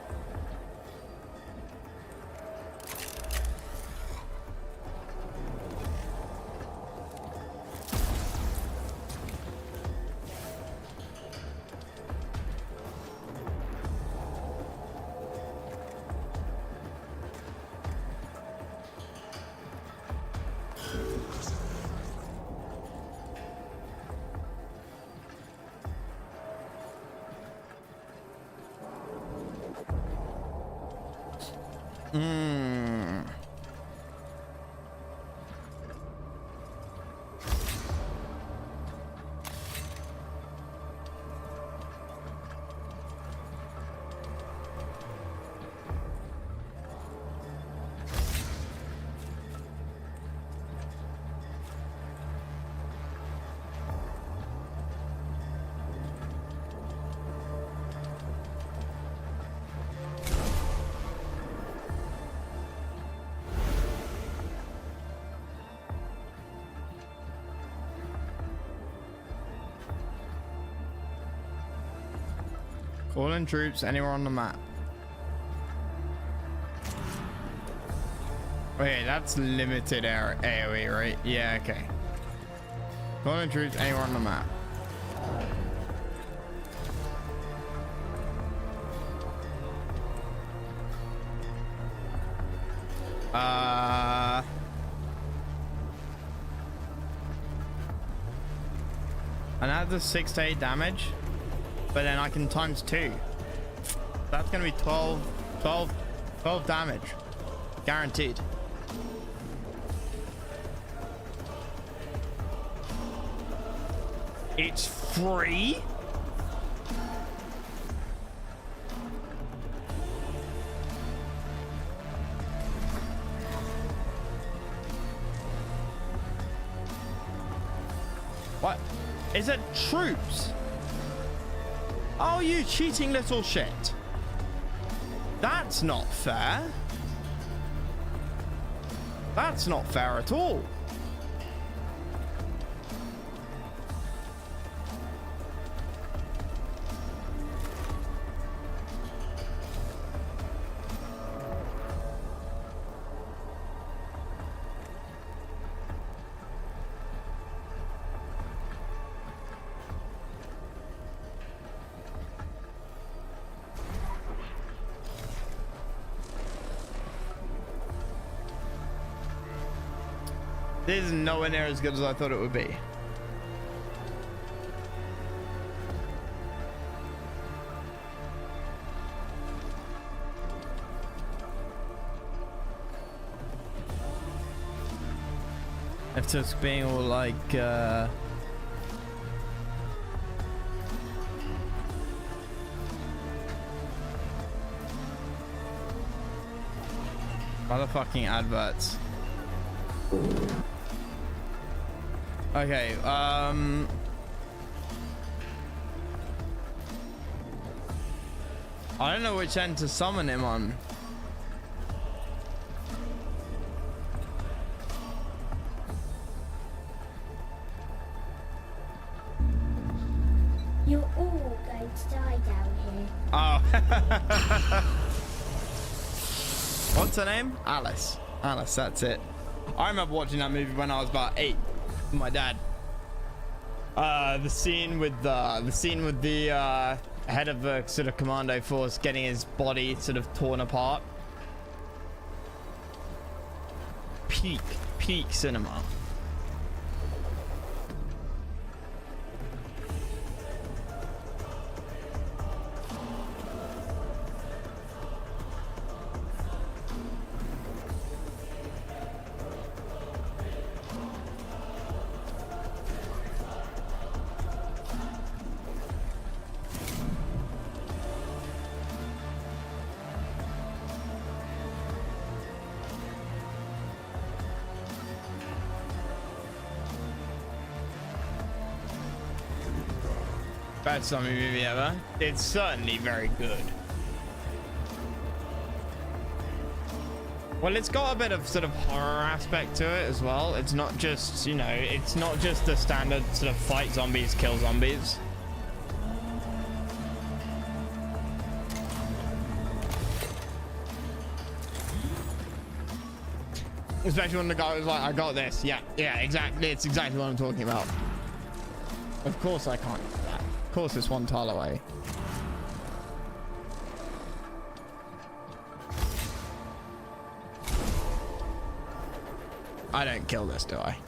Fallen troops anywhere on the map. Okay, that's limited AoE, right? Yeah, okay. Fallen troops anywhere on the map. And that does 6 to 8 damage, but then I can times 2. That's gonna be 12 damage, guaranteed. It's free? What? Is it troops? Oh, you cheating little shit. That's not fair. That's not fair at all. This is nowhere near as good as I thought it would be. It's just being all like, motherfucking adverts. Okay, I don't know which end to summon him on. You're all going to die down here. Oh. What's her name? Alice. Alice, that's it. I remember watching that movie when I was about 8 with my dad. The scene with the head of the sort of commando force getting his body sort of torn apart. Peak cinema. Best zombie movie ever. It's certainly very good. Well, it's got a bit of sort of horror aspect to it as well. It's not just, you know, it's not just the standard sort of fight zombies, kill zombies. Especially when the guy was like, I got this. Yeah, exactly. It's exactly what I'm talking about. Of course I can't do that. Of course it's one tile away. I don't kill this, do I?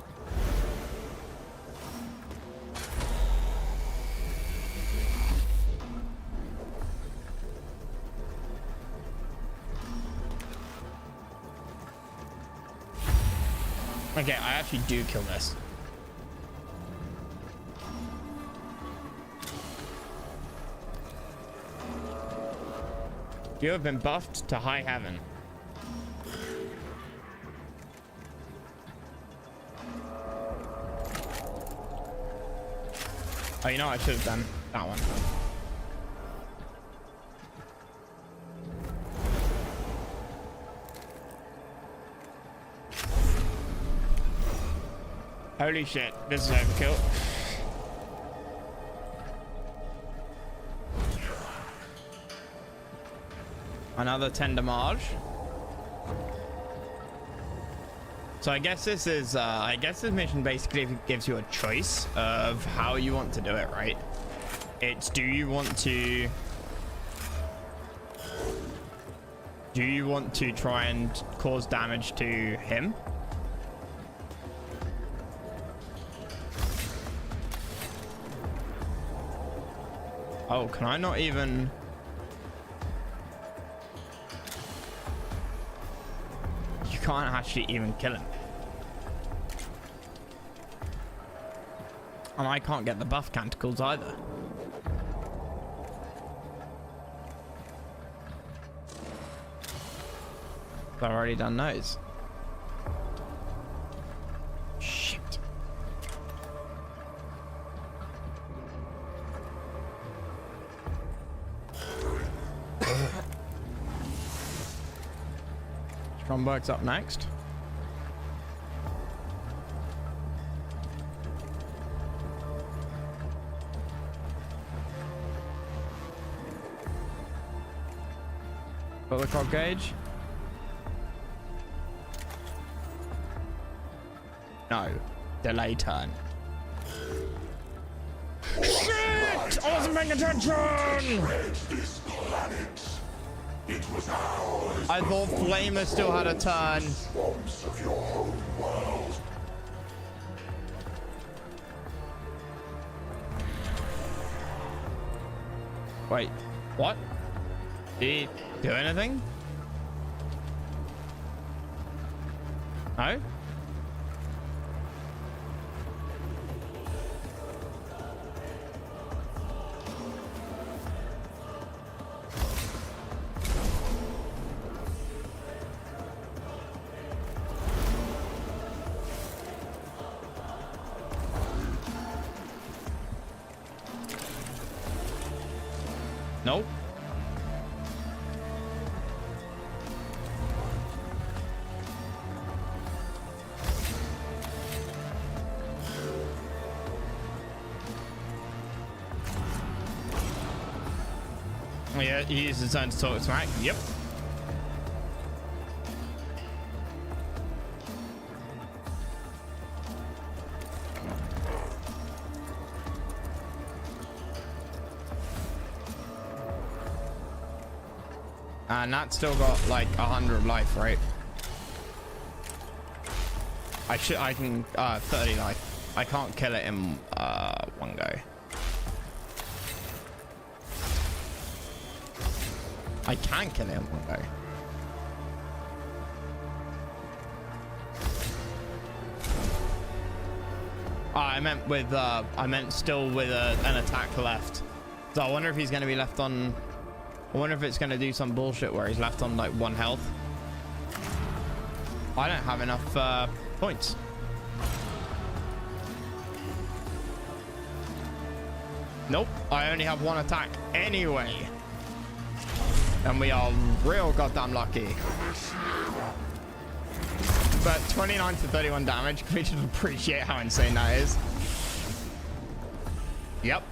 Okay, I actually do kill this. You have been buffed to high heaven. Oh, you know what I should have done? That one. Holy shit, this is overkill. Another 10 damage. So I guess this is, I guess this mission basically gives you a choice of how you want to do it, right? It's, do you want to try and cause damage to him? Oh, can I not even... You can't actually even kill him. And I can't get the buff canticles either. I've already done those. Shit. Stromberg's up next. Got the cog gauge. No. Delay turn. Shit! I wasn't paying attention! This planet. It was ours. I thought Flamer still had a turn. Swamps of your home world. Wait, what? Did he do anything? No? Nope. Oh yeah, he used his turn to talk smack. Yep. And that's still got like 100 life, right? I can 30 life. I can't kill it in one go. I can kill it in one go. I meant with I meant still with an attack left. So I wonder if he's going to be left on. I wonder if it's going to do some bullshit where he's left on like 1 health. I don't have enough points. Nope, I only have 1 attack anyway. And we are real goddamn lucky. But 29 to 31 damage, can we just appreciate how insane that is? Yep.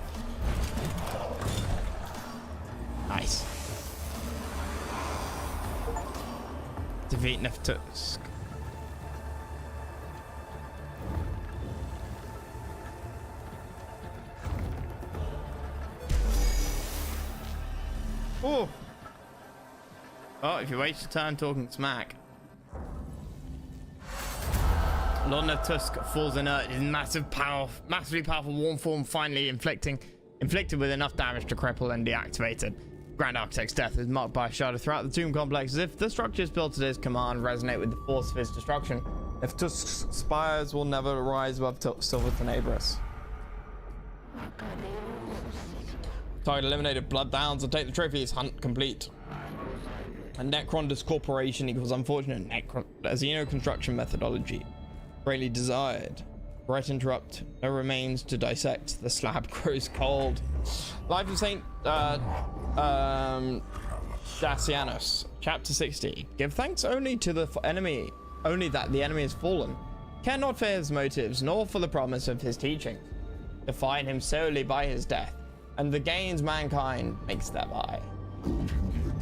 Nice. Defeat Mechanicus. Oh. Oh, if you waste your time talking smack. Lord Tusk falls inert. His massively powerful warm form finally inflicted with enough damage to cripple and deactivated. Grand Architect's death is marked by a shudder throughout the tomb complex, as if the structures built at his command resonate with the force of his destruction. If Tusk's spires will never rise above Silver Tenebris. Target eliminated. Bloodhounds will take the trophies. Hunt complete. A Necron Corporation equals unfortunate Necron. A Xeno construction methodology. Greatly desired. Right interrupt. No remains to dissect. The slab grows cold. Life of Saint Dacianus. Chapter 60. Give thanks only to the enemy. Only that the enemy has fallen. Care not for his motives, nor for the promise of his teaching. Define him solely by his death, and the gains mankind makes thereby.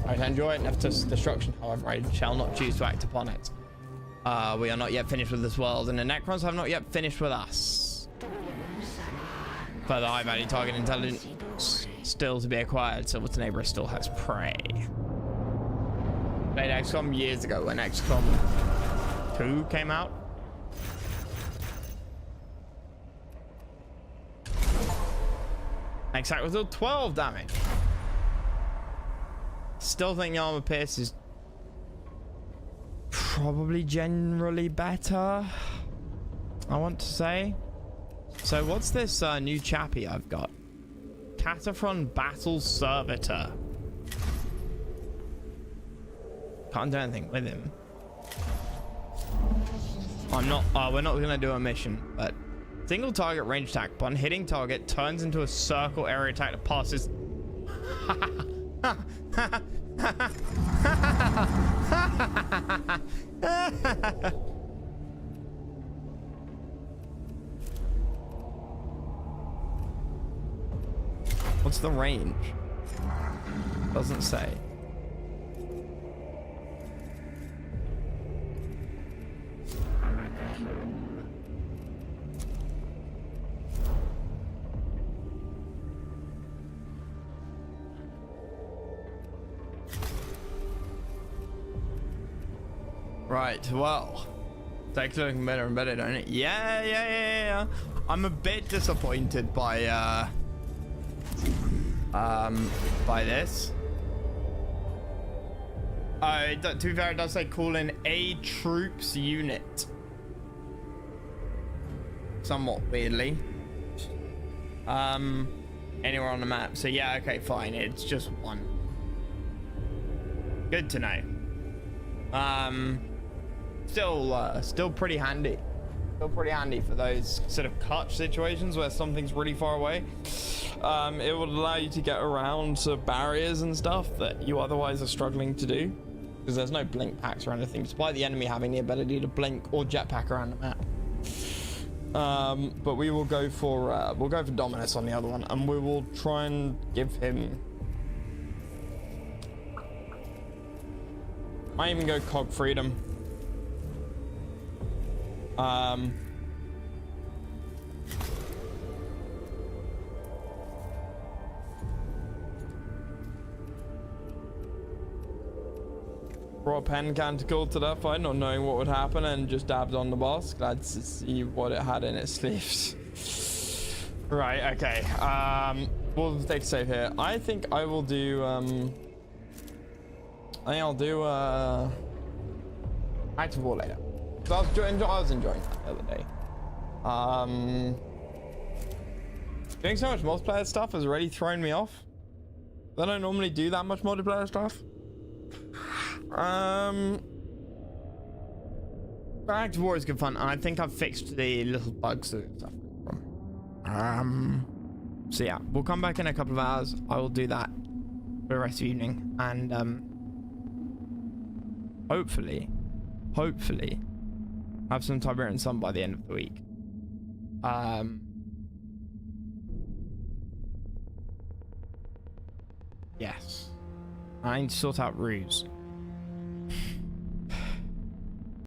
I can enjoy it enough to destruction, however, I shall not choose to act upon it. We are not yet finished with this world, and the Necrons have not yet finished with us. Further high value target intelligence still to be acquired. Silver's neighbor still has prey. Played XCOM years ago when XCOM 2 came out. Exact was 12 damage. Still think the armor pierce is probably generally better, I want to say. So what's this new chappie I've got? Cataphren Battle Servitor. Can't do anything with him. I'm not, we're not gonna do a mission, but single target range attack. Upon hitting target, turns into a circle area attack that passes. What's the range? Doesn't say. Right, well, it's looking better and better, don't it? Yeah. I'm a bit disappointed by this. To be fair, it does say call in a troops unit. Somewhat weirdly. Anywhere on the map. So yeah, okay, fine. It's just one. Good to know. Still pretty handy. Still pretty handy for those sort of clutch situations where something's really far away. It would allow you to get around sort of barriers and stuff that you otherwise are struggling to do, because there's no blink packs or anything, despite the enemy having the ability to blink or jetpack around the map. But we will go for Dominus on the other one, and we will try and give him. Might even go Cog Freedom. Brought Pen Canticle to that fight, not knowing what would happen, and just dabbed on the boss. Glad to see what it had in its sleeves. Right, okay. We'll take a save here. I think I will do I'll do Active War later. I was enjoying that the other day. Doing so much multiplayer stuff has already thrown me off. I don't normally do that much multiplayer stuff. Active War is good fun, and I think I've fixed the little bugs that it's suffering from. So yeah, we'll come back in a couple of hours. I will do that for the rest of the evening, and hopefully have some Tiberian Sun by the end of the week. Yes, I need to sort out Ruse.